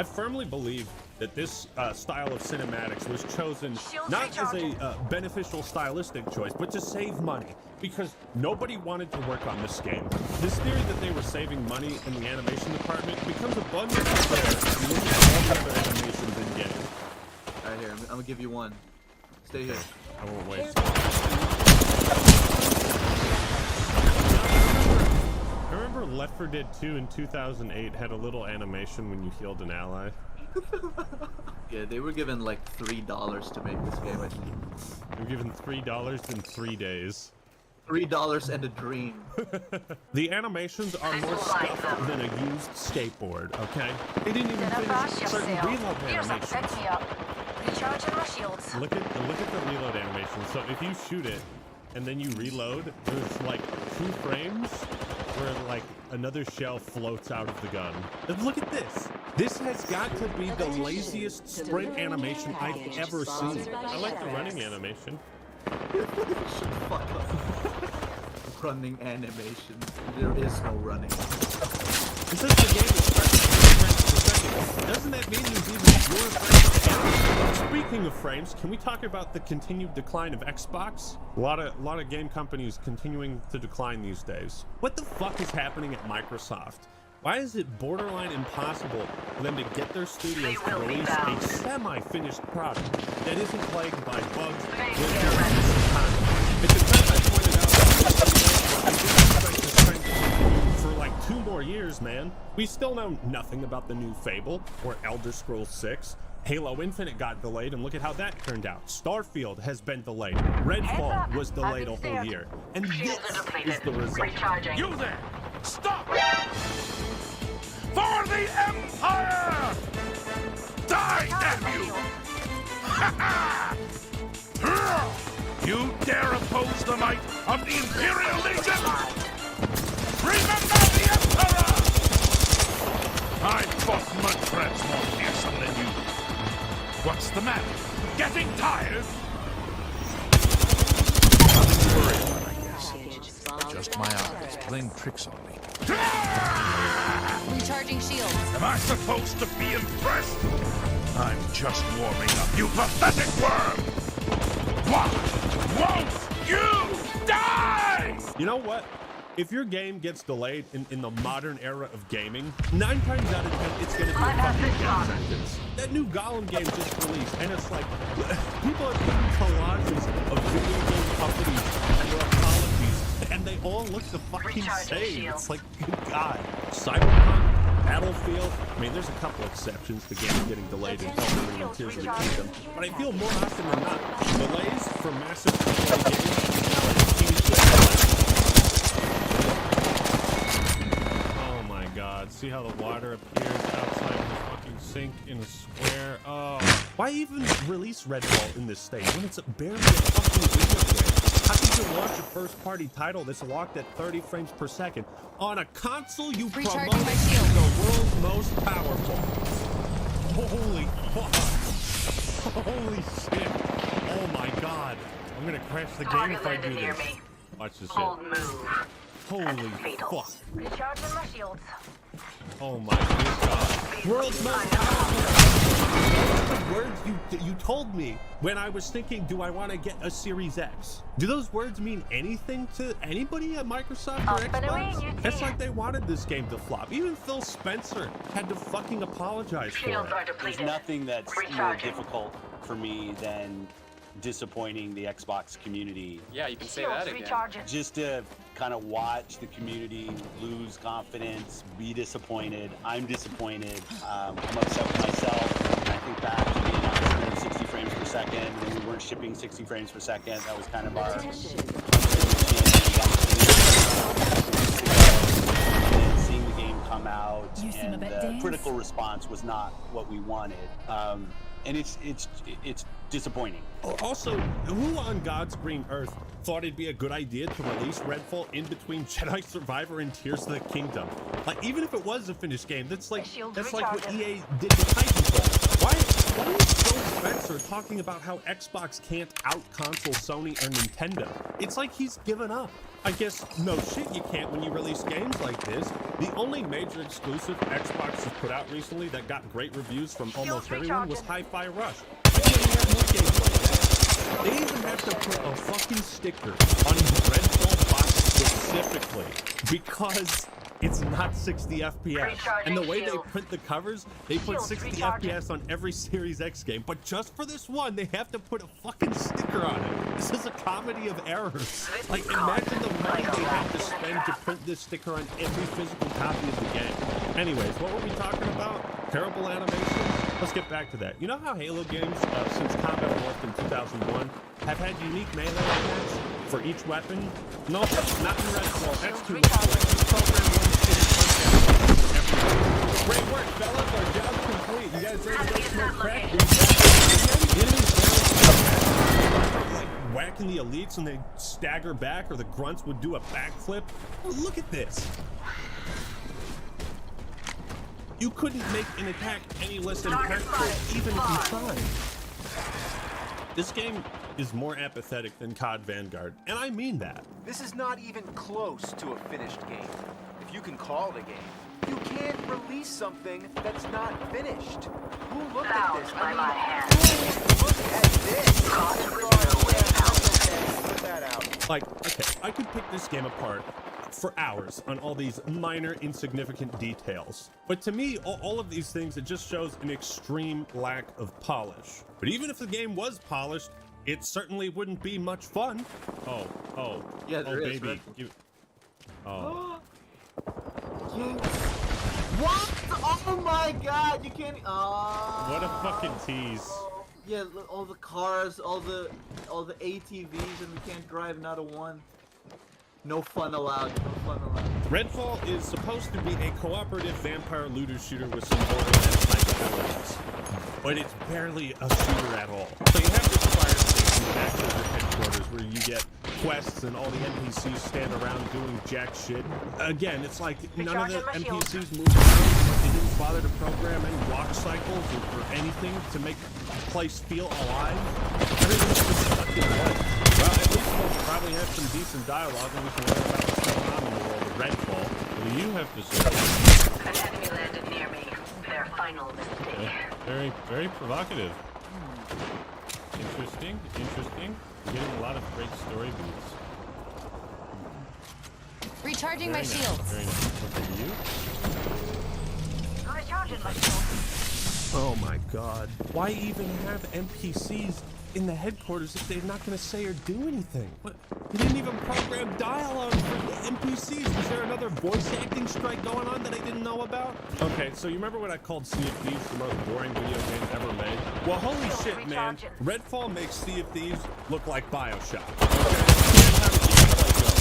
I firmly believe that this style of cinematics was chosen not as a beneficial stylistic choice, but to save money, because nobody wanted to work on this game. This theory that they were saving money in the animation department becomes abundantly clear when you look at all the other animations in game. Alright, here, I'm gonna give you one. Stay here. I won't wait. I remember Left 4 Dead 2 in 2008 had a little animation when you healed an ally. Yeah, they were given like $3 to make this game, I think. They were given $3 in 3 days. $3 and a dream. The animations are more scuffed than a used skateboard, okay? They didn't even finish certain reload animations. Recharging my shields. Look at the reload animation. So if you shoot it and then you reload, there's like 2 frames where like another shell floats out of the gun. And look at this. This has got to be the laziest sprint animation I've ever seen. I like the running animation. Shut the fuck up. Running animation. There is no running. It says the game is frames per second. Doesn't that mean there's even fewer frames per second? Speaking of frames, can we talk about the continued decline of Xbox? A lot of game companies continuing to decline these days. What the fuck is happening at Microsoft? Why is it borderline impossible for them to get their studios to release a semi-finished product that isn't plagued by bugs, glitches, and content? It's a fact I pointed out for like 2 more years, man. We still know nothing about the new Fable or Elder Scrolls 6. Halo Infinite got delayed, and look at how that turned out. Starfield has been delayed. Redfall was delayed a whole year. And this is the result. You there! Stop! For the Empire! Die, damn you! You dare oppose the might of the Imperial Legion? Remember the Emperor! I fought much perhaps more fearsome than you. What's the matter? Getting tired? Nothing to worry about, I guess. Just my eyes playing tricks on me. Recharging shields. Am I supposed to be impressed? I'm just warming up, you pathetic worm! What? Won't you die? You know what? If your game gets delayed in the modern era of gaming, 9 times out of 10, it's going to be a fucking death sentence. That new Gollum game just released, and it's like, people are putting collages of video game companies and their apologies, and they all look the fucking same. It's like, good God. Cyberpunk, Battlefield, I mean, there's a couple exceptions to games getting delayed in Elden Ring and Tears of the Kingdom, but I feel more often than not, delays for massive AAA games are like huge. God, see how the water appears outside the fucking sink in a square? Oh, why even release Redfall in this state when it's barely a fucking video game? How can you launch a first-party title that's locked at 30 frames per second on a console you promote as the world's most powerful? Holy fuck! Holy shit! Oh my God! I'm gonna crash the game if I do this. Watch this shit. Holy fuck. Recharging my shields. Oh my God. World's most powerful. The words you told me when I was thinking, do I want to get a Series X? Do those words mean anything to anybody at Microsoft or Xbox? It's like they wanted this game to flop. Even Phil Spencer had to fucking apologize for it. There's nothing that's more difficult for me than disappointing the Xbox community. Yeah, you can say that again. Just to kind of watch the community lose confidence, be disappointed. I'm disappointed. I'm upset with myself. I think back to the announcement of 60 frames per second, and we weren't shipping 60 frames per second. That was kind of our and seeing the game come out, and the critical response was not what we wanted. And it's disappointing. Also, who on God's green earth thought it'd be a good idea to release Redfall in between Jedi Survivor and Tears of the Kingdom? Like, even if it was a finished game, that's like what EA did to Titanfall. Why is Phil Spencer talking about how Xbox can't out-console Sony or Nintendo? It's like he's given up. I guess no shit you can't when you release games like this. The only major exclusive Xbox has put out recently that got great reviews from almost everyone was Hi-Fi Rush. They even have to put a fucking sticker on the Redfall box specifically because it's not 60 FPS. And the way they print the covers, they put 60 FPS on every Series X game. But just for this one, they have to put a fucking sticker on it. This is a comedy of errors. Like, imagine the money they have to spend to print this sticker on every physical copy of the game. Anyways, what were we talking about? Terrible animation? Let's get back to that. You know how Halo games, since Combat Evolved in 2001, have had unique melee attacks for each weapon? No, not in Redfall. That's too much. Great work, fellas. Our job's complete. You guys ready to go smoke crack? Like whacking the elites and they stagger back, or the grunts would do a backflip. Oh, look at this. You couldn't make an attack any less impactful, even if you tried. This game is more apathetic than COD Vanguard, and I mean that. This is not even close to a finished game. If you can call it a game. You can't release something that's not finished. Who looked at this? I mean, who looked at this? Put that out. Like, okay, I could pick this game apart for hours on all these minor, insignificant details. But to me, all of these things, it just shows an extreme lack of polish. But even if the game was polished, it certainly wouldn't be much fun. Oh, Yeah, there is, baby. Oh. Yes. What? Oh my god, you can't. What a fucking tease. Yeah, look, all the cars, all the ATVs, and we can't drive not a one. No fun allowed. No fun allowed. Redfall is supposed to be a cooperative vampire looter shooter with some borderlands type abilities, but it's barely a shooter at all. So you have this fire station back to your headquarters where you get quests and all the NPCs stand around doing jack shit. Again, it's like none of the NPCs move around. They didn't bother to program any walk cycles or anything to make the place feel alive. Everything's just stuck in one. Well, at least we'll probably have some decent dialogue and we can learn about what's going on in the world of Redfall. What do you have to say? An enemy landed near me. Their final mistake. Very, very provocative. Interesting. We're getting a lot of great story beats. Recharging Very my nice, shields. Very nice. Look at you. Recharging my shields. Oh my god. Why even have NPCs in the headquarters if they're not going to say or do anything? What? You didn't even program dialogue for the NPCs. Was there another voice acting strike going on that I didn't know about? Okay, so you remember when I called Sea of Thieves the most boring video game ever made? Well, holy shit, man. Redfall makes Sea of Thieves look like BioShock. Okay? Here's how the gameplay goes.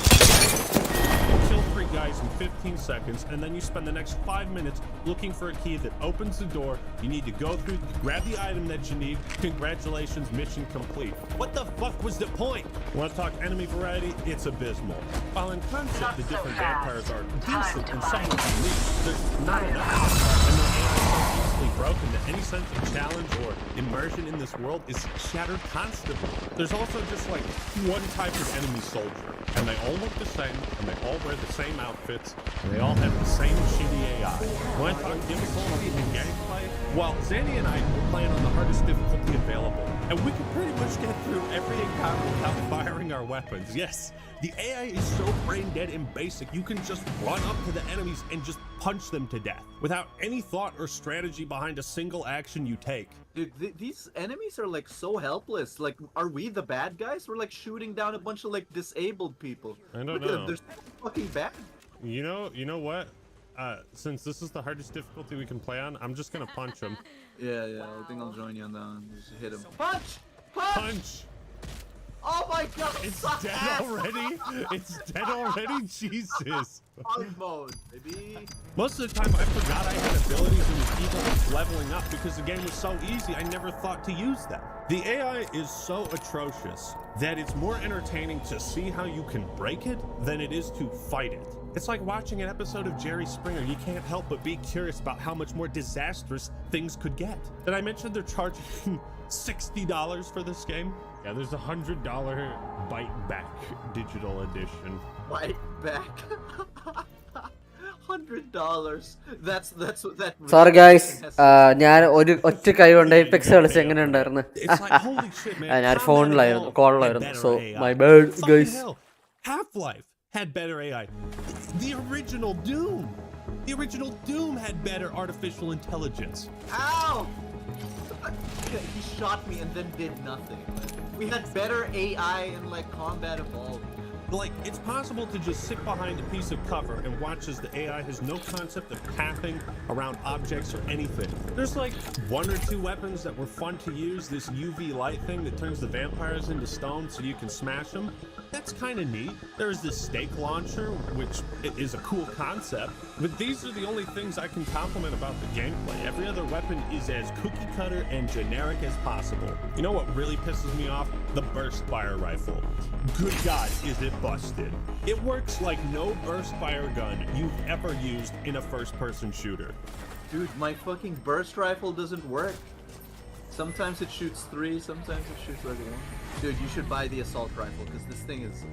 You kill 3 guys in 15 seconds, and then you spend the next 5 minutes looking for a key that opens the door. You need to go through, grab the item that you need. Congratulations, mission complete. What the fuck was the point? Want to talk enemy variety? It's abysmal. While in concept, the different vampires are decent and somewhat unique, there's not enough. And the AI is so easily broken that any sense of challenge or immersion in this world is shattered constantly. There's also just like one type of enemy soldier, and they all look the same, and they all wear the same outfits, and they all have the same shitty AI. When I talk difficulty in gameplay, well, Zanny and I were playing on the hardest difficulty available, and we could pretty much get through every encounter without firing our weapons. Yes, the AI is so brain dead and basic, you can just run up to the enemies and just punch them to death without any thought or strategy behind a single action you take. Dude, these enemies are like so helpless. Like, are we the bad guys? We're like shooting down a bunch of like disabled people. I don't Look know. at them, they're so fucking bad. You know what? Since this is the hardest difficulty we can play on, I'm just gonna punch him. Yeah, I think I'll join you on that one. Just hit him. Punch! Punch! Punch! Oh my god! It's dead already? It's dead already? Jesus. Hard mode, baby. Most of the time I forgot I had abilities and was even leveling up because the game was so easy I never thought to use them. The AI is so atrocious that it's more entertaining to see how you can break it than it is to fight it. It's like watching an episode of Jerry Springer. You can't help but be curious about how much more disastrous things could get. Did I mention they're charging $60 for this game? Yeah, there's a $100 Bite Back digital edition. Bite back. $100. That's what that. Sorry guys, ഞാൻ ഒറ്റ കൈ കൊണ്ട് Apex കളിച്ച് എങ്ങനെ ഉണ്ടായിരുന്നു? ഞാൻ ഫോണിലായിരുന്നു, കോളിലായിരുന്നു. So my bad guys. Half-Life had better AI. The original Doom had better artificial intelligence. Ow! He shot me and then did nothing. We had better AI and like Combat Evolved. Like, it's possible to just sit behind a piece of cover and watch as the AI has no concept of pathing around objects or anything. There's like 1 or 2 weapons that were fun to use. This UV light thing that turns the vampires into stone so you can smash them. That's kind of neat. There's this stake launcher, which is a cool concept, but these are the only things I can compliment about the gameplay. Every other weapon is as cookie cutter and generic as possible. You know what really pisses me off? The burst fire rifle. Good God, is it busted. It works like no burst fire gun you've ever used in a first-person shooter. Dude, my fucking burst rifle doesn't work. Sometimes it shoots 3, sometimes it shoots like 1. Dude, you should buy the assault rifle because this thing is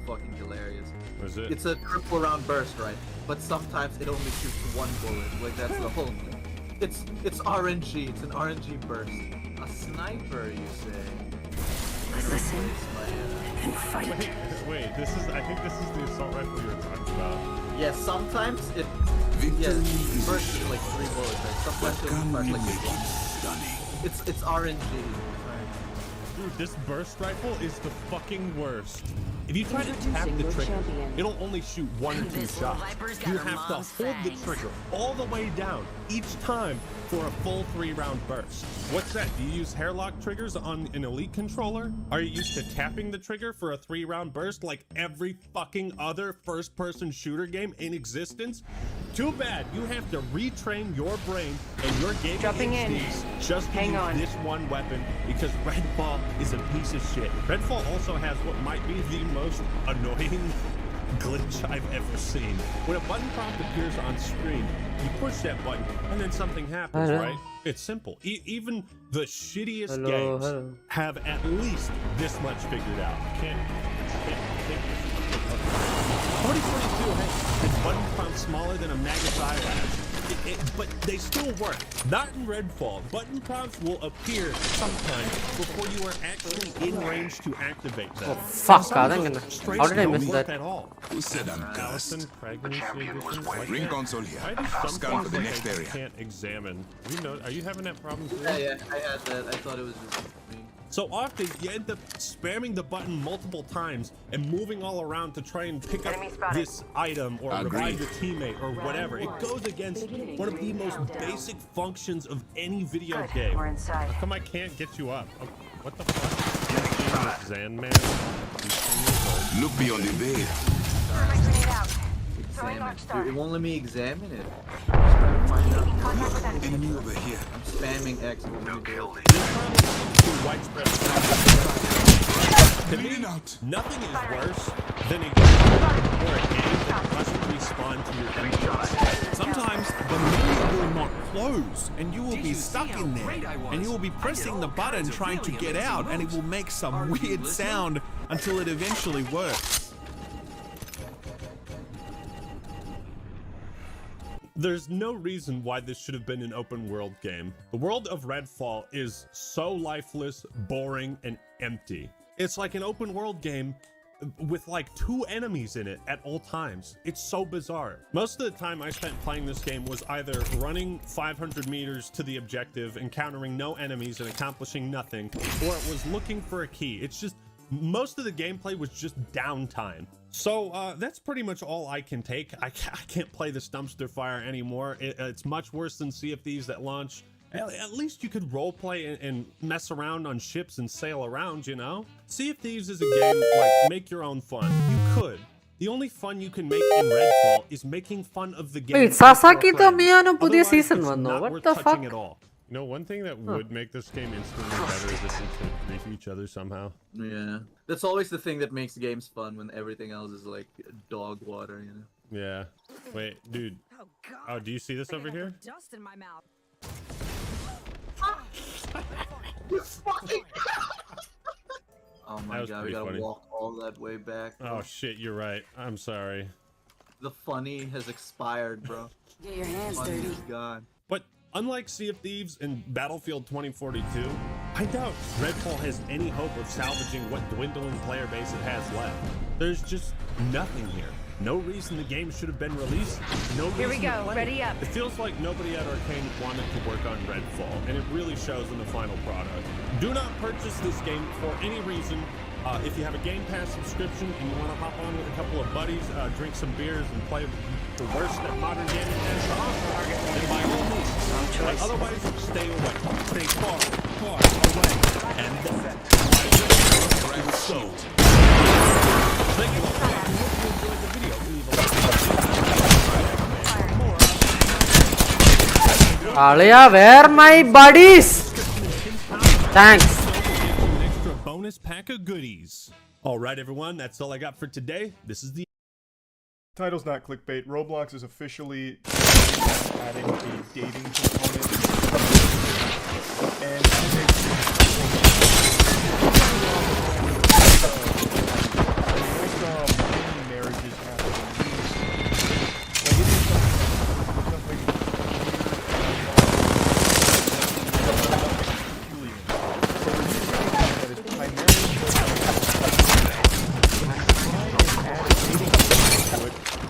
fucking hilarious. What is it? It's a triple round burst, right? But sometimes it only shoots 1 bullet. Like that's the whole thing. It's RNG. It's an RNG burst. A sniper, you say? Listen and fight. Wait, I think this is the assault rifle you were talking about. Yeah, sometimes it bursts like 3 bullets, right? Sometimes it bursts like 1. It's RNG. Dude, this burst rifle is the fucking worst. If you try to tap the trigger, it'll only shoot 1 or 2 shots. You have to hold the trigger all the way down each time for a full 3-round burst. What's that? Do you use hairlock triggers on an Elite controller? Are you used to tapping the trigger for a 3-round burst like every fucking other first-person shooter game in existence? Too bad you have to retrain your brain and your gaming instincts just to use this one weapon because Redfall is a piece of shit. Redfall also has what might be the most annoying glitch I've ever seen. When a button prompt appears on screen, you push that button and then something happens, right? It's simple. Even the shittiest games have at least this much figured out. Can't 4042 has button prompts smaller than a maggot's eyelash. But they still work. Not in Redfall. Button prompts will appear sometime before you are actually in range to activate them. Oh fuck, how did I miss that? At all. Who said I'm Allison, cursed? pregnancy edition. Ring console here. Why do some Scan for the things next I area. can't examine? You know, are you having that problem too? Yeah, I had that. I thought it was just me. So often you end up spamming the button multiple times and moving all around to try and pick up this item or revive your teammate or whatever. It goes against one of the most basic functions of any video game. How come I can't get you up? Oh, what the fuck? Zan man? Look beyond the veil. Examine. Dude, it won't let me examine it. I'm just trying to find out. Enemy over here. I'm spamming X. It won't let me do it. Widespread. To me, nothing is worse than a game or a game that doesn't respond to your inputs. Sometimes the menu will not close and you will be stuck in there and you will be pressing the button trying to get out and it will make some weird sound until it eventually works. There's no reason why this should have been an open world game. The world of Redfall is so lifeless, boring, and empty. It's like an open world game with like 2 enemies in it at all times. It's so bizarre. Most of the time I spent playing this game was either running 500 meters to the objective, encountering no enemies and accomplishing nothing, or it was looking for a key. It's just, most of the gameplay was just downtime. So that's pretty much all I can take. I can't play this dumpster fire anymore. It's much worse than Sea of Thieves at launch. At least you could roleplay and mess around on ships and sail around, you know? Sea of Thieves is a game like make your own fun. You could. The only fun you can make in Redfall is making fun of the game. Wait, Sasaki Tomiano പുതിയ season വന്നോ? What the fuck? At all. You know, one thing that would make this game instantly better is if we could grief each other somehow. Yeah. That's always the thing that makes games fun when everything else is like dog water, you know? Yeah. Wait, dude. Oh, do you see this over here? Dust in my mouth. Oh my god, we gotta walk all that way back. Bro. Oh shit, you're right. I'm sorry. The funny has expired, bro. Get your hands funny dirty. is gone. But unlike Sea of Thieves and Battlefield 2042, I doubt Redfall has any hope of salvaging what dwindling player base it has left. There's just nothing here. No reason the game should have been released. No reason Here we go. to play. Ready up. It feels like nobody at Arcane wanted to work on Redfall, and it really shows in the final product. Do not purchase this game for any reason. If you have a Game Pass subscription and you want to hop on with a couple of buddies, drink some beers, and play the worst that modern gaming has to offer, then by all means. But otherwise, stay away. Stay far, far away. And so. Thank you all for watching. Hope you enjoyed the video. Leave a like. Alia, where my buddies? Thanks. Extra bonus pack of goodies. All right, everyone, that's all I got for today. This is the Title's not clickbait. Roblox is officially adding a dating component. And marriages happening.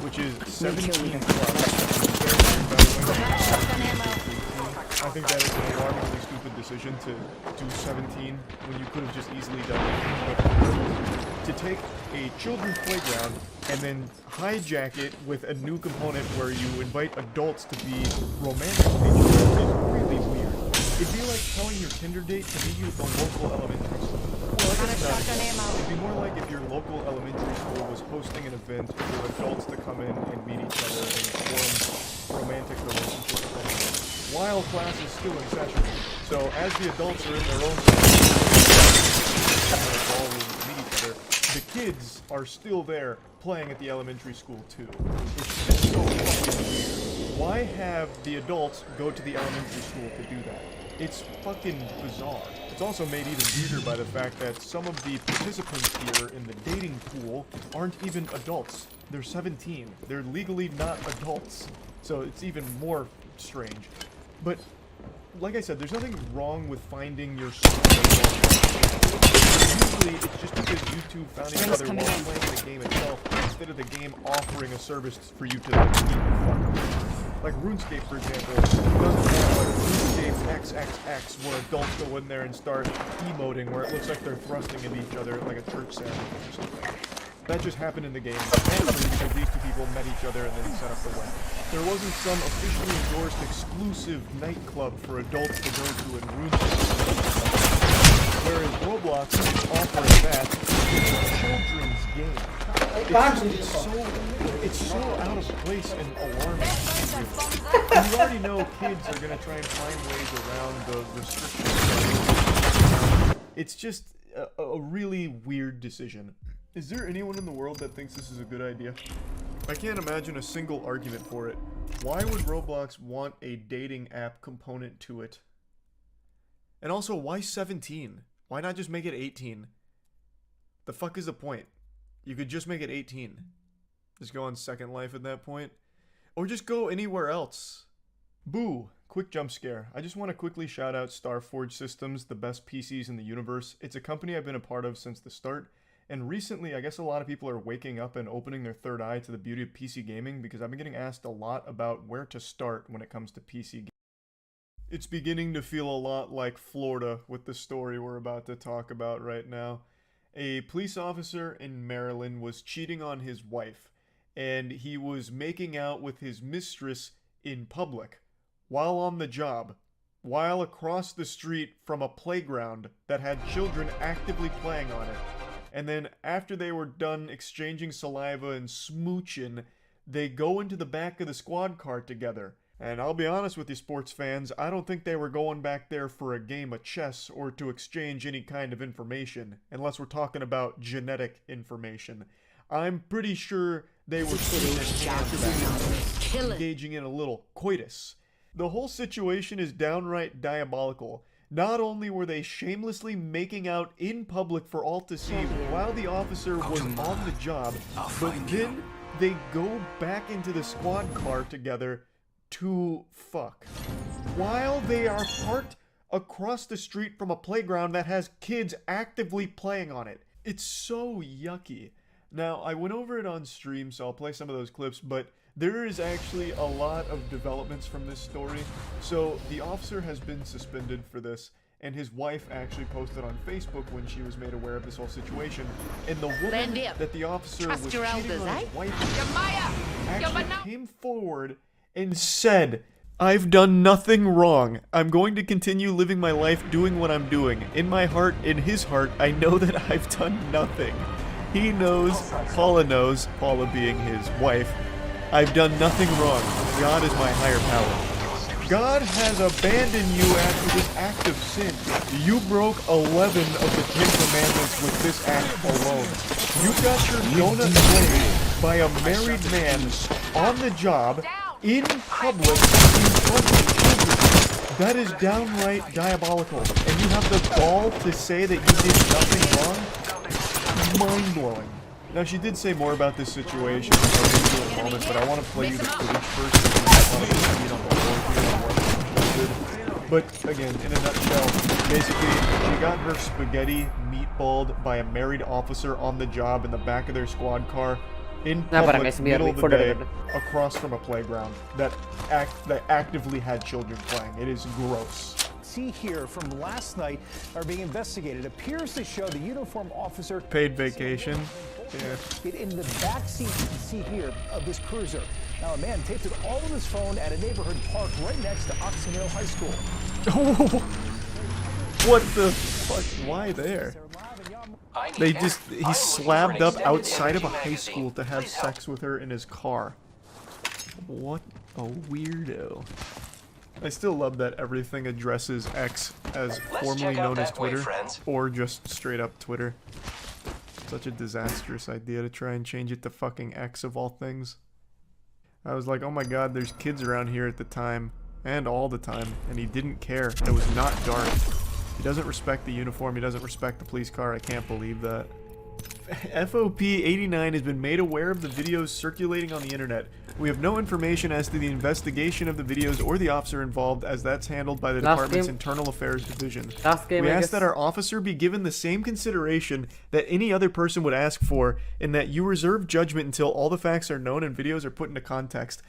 Which is 17 plus. I think that is an alarmingly stupid decision to do 17 when you could have just easily done it. But to take a children's playground and then hijack it with a new component where you invite adults to be romantic with each other is really weird. It'd be like telling your Tinder date to meet you at the local elementary school. Well, I guess not. It'd be more like if your local elementary school was hosting an event for adults to come in and meet each other and form romantic relationships while class is still in session. So as the adults are in their own ballroom to meet each other, the kids are still there playing at the elementary school too. It's just so fucking weird. Why have the adults go to the elementary school to do that? It's fucking bizarre. It's also made even weirder by the fact that some of the participants here in the dating pool aren't even adults. They're 17. They're legally not adults. So it's even more strange. But, like I said, there's nothing wrong with finding your usually it's just because you two found each other while playing the game itself instead of the game offering a service for you to meet and fuck. Like RuneScape, for example, doesn't have like RuneScape XXX where adults go in there and start emoting where it looks like they're thrusting into each other like a church ceremony or something. That just happened in the game naturally because these two people met each other and then set up the wedding. There wasn't some officially endorsed exclusive nightclub for adults to go to in RuneScape. Whereas Roblox is offering that it's a children's game. It's so out of place and alarming. And you already know kids are gonna try and find ways around the restrictions. It's just a really weird decision. Is there anyone in the world that thinks this is a good idea? I can't imagine a single argument for it. Why would Roblox want a dating app component to it? And also, why 17? Why not just make it 18? The fuck is the point? You could just make it 18. Just go on Second Life at that point. Or just go anywhere else. Boo! Quick jump scare. I just want to quickly shout out Starforge Systems, the best PCs in the universe. It's a company I've been a part of since the start. And recently, I guess a lot of people are waking up and opening their third eye to the beauty of PC gaming because I've been getting asked a lot about where to start when it comes to PC gaming. It's beginning to feel a lot like Florida with the story we're about to talk about right now. A police officer in Maryland was cheating on his wife, and he was making out with his mistress in public, while on the job, while across the street from a playground that had children actively playing on it. And then after they were done exchanging saliva and smooching, they go into the back of the squad car together. And I'll be honest with you sports fans, I don't think they were going back there for a game of chess or to exchange any kind of information, unless we're talking about genetic information. I'm pretty sure they were engaging in a little coitus. The whole situation is downright diabolical. Not only were they shamelessly making out in public for all to see while the officer was on the job, but then they go back into the squad car together to fuck. While they are parked across the street from a playground that has kids actively playing on it. It's so yucky. Now, I went over it on stream, so I'll play some of those clips, but there is actually a lot of developments from this story. So, the officer has been suspended for this, and his wife actually posted on Facebook when she was made aware of this whole situation. And the woman that the officer was cheating on his wife actually came forward and said, "I've done nothing wrong. I'm going to continue living my life doing what I'm doing. In my heart, in his heart, I know that I've done nothing." He knows, Paula knows, Paula being his wife, "I've done nothing wrong. God is my higher power. God has abandoned you after this act of sin. You broke 11 of the 10 commandments with this act alone. You got your donut played by a married man on the job, in public, in front of children. That is downright diabolical. And you have the gall to say that you did nothing wrong? Mind-blowing." Now, she did say more about this situation in a moment, but I want to play you the footage first so you can see it on the board here. But again, in a nutshell, basically, she got her spaghetti meatballed by a married officer on the job in the back of their squad car in Nah, public, guys, middle of the food day, എടുക്കട്ടെ. across from a playground that actively had children playing. It is gross. See here from last night are being investigated. Appears to show the uniformed officer Paid vacation. Yeah. in the back seat you can see here of this cruiser. Now a man taped it all on his phone at a neighborhood park right next to Oxon Hill High School. What the fuck? Why there? He slabbed up outside of a high school to have sex with her in his car. What a weirdo. I still love that everything addresses X as formerly known as Twitter, or just straight up Twitter. Such a disastrous idea to try and change it to fucking X of all things. I was like, oh my god, there's kids around here at the time, and all the time, and he didn't care. It was not dark. He doesn't respect the uniform, he doesn't respect the police car, I can't believe that. FOP89 has been made aware of the videos circulating on the internet. We have no information as to the investigation of the videos or the officer involved, as that's handled by the department's Internal Affairs Division. We ask that our officer be given the same consideration that any other person would ask for, and that you reserve judgment until all the facts are known and videos are put into context.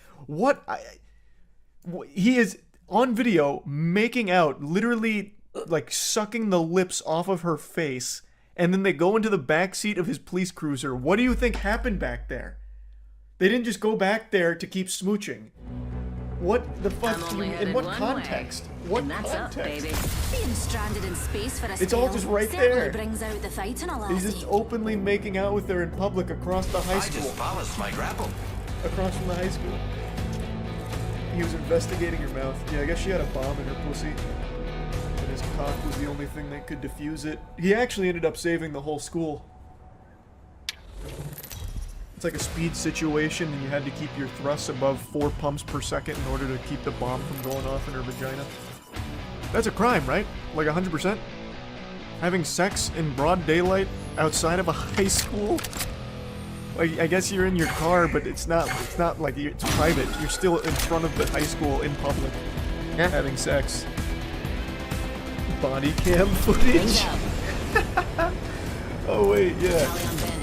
He is on video making out, literally like sucking the lips off of her face, and then they go into the back seat of his police cruiser. What do you think happened back there? They didn't just go back there to keep smooching. What the fuck? In what context? What context? Being stranded in space for a It's all just right there. brings out the fight in a He's just openly making out with her in public across the high school. I just polished my grapple. Across from the high school. He was investigating her mouth. Yeah, I guess she had a bomb in her pussy. And his cock was the only thing that could defuse it. He actually ended up saving the whole school. It's like a speed situation, and you had to keep your thrusts above 4 pumps per second in order to keep the bomb from going off in her vagina. That's a crime, right? Like 100%? Having sex in broad daylight outside of a high school? Like, I guess you're in your car, but it's not like it's private. You're still in front of the high school in public, having sex. Body cam footage. Oh wait, yeah.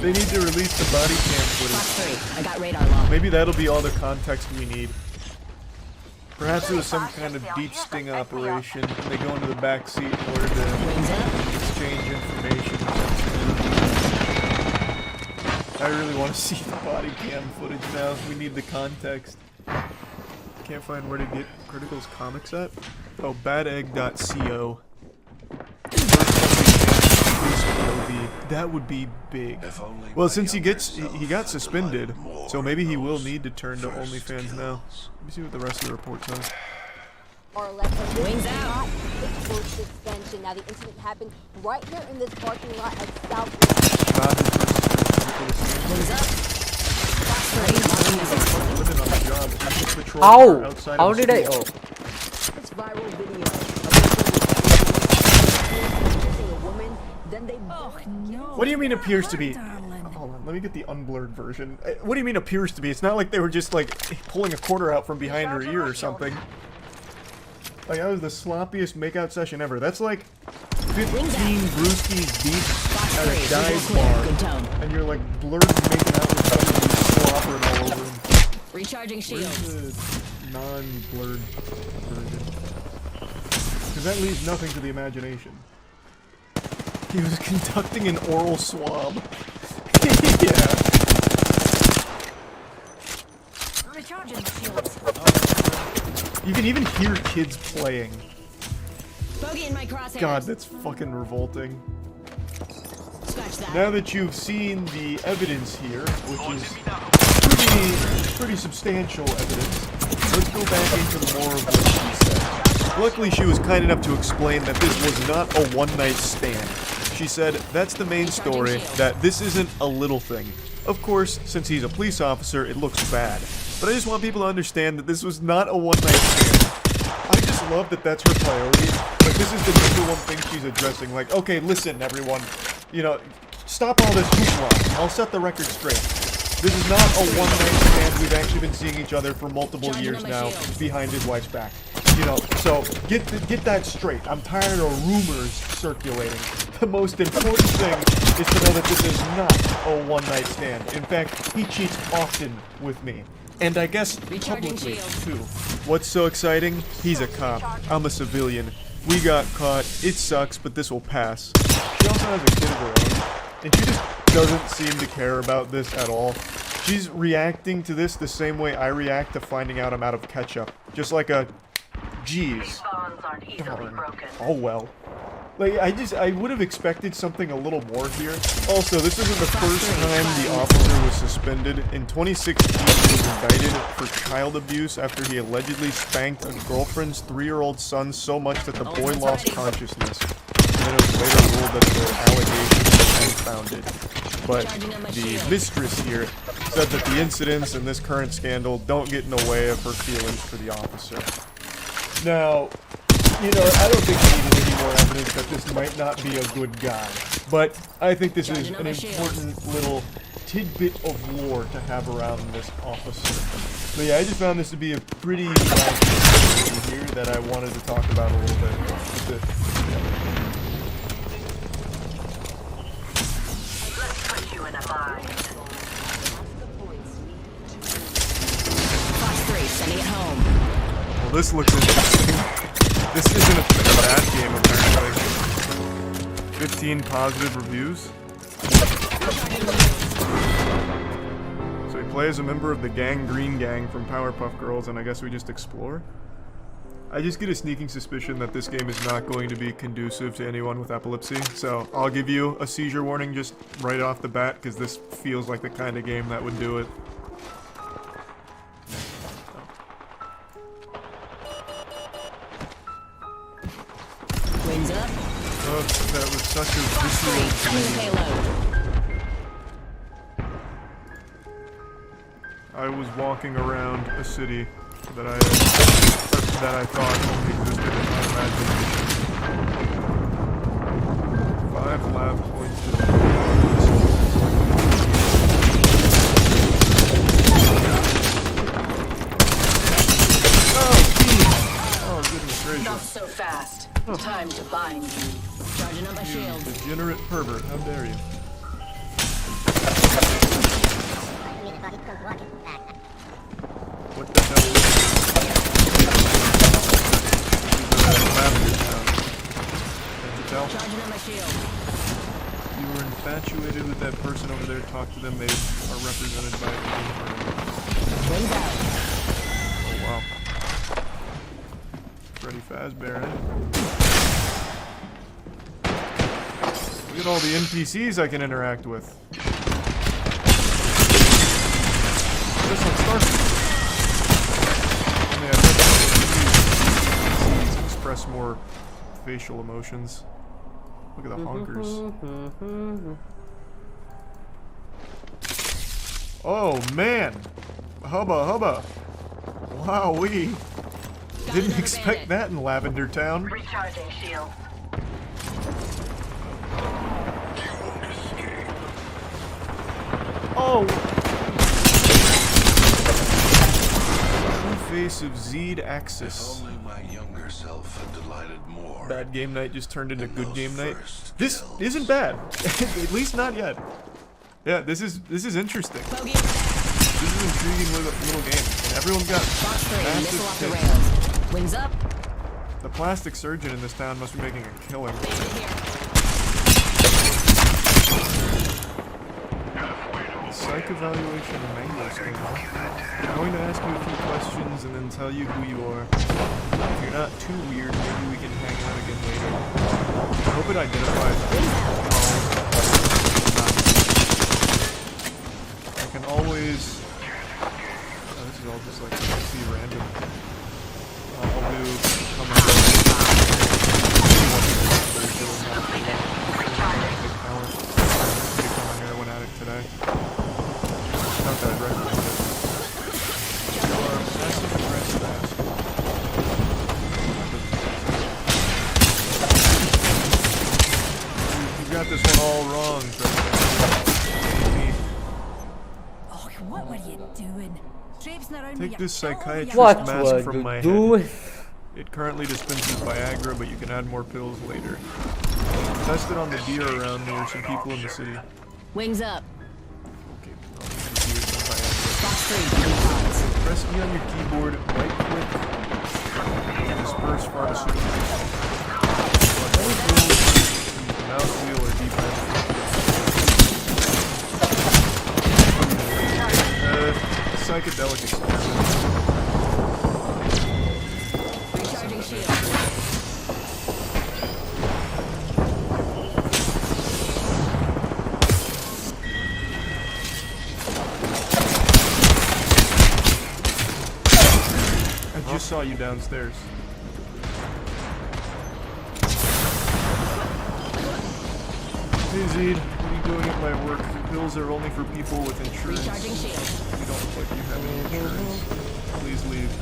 They need to release the body cam footage. I got radar lock. Maybe that'll be all the context we need. Perhaps it was some kind of deep sting operation, and they go into the back seat in order to exchange information. I really want to see the body cam footage now. We need the context. Can't find where to get Critical's comics at. Oh, badegg.co. That would be big. Well, since he got suspended, so maybe he will need to turn to OnlyFans now. Let me see what the rest of the report says. Wings out. Suspension. Now the incident happened right here in this parking lot at South. How? How did I? Oh. This viral video. Then they What do you mean appears to be? Hold on, let me get the unblurred version. What do you mean appears to be? It's not like they were just like pulling a quarter out from behind her ear or something. Like that was the sloppiest makeout session ever. That's like 15 brewskis deep at a dive bar, and you're like blurred making out with somebody slobbering all over him. Recharging shields. Where's the non-blurred version? Because that leaves nothing to the imagination. He was conducting an oral swab. Yeah. Recharging shields. You can even hear kids playing. Bogey in my crosshairs. God, that's fucking revolting. Scratch that. Now that you've seen the evidence here, which is pretty substantial evidence, let's go back into more of what she said. Luckily, she was kind enough to explain that this was not a one-night stand. She said, that's the main story, that this isn't a little thing. Of course, since he's a police officer, it looks bad. But I just want people to understand that this was not a one-night stand. I just love that that's her priority. Like, this is the number one thing she's addressing. Like, okay, listen, everyone. You know, stop all this hoopla. I'll set the record straight. This is not a one-night stand. We've actually been seeing each other for multiple years now, behind his wife's back. You know, so get that straight. I'm tired of rumors circulating. The most important thing is to know that this is not a one-night stand. In fact, he cheats often with me. And I guess publicly, too. What's so exciting? He's a cop. I'm a civilian. We got caught. It sucks, but this will pass. She also has a kid of her own, and she just doesn't seem to care about this at all. She's reacting to this the same way I react to finding out I'm out of ketchup. Just like a, geez, darn, oh well. Like, I would have expected something a little more here. Also, this isn't the first time the officer was suspended. In 2016, he was indicted for child abuse after he allegedly spanked a girlfriend's 3-year-old son so much that the boy lost consciousness. And then it was later ruled that the allegations were unfounded. But the mistress here said that the incidents in this current scandal don't get in the way of her feelings for the officer. Now, you know, I don't think we need any more evidence that this might not be a good guy. But I think this is an important little tidbit of lore to have around this officer. But yeah, I just found this to be a pretty nice thing here that I wanted to talk about a little bit. That's it. Let's put you in a bind. Fox 3, sending it home. Well, this looks interesting. This isn't a bad game, apparently. 15 positive reviews. So he plays a member of the Green Gang from Powerpuff Girls, and I guess we just explore? I just get a sneaking suspicion that this game is not going to be conducive to anyone with epilepsy, so I'll give you a seizure warning just right off the bat, because this feels like the kind of game that would do it. Wings up. Oh, that was such a visceral dream. I was walking around a city that I thought only existed in my imagination. 5 lab points. Oh, goodness gracious. Not so fast. Time to bind you. Charging up my shield. Degenerate pervert, how dare you? What the hell is Can't you tell? Charging up my shield. You were infatuated with that person over there. Talk to them. They are represented by a Wings out. Oh wow. Freddy Fazbear, eh? Look at all the NPCs I can interact with. This one starts. I mean, I bet NPCs express more facial emotions. Look at the honkers. Oh man! Hubba hubba! Wowee! Didn't expect that in Lavender Town. Recharging shield. Oh! True face of Zed Axis. Only my younger self had delighted more. Bad game night just turned into good game night. This isn't bad. At least not yet. Yeah, this is interesting. This is an intriguing little game. And everyone got massive tits. Wings up. The plastic surgeon in this town must be making a killing. Psych evaluation mango stain. I'm going to ask you a few questions and then tell you who you are. If you're not too weird, maybe we can hang out again later. I hope it identifies. I can always. Oh, this is all just like see random. I'll do come and go. Become a heroin addict today. Not that I'd recommend it. You are passive aggressive ass. You got this one all wrong, Oh, what were you doing? Traipsing around with Take your this psychiatrist What mask were from you my doing? head. It currently dispenses Viagra, but you can add more pills later. Test it on the deer around me or some people in the city. Wings up. Okay, press E on your keyboard, right click, disperse pharmaceuticals. Mouse wheel or D-pad. Psychedelic experiment. Recharging shield. I just saw you downstairs. Hey Zed, what are you doing at my work? Pills are only for people with insurance. Recharging shield. You don't look like you have any insurance. Please leave.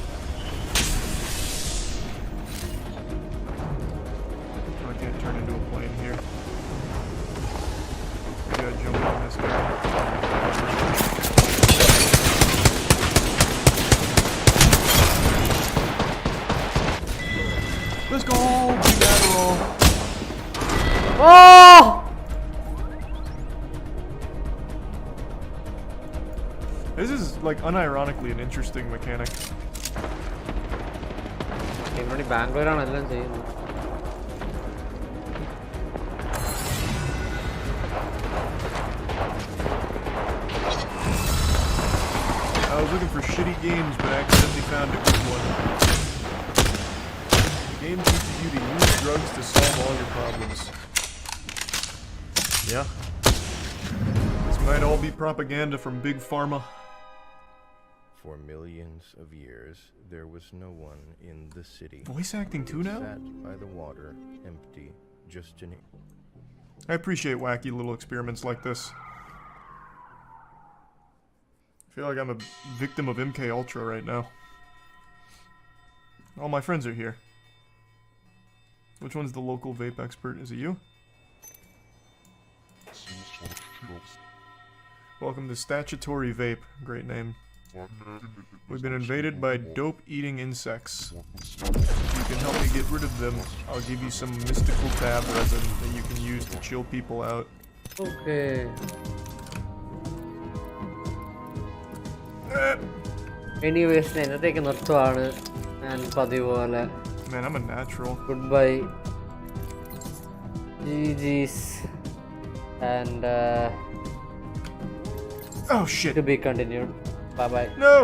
I can't turn into a plane here. I gotta jump on this guy. Let's go! Big Adderall! Oh! This is, like, unironically an interesting mechanic. ഇവിടെ ബാംഗ്ലൂരാണ് എല്ലാം ചെയ്യുന്നത്. I was looking for shitty games, but I accidentally found a good one. The game teaches you to use drugs to solve all your problems. Yeah. This might all be propaganda from Big Pharma. For millions of years, there was no one in the city. Voice acting too now? Sat by the water, empty, just an... I appreciate wacky little experiments like this. I feel like I'm a victim of MK Ultra right now. All my friends are here. Which one's the local vape expert? Is it you? Welcome to Statutory Vape. Great name. We've been invaded by dope-eating insects. If you can help me get rid of them, I'll give you some mystical tab resin that you can use to chill people out. Okay. Anyways, എന്നത്തേക്ക് നിർത്തുവാണ് ഞാൻ പതിവ് പോലെ. Man, I'm a natural. Goodbye. GG's. And oh shit. To be continued. Bye bye. No!